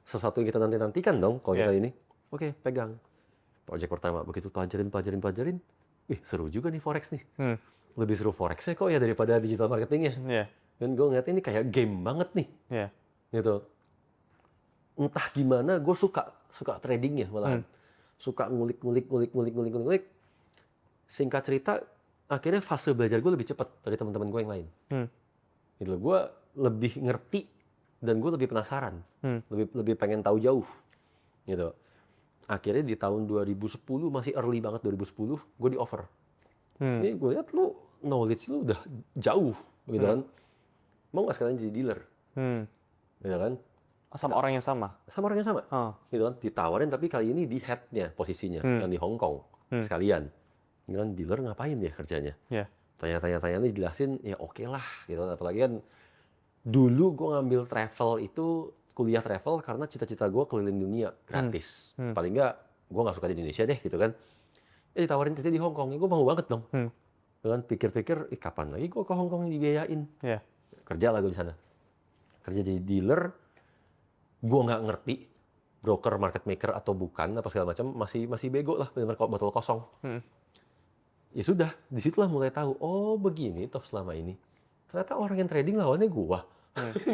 Sesuatu yang kita nantikan dong kalau kita ini. Oke, pegang project pertama, begitu pelajarin. Seru juga nih Forex nih. Lebih seru Forex-nya kok ya daripada digital marketingnya. Dan gue ngeliat ini kayak game banget nih. Gitu. Entah gimana gue suka tradingnya malahan. Suka ngulik. Singkat cerita, akhirnya fase belajar gue lebih cepat dari teman-teman gue yang lain. Gitu. Gue lebih ngerti dan gue lebih penasaran. Lebih pengen tahu jauh. Gitu. Akhirnya di tahun 2010, masih early banget 2010, gue di-offer. Ini gue lihat lu, knowledge lu udah jauh, gitu kan. Mau nggak sekalian jadi dealer? Gitu kan. Sama orang yang sama? Sama orang yang sama. Gitu kan. Ditawarin, tapi kali ini di head-nya posisinya, yang di Hong Kong, sekalian. Gitu kan, dealer ngapain ya kerjanya? Tanya-tanya dijelasin, ya oke lah. Gitu. Apalagi kan, dulu gue ngambil travel itu, kuliah travel karena cita-cita gue keliling dunia gratis. Paling nggak gue nggak suka di Indonesia deh gitu kan. Ditawarin kerja di Hong Kong, gue mau banget dong. Dan pikir-pikir, kapan lagi gue ke Hong Kong dibiayain? Kerja lah gue di sana. Kerja jadi dealer, gue nggak ngerti broker, market maker atau bukan apa segala macam, masih bego lah, benar botol kosong. Ya sudah, disitulah mulai tahu. Oh begini toh selama ini. Ternyata orang yang trading lawannya gue,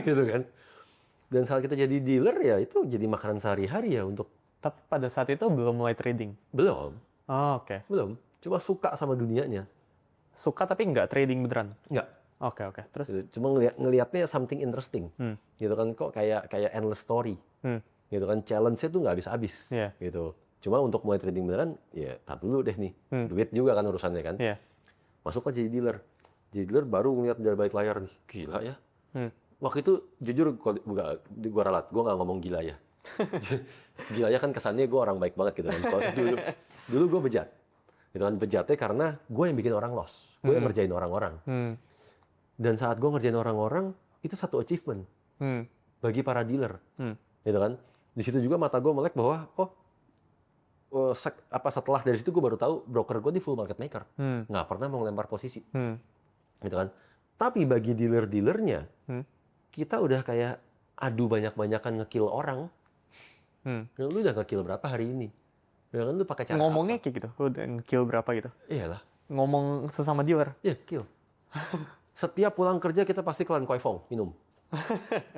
gitu kan. Dan saat kita jadi dealer ya itu jadi makanan sehari-hari ya untuk. Tapi pada saat itu belum mulai trading? Belum. Oke. Belum. Cuma suka sama dunianya. Suka tapi nggak trading beneran? Nggak. Oke. Terus? Cuma ngelihatnya something interesting. Gitu kan, kok kayak endless story. Gitu kan, challenge-nya tuh nggak habis-habis. Gitu. Cuma untuk mulai trading beneran, ya tar dulu deh nih. Duit juga kan urusannya kan. Masuk aja jadi dealer. Jadi dealer baru ngeliat dari balik layar nih. Gila ya. Waktu itu jujur gue ralat, gue nggak ngomong gila ya. Gila ya kan kesannya gue orang baik banget gitu kan. Dulu gue bejat. Gitu kan, bejatnya karena gue yang bikin orang loss. Gue yang ngerjain orang-orang. Dan saat gue ngerjain orang-orang, itu satu achievement bagi para dealer. Gitu kan. Di situ juga mata gue melek bahwa, setelah dari situ gue baru tahu broker gue di full market maker. Nggak pernah mau ngelempar posisi. Gitu kan. Tapi bagi dealer-dealernya, kita udah kayak adu banyak-banyakan ngekill orang. Lu udah ngekill berapa hari ini? Kan lu pakai cara ngomongnya apa? kayak gitu, udah nge-kill berapa gitu? Iyalah. Ngomong sesama dealer? Iya, kill. Setiap pulang kerja kita pasti kelan Koi Fong, minum.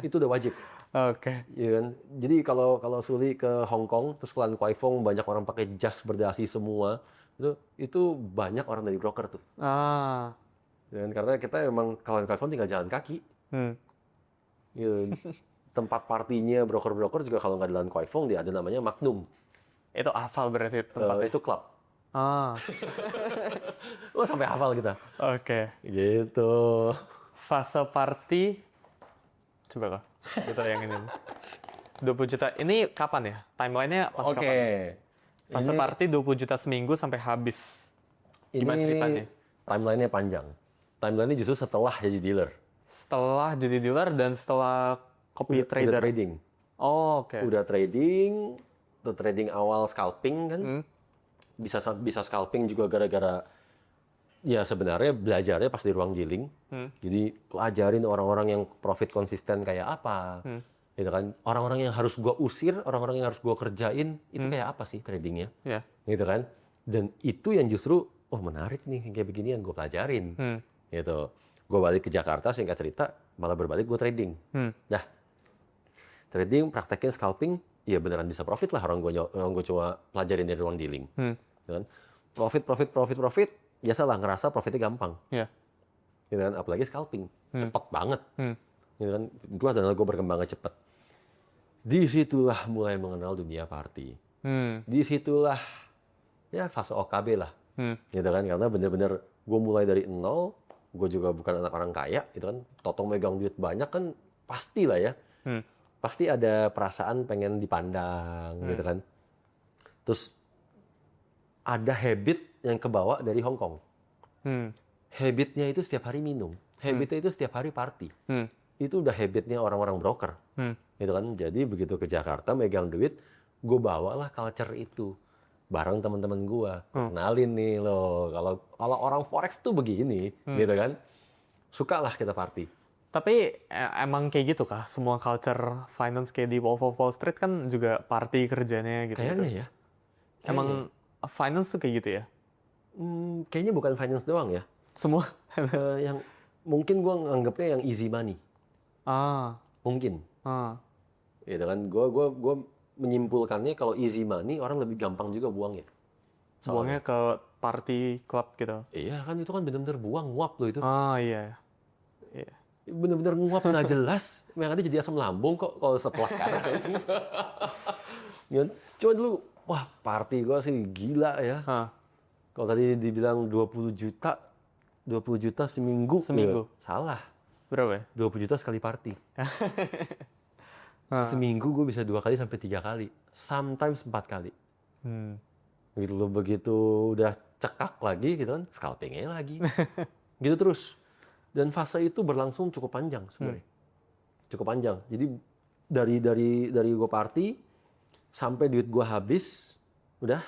Itu udah wajib. Oke. Iya kan? Jadi kalau Suli ke Hong Kong, terus kelan Koi Fong, banyak orang pakai jas berdasi semua. Itu banyak orang dari broker tuh. Dan karena kita emang kelan Koi Fong tinggal jalan kaki. Gitu. Tempat partinya broker-broker juga kalau nggak jalan Koi Fong, dia ada namanya Magnum. Itu hafal berarti tempatnya? Itu klub. Sampai hafal kita. Oke. Gitu. Fase party, coba kok, kita yang ini. 20 juta, ini kapan ya? Timeline-nya pas kapan? Fase party 20 juta seminggu sampai habis. Gimana ceritanya? Timeline-nya panjang. Timeline-nya justru setelah jadi dealer. Setelah jadi dealer dan setelah copy trader? Udah trading. Oke. Udah trading, trading awal scalping kan. Bisa scalping juga gara-gara ya sebenarnya belajarnya pas di ruang dealing. Jadi pelajarin orang-orang yang profit konsisten kayak apa. Gitu kan. Orang-orang yang harus gua usir, orang-orang yang harus gua kerjain, itu kayak apa sih tradingnya? Iya. Gitu kan. Dan itu yang justru, oh menarik nih kayak beginian, gua pelajarin. Gitu. Gua balik ke Jakarta, singkat cerita, malah berbalik gua trading. Nah, trading, praktekin scalping, ya beneran bisa profit lah orang gua coba pelajarin dari ruang dealing. Gitu kan. Profit, biasalah ngerasa profitnya gampang. Iya. Gitu kan, apalagi scalping, cepet banget. Gitu kan, itulah dana gue berkembangnya cepet. Disitulah mulai mengenal dunia party. Disitulah ya fase OKB lah. Gitu kan, karena bener-bener gue mulai dari nol, gue juga bukan anak orang kaya, gitu kan. Totong megang duit banyak kan pasti lah ya. Pasti ada perasaan pengen dipandang, gitu kan. Terus ada habit yang kebawa dari Hong Kong. Habitnya itu setiap hari minum. Habitnya itu setiap hari party. Itu udah habitnya orang-orang broker. Gitu kan. Jadi begitu ke Jakarta megang duit, gue bawalah culture itu. Bareng teman-teman gue. Kenalin nih loh, kalau orang forex tuh begini, gitu kan. Suka lah kita party. Tapi emang kayak gitu kah? Semua culture finance kayak di Wolf of Wall Street kan juga party kerjanya gitu. Kayaknya ya. Emang finance tuh kayak gitu ya? Kayaknya bukan finance doang ya. Semua? Yang mungkin gue nganggapnya yang easy money. Mungkin. Gitu kan. Gue menyimpulkannya kalau easy money orang lebih gampang juga buangnya. Buangnya ke party club gitu. Iya kan, itu kan benar-benar buang, nguap loh itu. Iya. Bener-bener nguap nggak jelas, yang ada jadi asam lambung kok kalau setelah sekarang. Cuma dulu, wah party gue sih gila ya. Kalau tadi dibilang 20 juta seminggu. Ya, salah. Berapa ya? 20 juta sekali party. Seminggu gue bisa 2 kali sampai 3 kali. Sometimes 4 kali. Begitu lo begitu udah cekak lagi gitu kan, scalpingnya lagi. Gitu terus. Dan fase itu berlangsung cukup panjang sebenarnya. Cukup panjang. Jadi dari gue party sampai duit gue habis, udah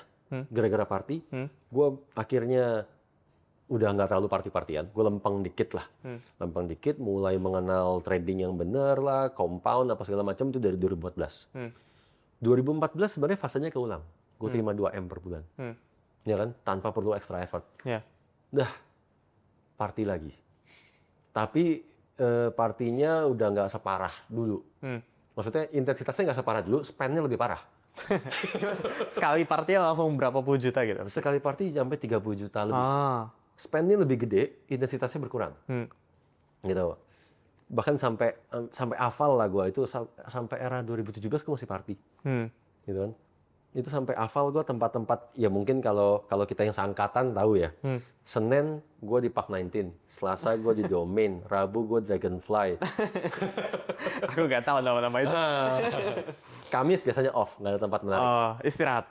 gara-gara party, gue akhirnya udah nggak terlalu party-partyan. Gue lempeng dikit lah. Lempeng dikit, mulai mengenal trading yang benar lah, compound apa segala macam itu dari 2014. 2014 sebenarnya fasenya keulang. Gue terima 2M per bulan. Ya kan? Tanpa perlu extra effort. Dah, party lagi. Tapi partinya udah nggak separah dulu. Maksudnya intensitasnya nggak separah dulu, spendnya lebih parah. Sekali party langsung berapa puluh juta gitu? Sekali party sampai 30 juta lebih. Spendnya lebih gede, intensitasnya berkurang. Gitu. Bahkan sampai hafal lah gue itu sampai era 2017 gue masih party. Gitu kan. Itu sampai hafal gue tempat-tempat, ya mungkin kalau kita yang seangkatan tahu ya. Senin gue di Park 19, Selasa gue di Domain, Rabu gue Dragonfly. Aku nggak tahu nama-nama itu. Kamis biasanya off, nggak ada tempat menarik. Istirahat.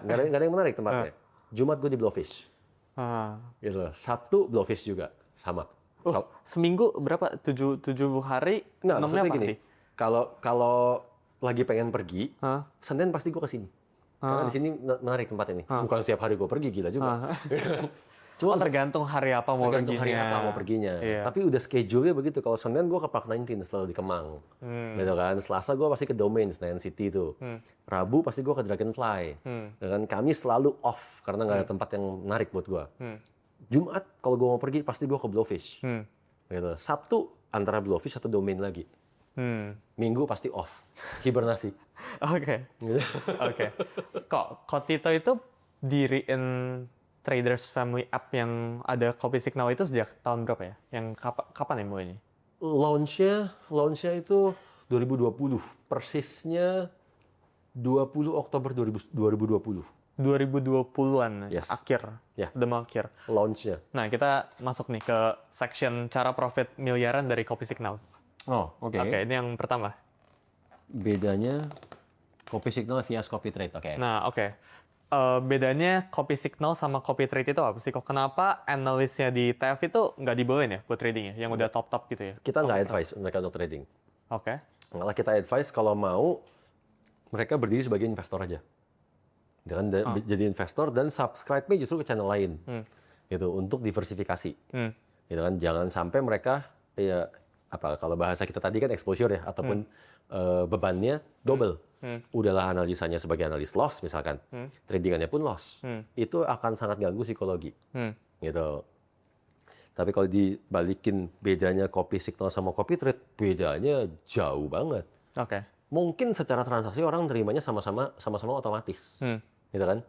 Nggak ada yang menarik tempatnya. Jumat gue di Blowfish. Gitu. Sabtu Blowfish juga, sama. Seminggu berapa? 7 hari? Nggak, maksudnya gini. Kalau lagi pengen pergi, Senin pasti gue kesini. Karena di sini menarik tempat ini. Bukan setiap hari gue pergi, gila juga. Cuma tergantung hari apa mau perginya. Tapi udah schedule-nya begitu. Kalau Senin gue ke Park 19 selalu di Kemang. Gitu kan. Selasa gue pasti ke Domain, Senayan City tuh. Rabu pasti gue ke Dragonfly. Dan Kamis selalu off karena nggak ada tempat yang menarik buat gue. Jumat kalau gue mau pergi pasti gue ke Blowfish. Gitu. Sabtu antara Blowfish atau Domain lagi. Minggu pasti off, hibernasi. Oke. Kok Tito itu diriin Traders Family App yang ada Copy Signal itu sejak tahun berapa ya? Yang kapan ya mulainya? Launch-nya itu 2020, persisnya 20 Oktober 2020. 2020-an, yes. Akhir, udah mau akhir. Launch-nya. Nah, kita masuk nih ke section cara profit miliaran dari Copy Signal. Oke, ini yang pertama. Bedanya Copy Signal via Copy Trade, Nah, bedanya Copy Signal sama Copy Trade itu apa sih? Kok kenapa analisnya di TF itu nggak dibolehin ya buat trading ya? Yang udah top-top gitu ya? Kita nggak advise mereka untuk trading. Malah kita advise kalau mau, mereka berdiri sebagai investor aja. Dan jadi investor dan subscribe-nya justru ke channel lain. Gitu, untuk diversifikasi. Gitu kan, jangan sampai mereka, ya kalau bahasa kita tadi kan exposure ya, ataupun bebannya double. Udahlah analisanya sebagai analis loss misalkan, tradingannya pun loss. Itu akan sangat ganggu psikologi, gitu. Tapi kalau dibalikin bedanya copy signal sama copy trade, bedanya jauh banget. Oke. Mungkin secara transaksi orang terimanya sama-sama otomatis, gitu kan?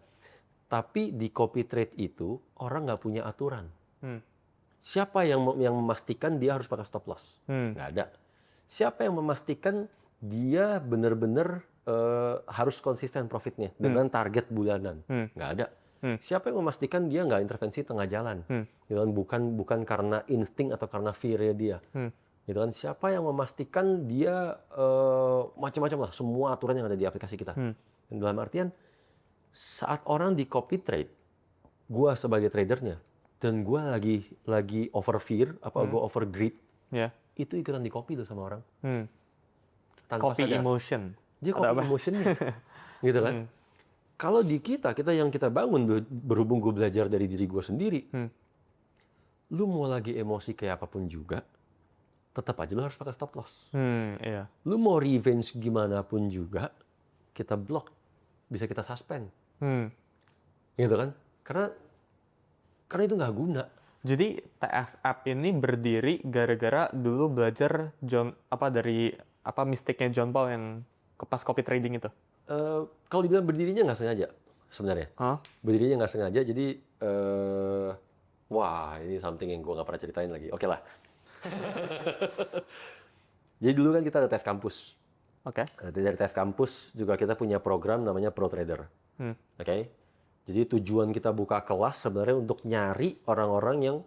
Tapi di copy trade itu orang nggak punya aturan. Siapa yang memastikan dia harus pakai stop loss? Nggak ada. Siapa yang memastikan dia benar-benar harus konsisten profitnya dengan target bulanan? Nggak ada. Siapa yang memastikan dia nggak intervensi tengah jalan? Gitu kan? Bukan karena insting atau karena fear-nya dia. Gitu kan? Siapa yang memastikan dia macam-macam lah, semua aturan yang ada di aplikasi kita. Dan dalam artian saat orang di copy trade, gua sebagai tradernya, dan gua lagi over fear, gua over greed, itu ikutan di copy tuh sama orang. Tanpa Copy sadar. emotion. Dia copy emotionnya, gitu kan? Kalau di kita yang kita bangun, berhubung gue belajar dari diri gue sendiri, lu mau lagi emosi kayak apapun juga, tetap aja lu harus pakai stop loss. Iya. Lu mau revenge gimana pun juga, kita block, bisa kita suspend, gitu kan? Karena itu nggak guna. Jadi TFF ini berdiri gara-gara dulu belajar mistiknya John Paul yang pas copy trading itu. Kalau dibilang berdirinya nggak sengaja sebenarnya. Berdirinya nggak sengaja, jadi wah ini something yang gue nggak pernah ceritain lagi. Oke lah. Jadi dulu kan kita ada TF Campus. Oke. Dari TF Campus juga kita punya program namanya Pro Trader. Oke. Jadi tujuan kita buka kelas sebenarnya untuk nyari orang-orang yang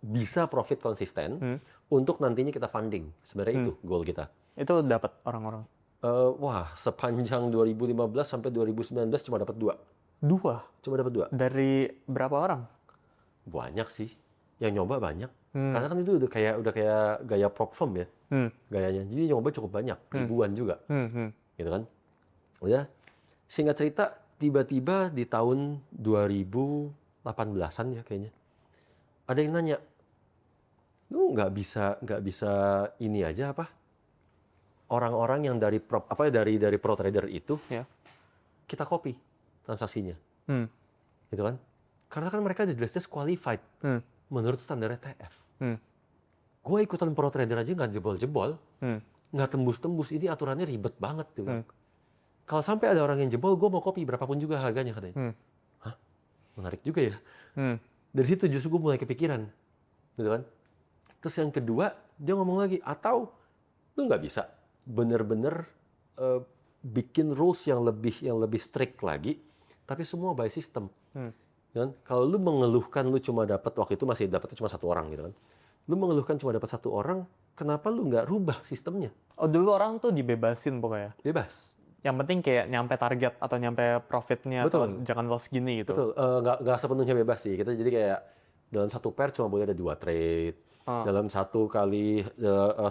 bisa profit konsisten untuk nantinya kita funding. Sebenarnya itu goal kita. Itu dapat orang-orang. Wah, sepanjang 2015 sampai 2019 cuma dapat 2. Cuma dapat 2. Dari berapa orang? Banyak sih. Yang nyoba banyak. Karena kan itu udah kayak gaya prop firm ya. Gayanya. Jadi nyoba cukup banyak, ribuan juga. Gitu kan. Udah. Singkat cerita, tiba-tiba di tahun 2018-an ya kayaknya. Ada yang nanya, lu nggak bisa ini aja apa? Orang-orang yang dari pro trader itu kita copy transaksinya, gitu kan? Karena kan mereka di jelas qualified menurut standar TF. Gue ikutan pro trader aja nggak jebol-jebol, nggak tembus-tembus, ini aturannya ribet banget, gitu. Kalau sampai ada orang yang jebol, gue mau copy berapapun juga harganya katanya. Hah, menarik juga ya. Dari situ justru gue mulai kepikiran, gitu kan? Terus yang kedua dia ngomong lagi, atau lu nggak bisa bener-bener bikin rules yang lebih strict lagi, tapi semua by system. Kan? Kalau lu mengeluhkan lu cuma dapat, waktu itu masih dapatnya cuma 1 orang gitu kan. Lu mengeluhkan cuma dapat 1 orang, kenapa lu nggak rubah sistemnya? Oh, dulu orang tuh dibebasin pokoknya. Bebas. Yang penting kayak nyampe target atau nyampe profitnya. Betul. Atau jangan loss gini gitu. Betul. Nggak sepenuhnya bebas sih. Kita jadi kayak dalam 1 pair cuma boleh ada 2 trade. Dalam 1 kali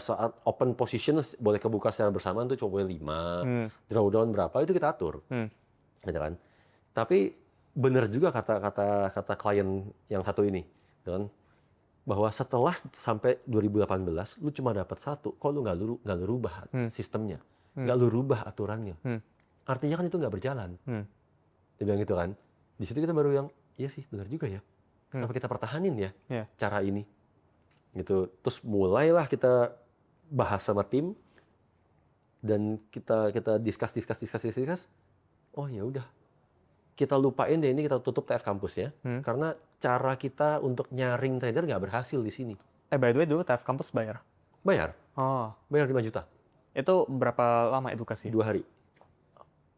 saat open position boleh kebuka secara bersamaan tuh cuma boleh 5. Drawdown berapa itu kita atur. Gitu kan. Tapi benar juga kata klien yang satu ini, gitu kan? Bahwa setelah sampai 2018 lu cuma dapat 1, kok lu nggak lu rubah sistemnya, nggak lu rubah aturannya. Artinya kan itu nggak berjalan. Dia bilang gitu kan. Di situ kita baru yang, iya sih benar juga ya. Kenapa kita pertahanin ya cara ini? Gitu. Terus mulailah kita bahas sama tim dan kita discuss. Oh ya udah. Kita lupain deh ini, kita tutup TF Campus ya. Karena cara kita untuk nyaring trader nggak berhasil di sini. By the way dulu TF Campus bayar? Bayar. Bayar 5 juta. Itu berapa lama edukasi? 2 hari.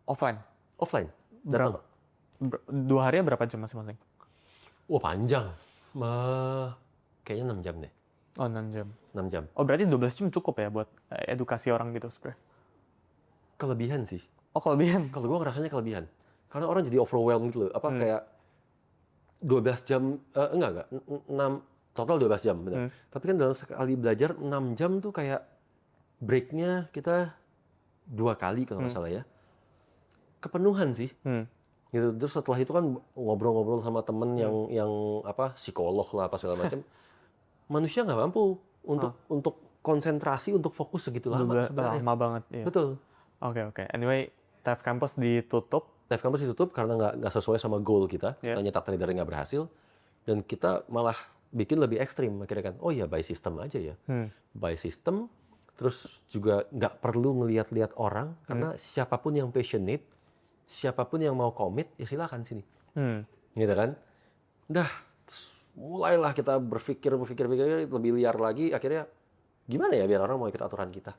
Offline? Offline. Berapa? 2 harinya berapa jam masing-masing? Wah panjang. Kayaknya 6 jam deh. Oh 6 jam. 6 jam. Oh berarti 12 jam cukup ya buat edukasi orang gitu sebenarnya? Kelebihan sih. Oh kelebihan? Kalau gue ngerasanya kelebihan. Karena orang jadi overwhelmed gitu loh. Kayak 12 jam, enggak. 6, total 12 jam. Benar. Tapi kan dalam sekali belajar 6 jam tuh kayak breaknya kita 2 kali kalau nggak salah ya. Kepenuhan sih. Gitu. Terus setelah itu kan ngobrol-ngobrol sama temen yang psikolog lah apa segala macam. Manusia nggak mampu untuk konsentrasi untuk fokus segitu lama sebenarnya. Lama banget. Iya. Betul. Oke. Anyway, TF Campus ditutup. TF Campus ditutup karena nggak sesuai sama goal kita. Kita nyetak trader nggak berhasil. Dan kita malah bikin lebih ekstrim akhirnya kan. Oh ya, buy system aja ya. Buy system, terus juga nggak perlu ngelihat-lihat orang. Karena siapapun yang passionate, siapapun yang mau komit, ya silakan sini. Gitu kan. Dah, mulailah kita berpikir lebih liar lagi. Akhirnya, gimana ya biar orang mau ikut aturan kita.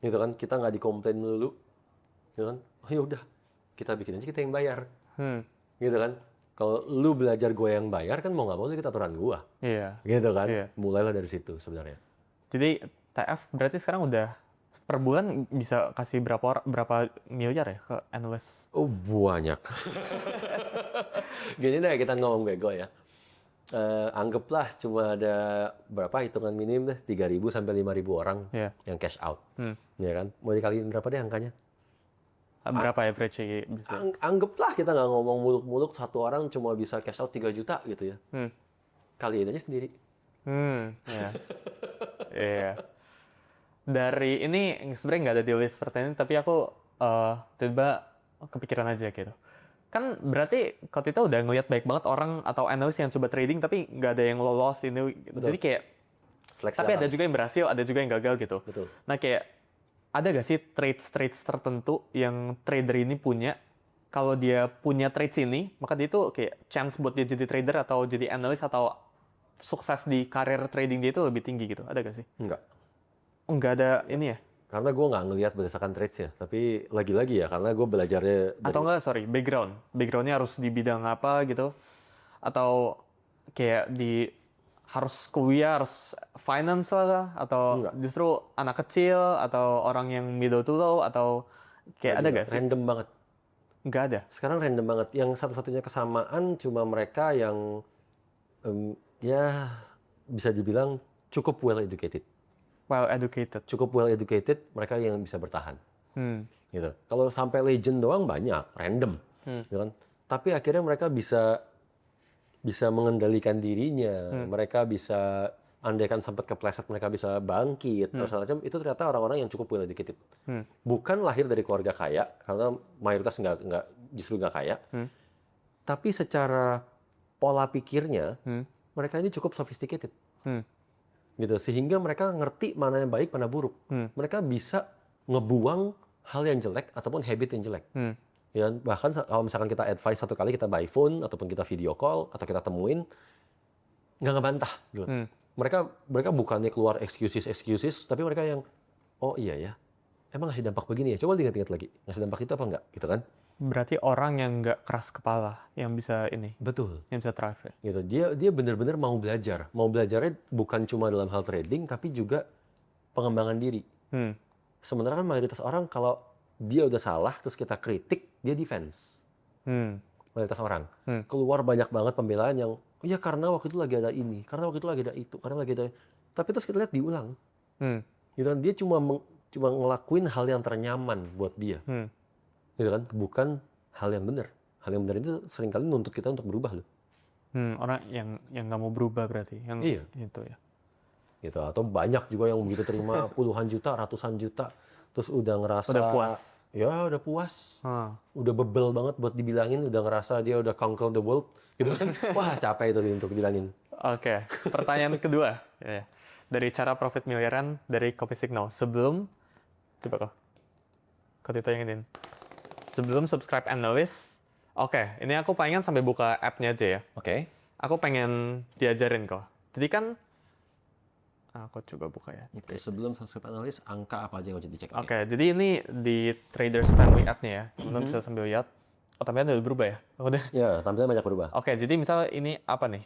Gitu kan, kita nggak dikomplain dulu. Gitu kan, oh ya udah, kita bikin aja kita yang bayar. Gitu kan. Kalau lu belajar gue yang bayar kan mau nggak mau lu ikut aturan gue. Iya. Gitu kan. Mulailah dari situ sebenarnya. Jadi TF berarti sekarang udah per bulan bisa kasih berapa miliar ya ke analis? Oh banyak. Gini deh kita ngomong bego ya. Anggaplah cuma ada berapa hitungan minim deh 3.000 sampai 5.000 orang yang cash out. Ya kan. Mau dikaliin berapa deh angkanya? Berapa average bisa? Anggaplah kita nggak ngomong muluk-muluk satu orang cuma bisa cash out 3 juta gitu ya. Kaliin aja sendiri. Iya. Dari ini sebenarnya nggak ada di list pertanyaan, tapi aku tiba kepikiran aja gitu. Kan berarti kalau kita udah ngelihat baik banget orang atau analis yang coba trading tapi nggak ada yang lolos ini. Gitu. Jadi kayak seleksi tapi ada juga yang berhasil, ada juga yang gagal gitu. Betul. Nah kayak ada gak sih trades tertentu yang trader ini punya? Kalau dia punya trades ini, maka dia tuh kayak chance buat dia jadi trader atau jadi analis atau sukses di karir trading dia itu lebih tinggi gitu. Ada gak sih? Enggak. Enggak ada ini ya? Karena gue nggak ngelihat berdasarkan trades ya. Tapi lagi-lagi ya, karena gue belajarnya dari... Atau enggak, background. Backgroundnya harus di bidang apa gitu. Atau kayak harus kuliah, harus finance lah, atau justru anak kecil, atau orang yang middle to low, atau kayak ada gak sih? Random banget. Nggak ada? Sekarang random banget. Yang satu-satunya kesamaan cuma mereka yang ya bisa dibilang cukup well educated. Well educated. Cukup well educated, mereka yang bisa bertahan. Gitu. Kalau sampai legend doang banyak, random. Gitu kan? Tapi akhirnya mereka bisa mengendalikan dirinya, mereka bisa, andaikan sempat kepleset, mereka bisa bangkit, atau macam itu ternyata orang-orang yang cukup well educated. Bukan lahir dari keluarga kaya, karena mayoritas justru nggak kaya, tapi secara pola pikirnya, mereka ini cukup sophisticated. Gitu, sehingga mereka ngerti mana yang baik, mana buruk. Mereka bisa ngebuang hal yang jelek, ataupun habit yang jelek. Ya, bahkan kalau misalkan kita advice satu kali kita by phone ataupun kita video call atau kita temuin nggak ngebantah gitu. Mereka bukannya keluar excuses tapi mereka yang oh iya ya emang ngasih dampak begini ya, coba diingat-ingat lagi ngasih dampak itu apa enggak gitu kan. Berarti orang yang nggak keras kepala yang bisa ini. Betul. Yang bisa thrive. Gitu. Dia benar-benar mau belajarnya bukan cuma dalam hal trading tapi juga pengembangan diri. Sementara kan mayoritas orang kalau dia udah salah, terus kita kritik, dia defense. Mayoritas orang. Keluar banyak banget pembelaan yang, oh ya karena waktu itu lagi ada ini, karena waktu itu lagi ada itu, karena lagi ada... Tapi terus kita lihat diulang. Gitu kan? Dia cuma ngelakuin hal yang ternyaman buat dia. Gitu kan? Bukan hal yang benar. Hal yang benar itu seringkali nuntut kita untuk berubah loh. Orang yang nggak mau berubah berarti. Iya. Itu ya. Gitu. Atau banyak juga yang begitu terima puluhan juta, ratusan juta, terus udah ngerasa... Udah puas. Ya udah puas, udah bebel banget buat dibilangin, udah ngerasa dia udah conquer the world, gitu kan? Wah capek itu untuk bilangin. Oke, pertanyaan kedua, dari cara profit miliaran dari Copy Signal sebelum, coba kau ditayangin, sebelum subscribe analyst. Oke, ini aku pengen sampai buka app-nya aja ya. Oke. Aku pengen diajarin kok. Jadi kan aku coba buka ya. Oke, sebelum subscribe analis, angka apa aja yang wajib dicek? Oke, jadi ini di Traders Family app-nya ya. Teman-teman bisa sambil lihat. Oh, tampilannya udah berubah ya? Ya, tampilannya banyak berubah. Oke, jadi misalnya ini apa nih?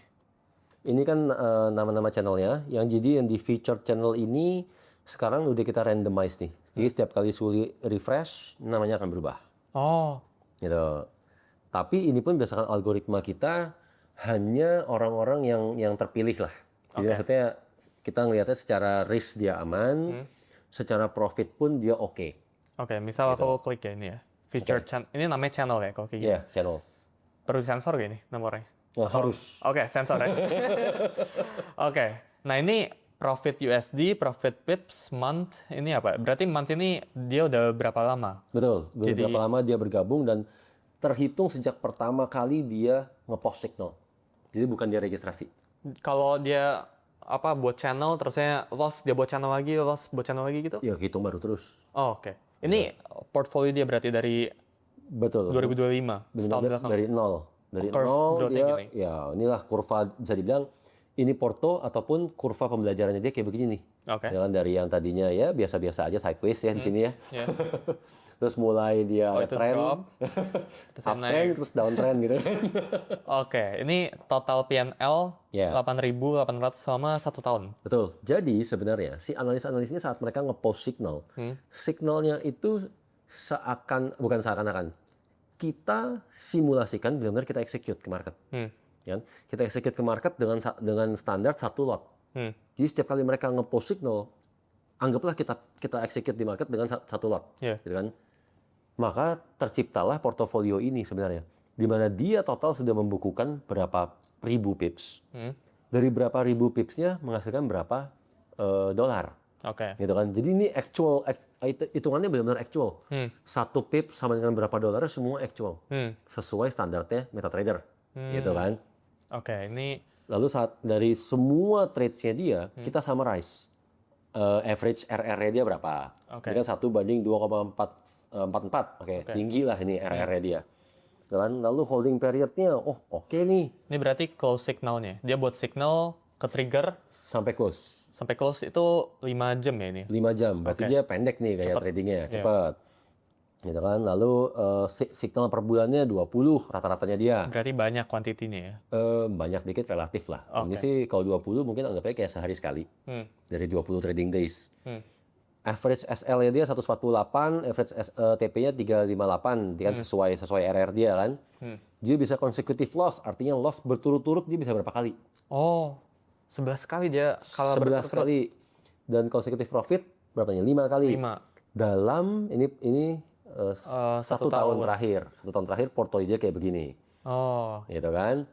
Ini kan nama-nama channelnya. Yang di featured channel ini sekarang udah kita randomize nih. Jadi setiap kali Suli refresh, namanya akan berubah. Oh. Gitu. Tapi ini pun berdasarkan algoritma kita, hanya orang-orang yang terpilih lah. Jadi maksudnya kita ngelihatnya secara risk dia aman, secara profit pun dia oke. Oke, misal gitu. aku klik ya ini ya. Feature channel. Ini namanya channel ya kalau kayak gini. Iya, channel. Perlu sensor gak ini nomornya? Harus. Oke, sensor ya. Oke. Nah, ini profit USD, profit pips, month, ini apa? Berarti month ini dia udah berapa lama? Betul. Berapa lama dia bergabung dan terhitung sejak pertama kali dia ngepost signal. Jadi bukan dia registrasi. Kalau dia buat channel, terusnya loss, dia buat channel lagi, loss, buat channel lagi gitu? Ya hitung baru terus. Oh, oke. Ini portfolio dia berarti dari Betul. 2025, setahun belakang. Dari nol. Dari Curve nol growth-nya dia, gini. ya inilah kurva bisa dibilang ini Porto ataupun kurva pembelajarannya dia kayak begini nih. Oke. Jalan dari yang tadinya ya biasa-biasa aja sideways ya di sini ya. Yeah. Terus mulai dia ada itu trend, drop, terus uptrend, terus downtrend gitu. Oke, ini total PNL Ya. 8.800 selama 1 tahun. Betul. Jadi sebenarnya si analis-analis ini saat mereka ngepost signal, signalnya itu bukan seakan-akan kita simulasikan benar-benar kita execute ke market. Kan? Kita execute ke market dengan standar 1 lot. Jadi setiap kali mereka ngepost signal, anggaplah kita execute di market dengan 1 lot, Yeah. gitu kan? Maka terciptalah portofolio ini sebenarnya, di mana dia total sudah membukukan berapa ribu pips. Dari berapa ribu pipsnya menghasilkan berapa dolar, Oke. gitu kan? Jadi ini hitungannya benar-benar actual. 1 pip sama dengan berapa dolar semua actual, sesuai standarnya MetaTrader, gitu kan? Oke, ini Lalu dari semua trades-nya dia, kita summarize. Average RR-nya dia berapa? Oke. Ini kan 1:2,44. Oke, tinggi lah ini RR-nya dia. Dan lalu holding period-nya, oke nih. ini berarti close signalnya. Dia buat signal ke trigger Sampai close. sampai close itu 5 jam ya ini. 5 jam. Berarti dia pendek nih gaya tradingnya, cepat. Gitu kan. Lalu signal per bulannya 20 rata-ratanya dia. Berarti banyak kuantitinya ya. Banyak dikit relatif lah. Ini sih kalau 20 mungkin anggapnya kayak sehari sekali. Dari 20 trading days. Average SL-nya dia 148, average TP-nya 358, dia kan sesuai RR dia kan. Dia bisa consecutive loss, artinya loss berturut-turut dia bisa berapa kali? Oh, 11 kali dia kalau 11 kali. Dan consecutive profit berapanya? 5 kali. 5. Dalam ini 1 tahun terakhir. 1 tahun terakhir portofolio dia kayak begini. Oh, Gitu kan.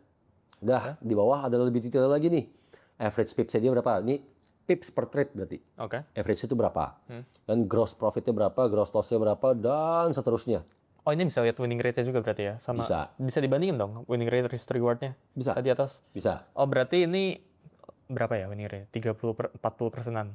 Dah, di bawah ada lebih detail lagi nih. Average pips-nya dia berapa? Ini pips per trade berarti. oke. Average itu berapa? Dan gross profitnya berapa, gross loss-nya berapa, dan seterusnya. Oh, ini bisa lihat winning rate-nya juga berarti ya? Sama, Bisa. dibandingin dong winning rate risk reward-nya? Bisa. Tadi atas? Bisa. Oh, berarti ini berapa ya winning rate? 40%-an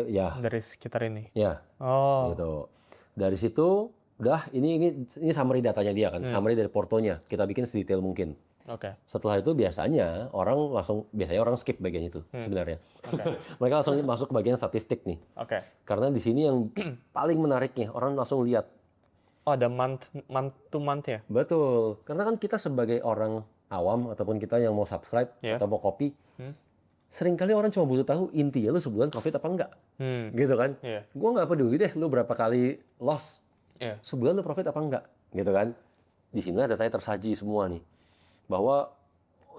Ya, dari sekitar ini? ya, Oh, gitu. Dari situ, udah ini summary datanya dia kan, summary dari portonya. Kita bikin sedetail mungkin. oke. Setelah itu biasanya orang skip bagian itu sebenarnya. Mereka langsung masuk ke bagian statistik nih. Oke. Karena di sini yang paling menariknya, orang langsung lihat. Oh, ada month to month ya? Betul. Karena kan kita sebagai orang awam ataupun kita yang mau subscribe atau mau copy, seringkali orang cuma butuh tahu intinya lu sebulan profit apa enggak. Gitu kan? Iya. Gua nggak peduli deh lu berapa kali loss. Iya. Sebulan lu profit apa enggak. Gitu kan? Di sini datanya tersaji semua nih. Bahwa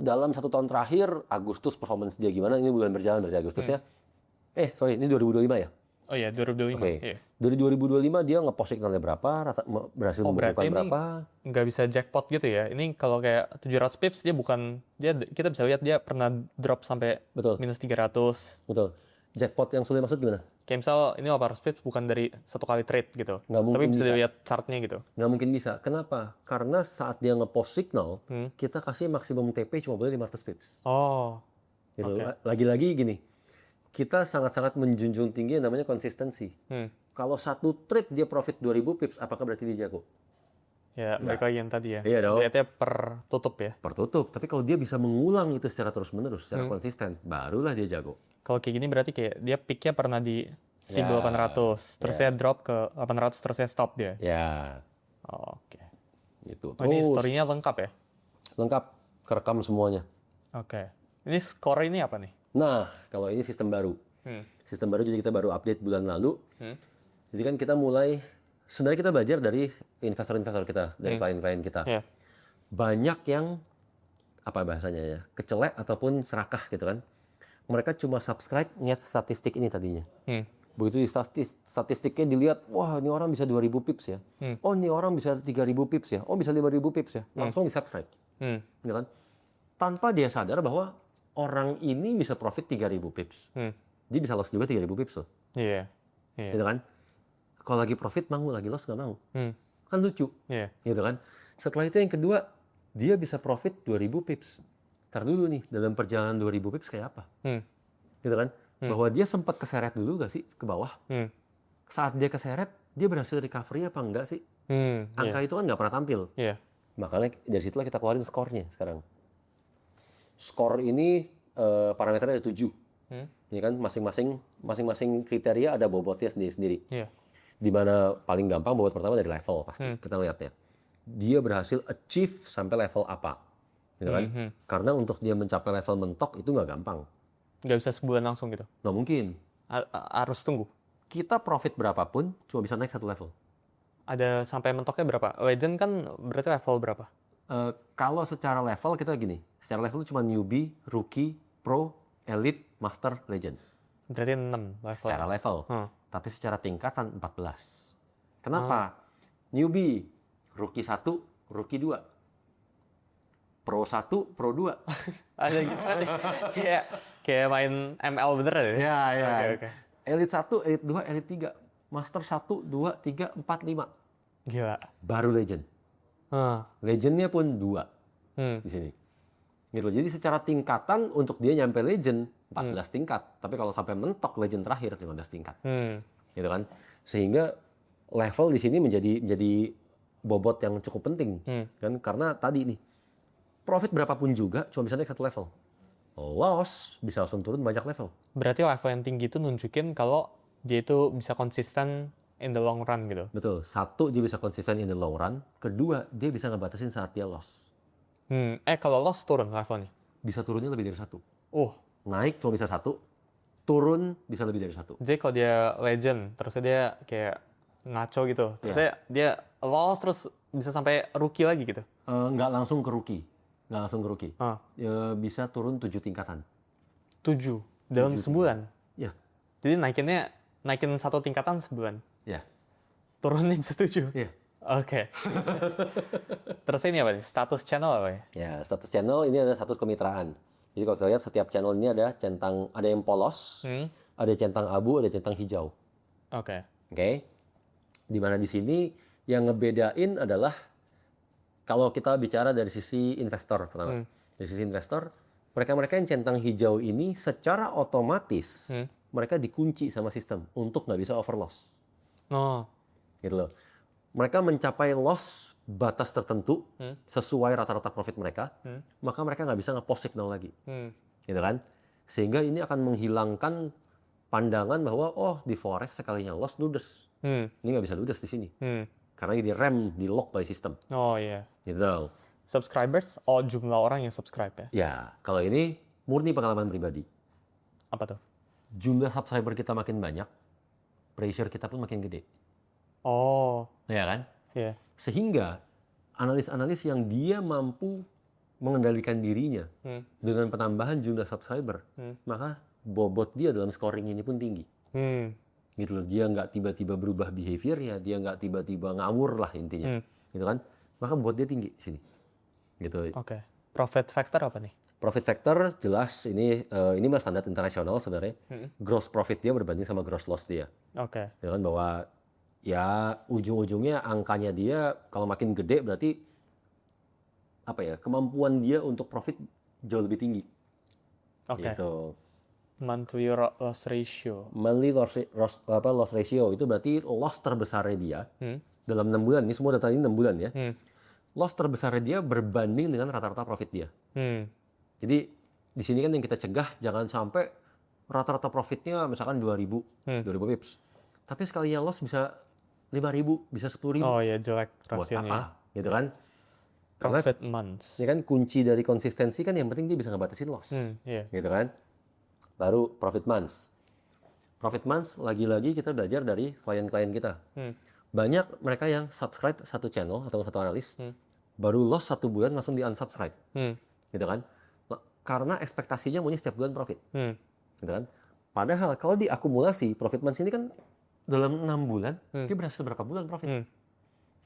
dalam 1 tahun terakhir, Agustus performance dia gimana, ini bulan berjalan berarti Agustus ya. Ini 2025 ya? Oh iya, 2025. Oke. Iya. Dari 2025 dia ngepost signalnya berapa, berhasil membukukan berarti ini berapa. Nggak bisa jackpot gitu ya? Ini kalau kayak 700 pips kita bisa lihat dia pernah drop sampai Betul. minus 300. Betul. Jackpot yang Sule maksud gimana? Kayak misal ini 800 pips bukan dari 1 kali trade gitu. Nggak mungkin Tapi bisa bisa. dilihat chartnya gitu. Nggak mungkin bisa. Kenapa? Karena saat dia ngepost signal, kita kasih maksimum TP cuma boleh 500 pips. Oh, Gitu. Lagi-lagi gini, kita sangat-sangat menjunjung tinggi yang namanya konsistensi. Kalau 1 trade dia profit 2000 pips, apakah berarti dia jago? ya balik lagi yang tadi ya. Iya dong. Lihatnya per tutup ya. Tertutup. Tapi kalau dia bisa mengulang itu secara terus-menerus, secara konsisten, barulah dia jago. Kalau kayak gini berarti kayak dia peaknya pernah di 1800, terus saya drop ke 800, terus saya stop dia. Ya, Oh, oke. gitu. Oh, ini story-nya lengkap ya? Lengkap, kerekam semuanya. Oke. Ini skor ini apa nih? Nah, kalau ini sistem baru. Sistem baru jadi kita baru update bulan lalu. Jadi kan kita mulai, sebenarnya kita belajar dari investor-investor kita, dari klien-klien kita. Ya. Banyak yang, apa bahasanya ya, kecelek ataupun serakah gitu kan. Mereka cuma subscribe, lihat statistik ini tadinya. Begitu di statistiknya dilihat, wah ini orang bisa 2000 pips ya. Oh ini orang bisa 3000 pips ya. Oh bisa 5000 pips ya. Langsung di subscribe. Gitu kan? Tanpa dia sadar bahwa, orang ini bisa profit 3.000 pips. Dia bisa loss juga 3.000 pips loh. Iya. Gitu kan? Kalau lagi profit mau, lagi loss nggak mau. Kan lucu. Gitu kan? Setelah itu yang kedua, dia bisa profit 2.000 pips. Ntar dulu nih, dalam perjalanan 2.000 pips kayak apa? Gitu kan? Bahwa dia sempat keseret dulu nggak sih ke bawah? Saat dia keseret, dia berhasil recovery apa enggak sih? Angka itu kan nggak pernah tampil. Makanya dari situlah kita keluarin skornya sekarang. Skor ini parameternya ada 7. Ini kan masing-masing kriteria ada bobotnya sendiri-sendiri. Di mana paling gampang bobot pertama dari level pasti kita lihatnya. Dia berhasil achieve sampai level apa, gitu kan? Karena untuk dia mencapai level mentok itu nggak gampang. Nggak bisa sebulan langsung gitu. Nggak mungkin. Harus tunggu. Kita profit berapapun cuma bisa naik 1 level. Ada sampai mentoknya berapa? Legend kan berarti level berapa? Kalau secara level kita gini, secara level itu cuma newbie, rookie, pro, elite, master, legend. Berarti 6 level. Secara level. Tapi secara tingkatan 14. Kenapa? Newbie, rookie 1, rookie 2. Pro 1, pro 2. Ada gitu. kayak main ML beneran ya? Ya. Oke. Elite 1, elite 2, elite 3. Master 1, 2, 3, 4, 5. Gila. Baru legend. Legendnya pun 2 di sini. Gitu. Jadi secara tingkatan untuk dia nyampe legend 14 tingkat. Tapi kalau sampai mentok legend terakhir 15 tingkat. Gitu kan. Sehingga level di sini menjadi bobot yang cukup penting. Kan karena tadi nih profit berapapun juga cuma bisa naik 1 level. Loss bisa langsung turun banyak level. Berarti level yang tinggi itu nunjukin kalau dia itu bisa konsisten in the long run gitu. Betul. 1, dia bisa konsisten in the long run. Kedua, dia bisa ngebatasin saat dia loss. Kalau loss turun levelnya? Bisa turunnya lebih dari 1. Oh. Naik cuma bisa 1, turun bisa lebih dari 1. Jadi kalau dia legend, terusnya dia kayak ngaco gitu. Terusnya dia loss terus bisa sampai rookie lagi gitu? Nggak langsung ke rookie. Bisa turun 7 tingkatan. 7? Dalam sebulan? Ya. Jadi naikin 1 tingkatan sebulan? Ya. Turunnya bisa 7? Iya. Oke. Terus ini apa nih? Status channel apa ya? Ya, status channel ini ada status kemitraan. Jadi kalau kita lihat setiap channel ini ada yang polos, ada centang abu, ada centang hijau. Oke. Di mana di sini yang ngebedain adalah kalau kita bicara dari sisi investor pertama. Dari sisi investor, mereka yang centang hijau ini secara otomatis mereka dikunci sama sistem untuk nggak bisa over loss. Gitu loh. Mereka mencapai loss batas tertentu sesuai rata-rata profit mereka, maka mereka nggak bisa nge-post signal lagi. Gitu kan? Sehingga ini akan menghilangkan pandangan bahwa di forex sekalinya loss ludes. Ini nggak bisa ludes di sini. Karena ini di-rem, di-lock by system. Oh iya. Gitu. Subscribers, jumlah orang yang subscribe ya? Ya, kalau ini murni pengalaman pribadi. Apa tuh? Jumlah subscriber kita makin banyak, pressure kita pun makin gede. Ya kan? Iya. Sehingga analis-analis yang dia mampu mengendalikan dirinya dengan penambahan jumlah subscriber, maka bobot dia dalam scoring ini pun tinggi. Gitu loh, dia nggak tiba-tiba berubah behaviornya, dia nggak tiba-tiba ngawur lah intinya, gitu kan? Maka bobot dia tinggi di sini, gitu. Oke. Profit factor apa nih? Profit factor jelas ini mah standar internasional sebenarnya. Gross profit dia berbanding sama gross loss dia. Oke. Ya kan, bahwa ya ujung-ujungnya angkanya dia kalau makin gede berarti kemampuan dia untuk profit jauh lebih tinggi. Oke. Gitu. Monthly loss ratio. Monthly loss ratio itu berarti loss terbesarnya dia dalam 6 bulan. Ini semua data ini 6 bulan ya. Loss terbesarnya dia berbanding dengan rata-rata profit dia. Jadi di sini kan yang kita cegah jangan sampai rata-rata profitnya misalkan 2.000 pips. Tapi sekalinya loss bisa 5.000, bisa 10.000. Oh iya, jelek Buat rasionya. apa? Gitu kan? Profit months. Ya kan kunci dari konsistensi kan yang penting dia bisa ngebatasin loss. Iya. Gitu kan? Baru profit months. Profit months lagi-lagi kita belajar dari klien-klien kita. Banyak mereka yang subscribe satu channel atau satu analis, baru loss 1 bulan langsung di-unsubscribe. Gitu kan? Karena ekspektasinya maunya setiap bulan profit. Gitu kan? Padahal kalau diakumulasi, profit months ini kan dalam 6 bulan, dia berhasil berapa bulan profit.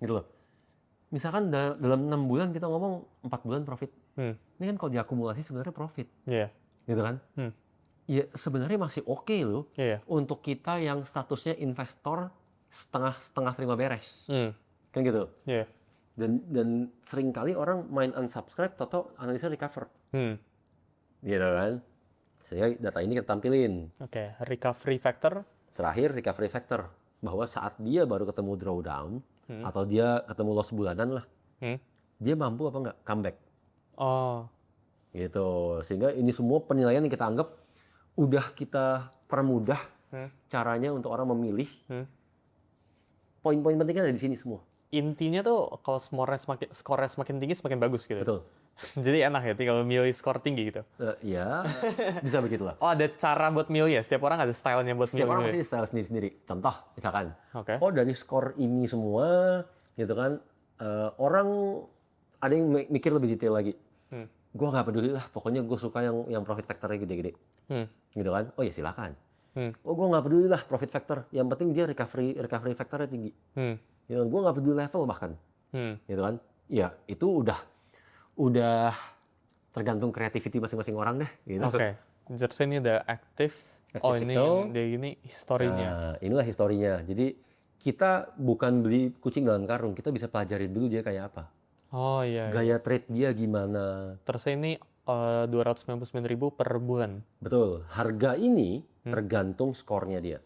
Gitu loh. Misalkan dalam 6 bulan kita ngomong 4 bulan profit. Ini kan kalau diakumulasi sebenarnya profit. Iya. gitu kan? Ya sebenarnya masih oke loh untuk kita yang statusnya investor setengah terima beres, kan gitu. Dan seringkali orang main unsubscribe, toto analisa recover, gitu kan? Sehingga data ini kita tampilin. Recovery factor. Terakhir recovery factor, bahwa saat dia baru ketemu drawdown atau dia ketemu loss bulanan lah, dia mampu apa nggak comeback. Gitu. Sehingga ini semua penilaian yang kita anggap udah kita permudah caranya untuk orang memilih. Poin-poin pentingnya ada di sini semua. Intinya tuh kalau skornya semakin tinggi semakin bagus gitu. Betul. Jadi enak ya kalau milih skor tinggi gitu. Ya, bisa begitulah. Oh, ada cara buat milih ya? Setiap orang ada stylenya buat milih. Setiap orang pasti style sendiri-sendiri. Contoh, misalkan, Oke. oh dari skor ini semua, gitu kan, orang ada yang mikir lebih detail lagi. Gue nggak peduli lah, pokoknya gue suka yang profit factornya gede-gede, gitu kan? Oh ya silakan. Oh gue nggak peduli lah profit factor, yang penting dia recovery factornya tinggi. Gitu, gue nggak peduli level bahkan, gitu kan? Ya itu udah tergantung creativity masing-masing orang deh. Gitu. Oke. Terus ini udah aktif. Oh ini historinya. Nah, inilah historinya. Jadi kita bukan beli kucing dalam karung, kita bisa pelajarin dulu dia kayak apa. Oh iya. Gaya trade dia gimana. Terus ini 299.000 per bulan. Betul. Harga ini tergantung skornya dia.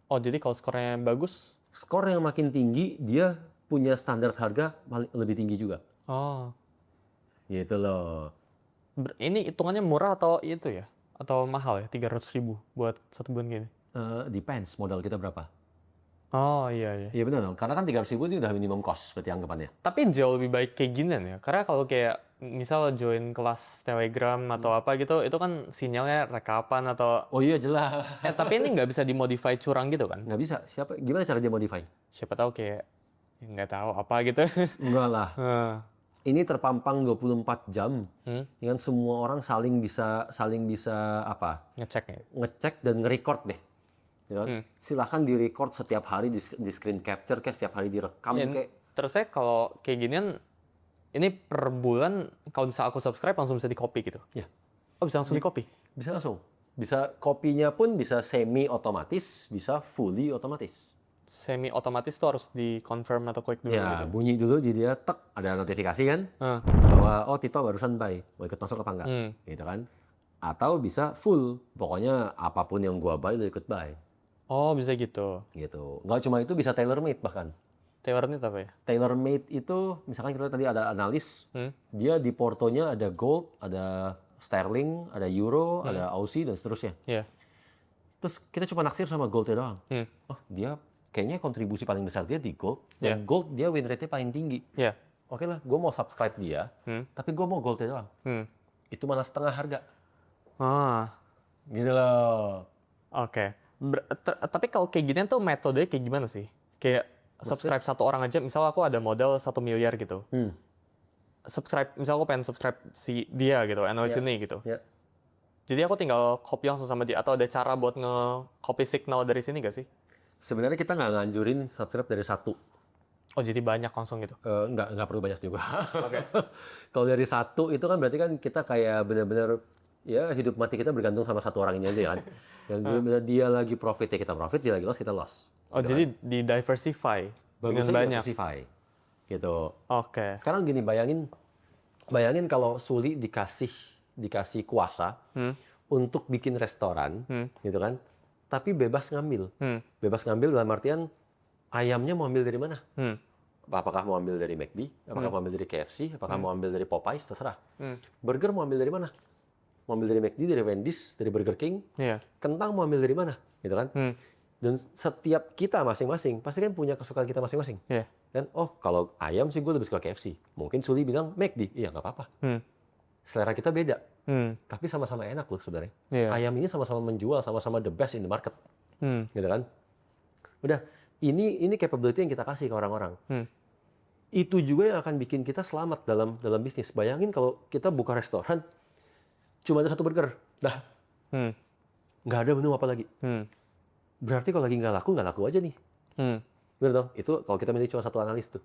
Oh jadi kalau skornya bagus? Skor yang makin tinggi, dia punya standar harga lebih tinggi juga. Oh. Gitu loh. Ini hitungannya murah atau itu ya? Atau mahal ya? 300.000 buat 1 bulan gini? Depends modal kita berapa. Oh iya. Iya benar dong, karena kan 300.000 itu udah minimum cost seperti anggapannya. Tapi jauh lebih baik kayak ginian ya. Karena kalau kayak misal join kelas Telegram atau apa gitu, itu kan sinyalnya rekapan atau... Oh iya jelas. Tapi ini nggak bisa dimodify curang gitu kan? Nggak bisa. Gimana cara dia modify? Siapa tahu kayak nggak tahu apa gitu. Enggak lah. Ini terpampang 24 jam. Dengan semua orang saling bisa apa? Ngecek dan nge-record deh. Gitu. Silahkan di-record setiap hari, di screen capture kayak setiap hari direkam kayak. Terus saya kalau kayak ginian, ini per bulan kalau bisa aku subscribe langsung bisa di-copy gitu? Ya. Oh bisa langsung di-copy? Bisa langsung. Bisa kopinya pun bisa semi otomatis, bisa fully otomatis. Semi otomatis tuh harus di-confirm atau klik dulu Ya, gitu? bunyi dulu di dia, tek, ada notifikasi kan, bahwa Tito barusan buy, mau ikut masuk apa enggak, gitu kan. Atau bisa full, pokoknya apapun yang gua buy, lo ikut buy. Oh, bisa gitu. Gitu. Nggak cuma itu, bisa tailor made bahkan. Tailor made apa ya? Tailor made itu, misalkan kita tadi ada analis, dia di portonya ada gold, ada sterling, ada euro, ada Aussie, dan seterusnya. Terus kita cuma naksir sama goldnya doang. Oh, dia kayaknya kontribusi paling besar dia di gold, dan gold dia win rate-nya paling tinggi. Oke lah, gue mau subscribe dia, tapi gue mau goldnya doang. Itu malah setengah harga. Gitu loh. Oke. Tapi kalau kayak gini tuh metodenya kayak gimana sih? Kayak subscribe satu orang aja, misal aku ada modal 1 miliar gitu. Misal aku pengen subscribe si dia gitu, analis ini gitu. Jadi aku tinggal copy langsung sama dia, atau ada cara buat nge-copy signal dari sini gak sih? Sebenarnya kita nggak nganjurin subscribe dari satu. Oh jadi banyak langsung gitu? Nggak perlu banyak juga. Kalau dari satu itu kan berarti kan kita kayak benar-benar ya hidup mati kita bergantung sama satu orang ini aja kan. Yang benar-benar dia lagi profit ya kita profit, dia lagi loss kita loss. Oh gitu jadi kan? Di diversify dengan banyak. Diversify gitu. Oke. Sekarang gini, bayangin kalau Suli dikasih kuasa untuk bikin restoran, gitu kan? Tapi bebas ngambil. Bebas ngambil dalam artian ayamnya mau ambil dari mana? Apakah mau ambil dari McD? Apakah mau ambil dari KFC? Apakah mau ambil dari Popeyes? Terserah. Burger mau ambil dari mana? Mau ambil dari McD, dari Wendy's, dari Burger King? Kentang mau ambil dari mana? Gitu kan? Dan setiap kita masing-masing pasti kan punya kesukaan kita masing-masing. Dan kalau ayam sih gue lebih suka KFC. Mungkin Suli bilang McD. Iya nggak apa-apa. Selera kita beda. Tapi sama-sama enak loh sebenarnya. Ayam ini sama-sama menjual, sama-sama the best in the market. Gitu kan? Udah, ini capability yang kita kasih ke orang-orang. Itu juga yang akan bikin kita selamat dalam bisnis. Bayangin kalau kita buka restoran, cuma ada 1 burger. Dah. Nggak ada menu apa lagi. Berarti kalau lagi nggak laku aja nih. Bener dong? Itu kalau kita milih cuma 1 analis tuh.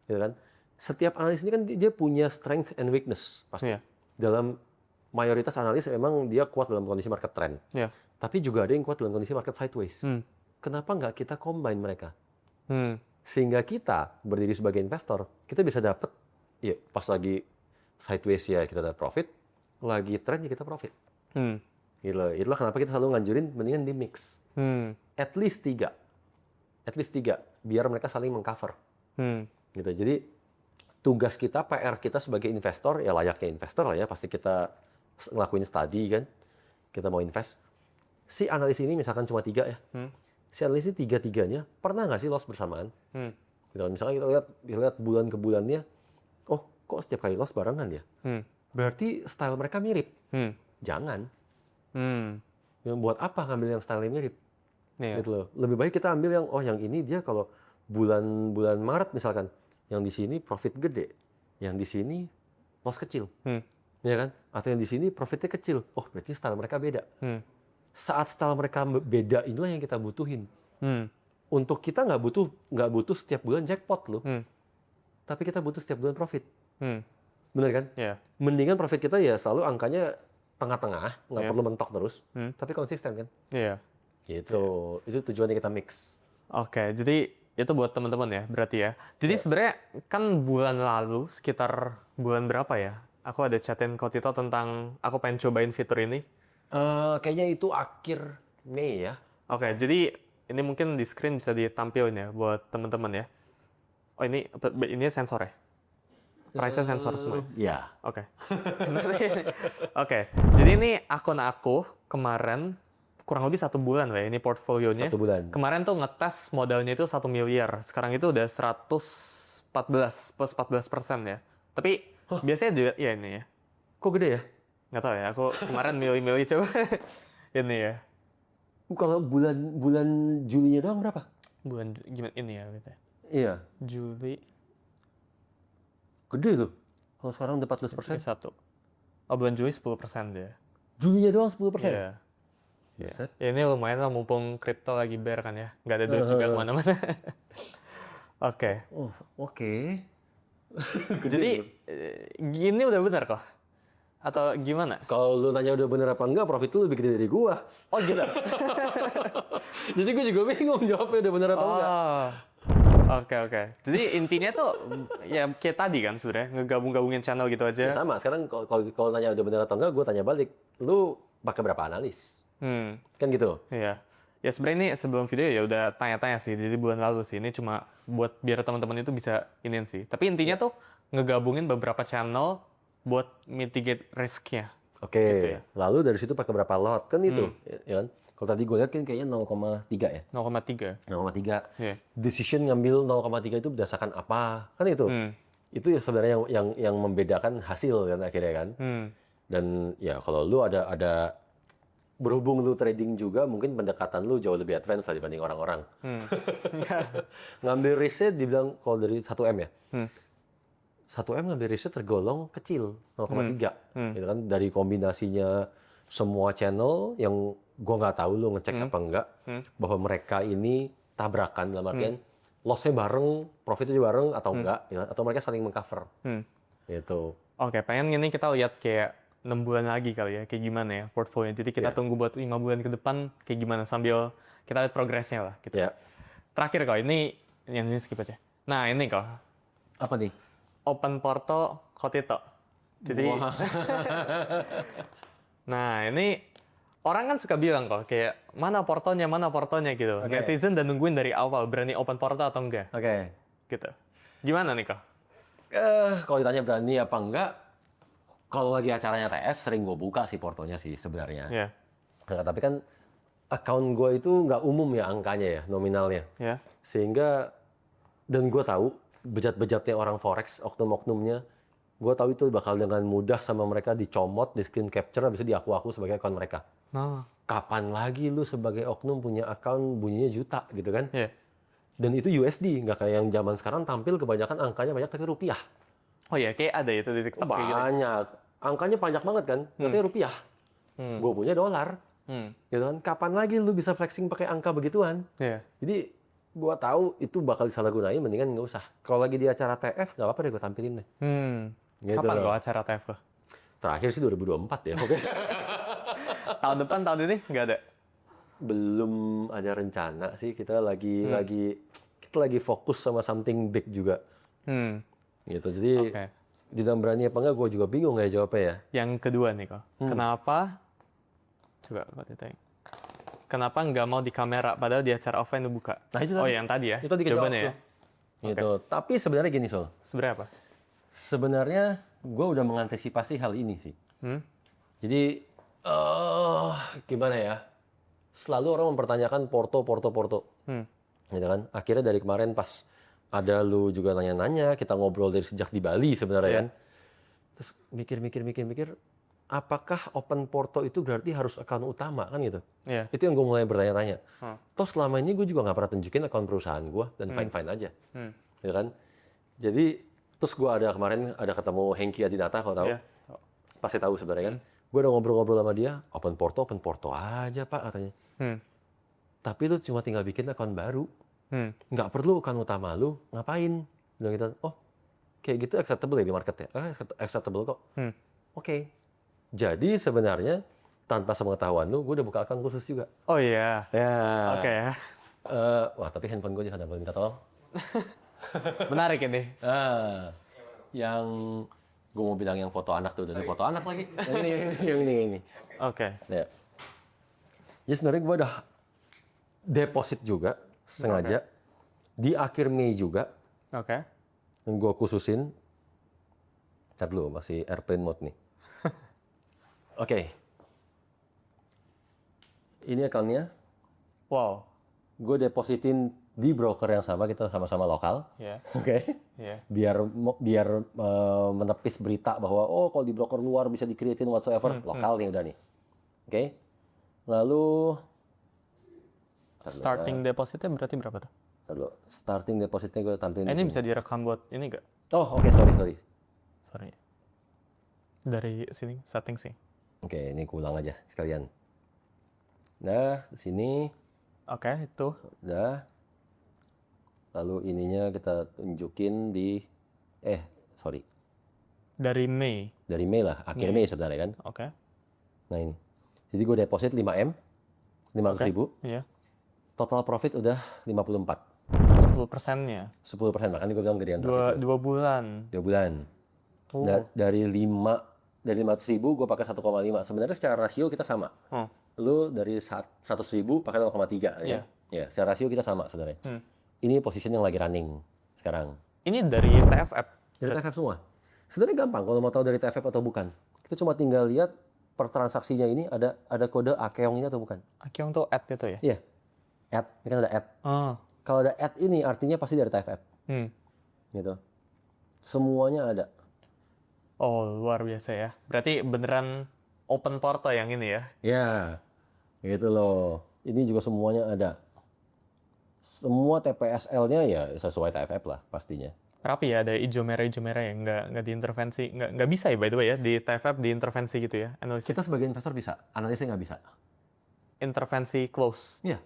Gitu kan? Setiap analis ini kan dia punya strength and weakness pasti. Dalam mayoritas analis memang dia kuat dalam kondisi market trend. Ya. Tapi juga ada yang kuat dalam kondisi market sideways. Kenapa nggak kita combine mereka? Sehingga kita berdiri sebagai investor, kita bisa dapat, ya pas lagi sideways ya kita dapat profit, lagi trend ya kita profit. Itulah kenapa kita selalu nganjurin mendingan di mix. At least 3. Biar mereka saling mengcover. Gitu. Jadi tugas kita, PR kita sebagai investor, ya layaknya investor lah ya, pasti kita ngelakuin study kan, kita mau invest. Si analis ini misalkan cuma 3 ya, si analis ini 3-3-nya pernah nggak sih loss bersamaan? Gitu. Misalkan kita lihat bulan ke bulannya, oh kok setiap kali loss barengan ya? Berarti style mereka mirip. Jangan. Yang buat apa ngambil yang style mirip? Gitu loh. Lebih baik kita ambil yang, oh yang ini dia kalau bulan Maret misalkan, yang di sini profit gede, yang di sini loss kecil, ya kan? Atau yang di sini profitnya kecil, oh berarti style mereka beda. Saat style mereka beda inilah yang kita butuhin. Untuk kita nggak butuh setiap bulan jackpot loh, tapi kita butuh setiap bulan profit. Bener kan? Mendingan profit kita ya selalu angkanya tengah-tengah, nggak perlu mentok terus, tapi konsisten kan? Gitu. Itu tujuannya kita mix. Oke, jadi itu buat teman-teman ya, berarti ya. Jadi sebenarnya kan bulan lalu, sekitar bulan berapa ya? Aku ada chatin Ko Tito tentang aku pengen cobain fitur ini. Kayaknya itu akhir Mei ya. Oke, jadi ini mungkin di screen bisa ditampilin ya buat teman-teman ya. Oh ini sensor ya? Price-nya sensor semua? Ya. Oke. Oke, jadi ini akun aku kemarin kurang lebih 1 bulan lah ya, ini portfolionya. 1 bulan. Kemarin tuh ngetes modalnya itu 1 miliar. Sekarang itu udah 114 plus 14% ya. Tapi biasanya juga, ya ini ya. Kok gede ya? Nggak tahu ya, aku kemarin milih-milih coba. Ini ya. Kalau bulan Julinya doang berapa? Bulan gimana ini ya gitu. Iya. Juli. Gede tuh. Kalau sekarang udah 14%. 1. Oh, bulan Juli 10% dia. Julinya doang 10%? Iya. Ya, ini lumayan lah mumpung kripto lagi bear kan ya. Nggak ada duit juga kemana-mana. Oke. Oh, oke. Jadi, gini udah benar kok? Atau gimana? Kalau lu nanya udah bener apa enggak, profit lu lebih gede dari gua. Oh gitu? Jadi gua juga bingung jawabnya udah bener atau enggak. Oke. Jadi intinya tuh, ya kayak tadi kan sebenarnya, ngegabung-gabungin channel gitu aja. Ya sama, sekarang kalau nanya udah bener atau enggak, gua tanya balik. Lu pakai berapa analis? Kan gitu. Iya. Ya sebenarnya ini sebelum video ya udah tanya-tanya sih. Jadi bulan lalu sih. Ini cuma buat biar teman-teman itu bisa iniin sih. Tapi intinya tuh ngegabungin beberapa channel buat mitigate risk-nya. Oke. Gitu ya. Lalu dari situ pakai berapa lot? Kan itu. Ya kan? Kalau tadi gue lihat kan kayaknya 0,3 ya. 0,3. 0,3. Iya. Decision ngambil 0,3 itu berdasarkan apa? Kan itu. Itu ya sebenarnya yang membedakan hasil kan akhirnya kan. Dan ya kalau lu ada berhubung lu trading juga, mungkin pendekatan lu jauh lebih advance lah dibanding orang-orang. Ngambil risknya dibilang kalau dari 1M ya. 1M ngambil risknya tergolong kecil, 0,3. Gitu kan, dari kombinasinya semua channel yang gua nggak tahu lu ngecek apa enggak, bahwa mereka ini tabrakan dalam artian loss-nya bareng, profitnya bareng atau enggak, ya, atau mereka saling mengcover. Gitu. Oke, pengen ini kita lihat kayak 6 bulan lagi kali ya, kayak gimana ya portfolio. Jadi kita tunggu buat 5 bulan ke depan kayak gimana sambil kita lihat progresnya lah gitu. Terakhir kok, ini skip aja. Nah ini kok. Apa nih? Open portal Ko Tito. Jadi, nah ini orang kan suka bilang kok kayak mana portalnya gitu. Netizen udah nungguin dari awal berani open portal atau enggak. Gitu. Gimana nih kok? Kalau ditanya berani apa enggak, kalau lagi acaranya TF sering gue buka sih portonya sih sebenarnya. Nah, tapi kan account gue itu nggak umum ya angkanya ya, nominalnya. Sehingga, dan gue tahu bejat-bejatnya orang forex, oknum-oknumnya, gue tahu itu bakal dengan mudah sama mereka dicomot, di screen capture, bisa diaku-aku sebagai account mereka. Kapan lagi lu sebagai oknum punya account bunyinya juta gitu kan? Dan itu USD, nggak kayak yang zaman sekarang tampil kebanyakan angkanya banyak tapi rupiah. Oh ya, kayak ada itu di TikTok kayak gitu. Banyak. Angkanya banyak banget kan, katanya rupiah. Gue punya dolar. Gitu kan. Kapan lagi lu bisa flexing pakai angka begituan? Jadi gue tahu itu bakal disalahgunain, mendingan nggak usah. Kalau lagi di acara TF, nggak apa-apa deh gue tampilin deh. Gitu. Kapan lo acara TF? Terakhir sih 2024 ya, oke. Tahun depan, tahun ini nggak ada? Belum ada rencana sih, kita lagi fokus sama something big juga. Gitu. Jadi dibilang berani apa enggak, gue juga bingung ya jawabnya ya. Yang kedua nih kok, kenapa? Coba kok ditanya. Kenapa nggak mau di kamera padahal di acara offline udah buka? Nah, itu Oh tadi. yang tadi ya? Itu tadi kejawab jawabannya ya? tuh. Gitu. Tapi sebenarnya gini Sol. Sebenarnya apa? Sebenarnya gue udah mengantisipasi hal ini sih. Jadi gimana ya? Selalu orang mempertanyakan Porto. Gitu kan? Akhirnya dari kemarin pas ada lu juga nanya-nanya, kita ngobrol dari sejak di Bali sebenarnya kan. Terus mikir, apakah open Porto itu berarti harus akun utama kan gitu? Itu yang gue mulai bertanya-tanya. Toh selama ini gue juga nggak pernah tunjukin akun perusahaan gue dan fine-fine aja, gitu kan? Jadi terus gue kemarin ada ketemu Hengki Adinata kalau tahu, pasti tahu sebenarnya kan? Gue udah ngobrol-ngobrol sama dia, open Porto aja pak katanya. Tapi lu cuma tinggal bikin akun baru, nggak perlu akun utama lu, ngapain? Bilang gitu, oh kayak gitu acceptable ya di market ya? Acceptable kok. Oke. Jadi sebenarnya tanpa sepengetahuan lu, gue udah buka akun khusus juga. Oh iya. Ya. Oke ya. Wah tapi handphone gue jangan boleh minta tolong. Menarik ini. Yang gue mau bilang yang foto anak tuh, dari foto anak lagi. Yang ini. Oke. Ya. Jadi sebenarnya gue udah deposit juga sengaja di akhir Mei juga. Oke. Yang gue khususin. Chat dulu, masih airplane mode nih. Oke. Ini akunnya. Wow. Gue depositin di broker yang sama, kita sama-sama lokal. Oke. Biar menepis berita bahwa kalau di broker luar bisa di-createin whatsoever, lokal nih udah nih. Oke. Lalu starting depositnya berarti berapa tuh? Lalu starting depositnya gue tampilin. Ini bisa direkam buat ini nggak? Oh, oke, sorry. Dari sini setting sih. Oke, ini gue ulang aja sekalian. Nah, di sini. Oke, itu. Udah. Lalu ininya kita tunjukin di Dari Mei. Dari Mei lah, akhir Mei sebenarnya kan. Oke. Nah ini. Jadi gue deposit 5M, 500.000. Iya. Total profit udah 54. 10%-nya. 10%, makanya gue bilang gedean Dua profit. bulan. 2 bulan. Dari 500.000 gue pakai 1,5. Sebenarnya secara rasio kita sama. Lu dari 100.000 pakai 0,3 ya. Ya, secara rasio kita sama sebenarnya. Ini position yang lagi running sekarang. Ini dari TFF? Dari TFF semua. Sebenarnya gampang kalau mau tahu dari TFF atau bukan. Kita cuma tinggal lihat per transaksinya ini ada kode Akeong ini atau bukan. Akeong tuh add itu ya? Iya. Add, ini kan ada add. Kalau ada add ini artinya pasti dari TFF. Gitu. Semuanya ada. Oh, luar biasa ya. Berarti beneran open portal yang ini ya? Ya, gitu loh. Ini juga semuanya ada. Semua TPSL-nya ya sesuai TFF lah pastinya. Rapi ya, ada hijau merah yang nggak diintervensi. Nggak bisa ya by the way ya, di TFF diintervensi gitu ya? Analisis. Kita sebagai investor bisa, analisnya nggak bisa. Intervensi close? Iya.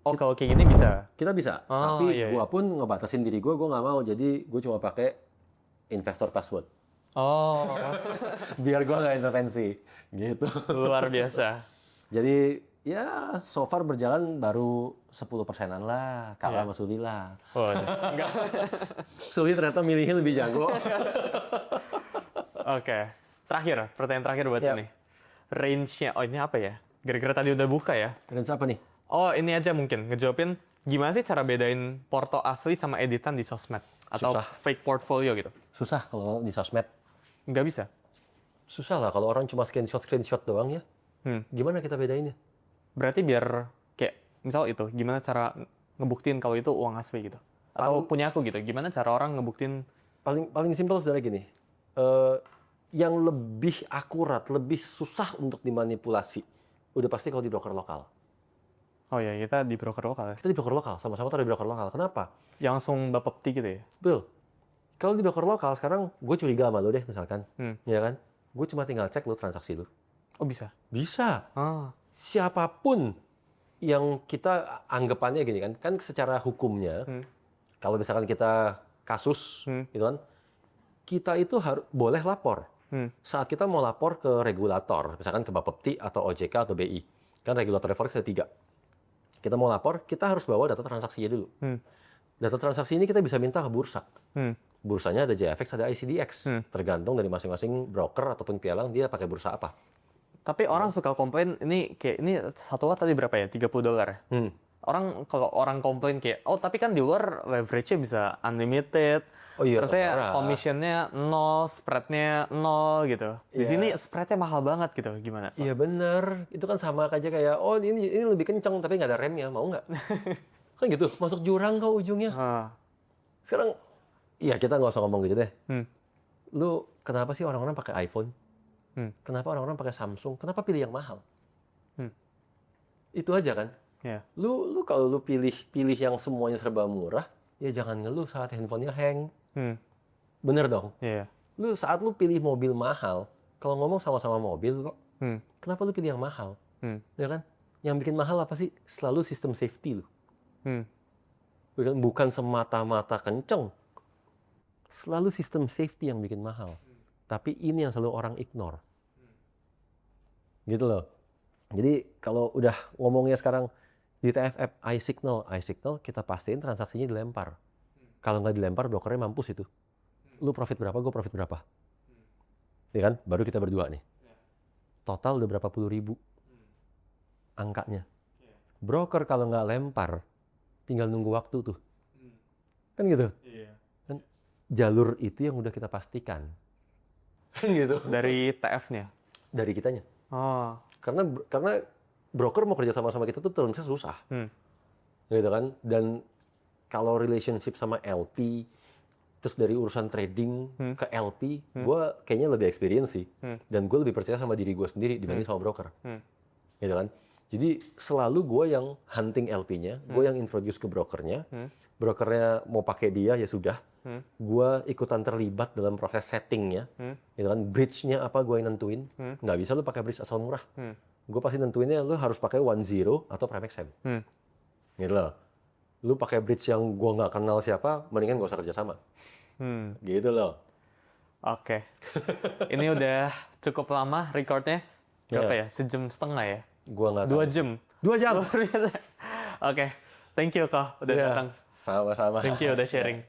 Oh, kalau kayak gini bisa? Kita bisa, tapi gue pun ngebatasin diri gue nggak mau. Jadi gue cuma pakai investor password. Oh. Biar gue nggak intervensi, gitu. Luar biasa. Jadi ya so far berjalan baru 10%-an lah, kalah sama Suli lah. Oh, enggak. Suli ternyata milihnya lebih jago. Oke. Pertanyaan terakhir buat ini. Range-nya, ini apa ya? Gara-gara tadi udah buka ya? Range apa nih? Oh, ini aja mungkin. Ngejawabin gimana sih cara bedain porto asli sama editan di sosmed? Atau fake portfolio gitu? Susah kalau di sosmed. Nggak bisa? Susah lah kalau orang cuma screenshot doang ya. Gimana kita bedainnya? Berarti biar kayak misal itu, gimana cara ngebuktiin kalau itu uang asli gitu? Atau punya aku gitu? Gimana cara orang ngebuktiin? Paling simpel sebenarnya gini. Yang lebih akurat, lebih susah untuk dimanipulasi. Udah pasti kalau di broker lokal. Oh ya, kita di broker lokal ya? Kita di broker lokal, sama-sama tuh di broker lokal. Kenapa? Yang langsung Bapepti gitu ya? Betul. Kalau di broker lokal sekarang, gue curiga sama lu deh misalkan. Ya kan? Gue cuma tinggal cek lu transaksi lu. Oh bisa? Bisa. Siapapun yang kita anggapannya gini kan. Kan secara hukumnya, kalau misalkan kita kasus, gitu kan, kita itu boleh lapor. Saat kita mau lapor ke regulator, misalkan ke Bapepti atau OJK atau BI, kan regulator forex ada 3. Kita mau lapor, kita harus bawa data transaksinya dulu. Data transaksi ini kita bisa minta ke bursa. Bursanya ada JFX, ada ICDX. Tergantung dari masing-masing broker ataupun pialang dia pakai bursa apa. Tapi orang suka komplain, ini satu lot tadi berapa ya? $30 ya? Kalau orang komplain kayak, oh tapi kan di luar leverage-nya bisa unlimited, Oh iya, terusnya commission-nya 0, spread-nya 0 gitu. Di sini spread-nya mahal banget gitu, gimana? Iya bener, itu kan sama aja kayak, oh ini lebih kenceng tapi nggak ada remnya, mau nggak? Kan gitu, masuk jurang kok ujungnya. Sekarang, ya kita nggak usah ngomong gitu deh. Lu kenapa sih orang-orang pakai iPhone? Kenapa orang-orang pakai Samsung? Kenapa pilih yang mahal? Itu aja kan. Yeah. Lu kalau lu pilih yang semuanya serba murah, ya jangan ngeluh saat handphonenya hang. Bener dong. Yeah. Lu saat lu pilih mobil mahal, kalau ngomong sama-sama mobil kok, kenapa lu pilih yang mahal? Ya kan? Yang bikin mahal apa sih? Selalu sistem safety lu. Bukan semata-mata kenceng. Selalu sistem safety yang bikin mahal. Tapi ini yang selalu orang ignore. Gitu loh. Jadi kalau udah ngomongnya sekarang di TFF iSignal kita pastiin transaksinya dilempar. Kalau nggak dilempar brokernya mampus itu. Lu profit berapa, gue profit berapa. Ya kan? Baru kita berdua nih. Total udah berapa puluh ribu angkanya. Broker kalau nggak lempar, tinggal nunggu waktu tuh. Kan gitu. Kan jalur itu yang udah kita pastikan. Kan gitu. Dari TF-nya? Dari kitanya. Oh. Karena broker mau kerja sama kita tuh terusnya susah. Gitu kan. Dan kalau relationship sama LP, terus dari urusan trading ke LP, gue kayaknya lebih experience sih. Dan gue lebih percaya sama diri gue sendiri dibanding sama broker. Gitu kan. Jadi selalu gue yang hunting LP-nya, gue yang introduce ke brokernya. Brokernya mau pakai dia ya sudah. Gue ikutan terlibat dalam proses settingnya. Gitu kan. Bridge-nya apa gue yang nentuin. Nggak bisa lu pakai bridge asal murah. Gue pasti nentuinnya lu harus pakai 1-0 atau Prime XM. Gitu loh. Lu pakai bridge yang gue nggak kenal siapa, mendingan gak usah kerja sama. Gitu loh. Oke. Ini udah cukup lama recordnya. Berapa ya? Sejam setengah ya? Gua nggak tahu. 2 jam. 2 jam. Oke. Thank you, Kak. Udah datang. Sama-sama. Thank you udah sharing.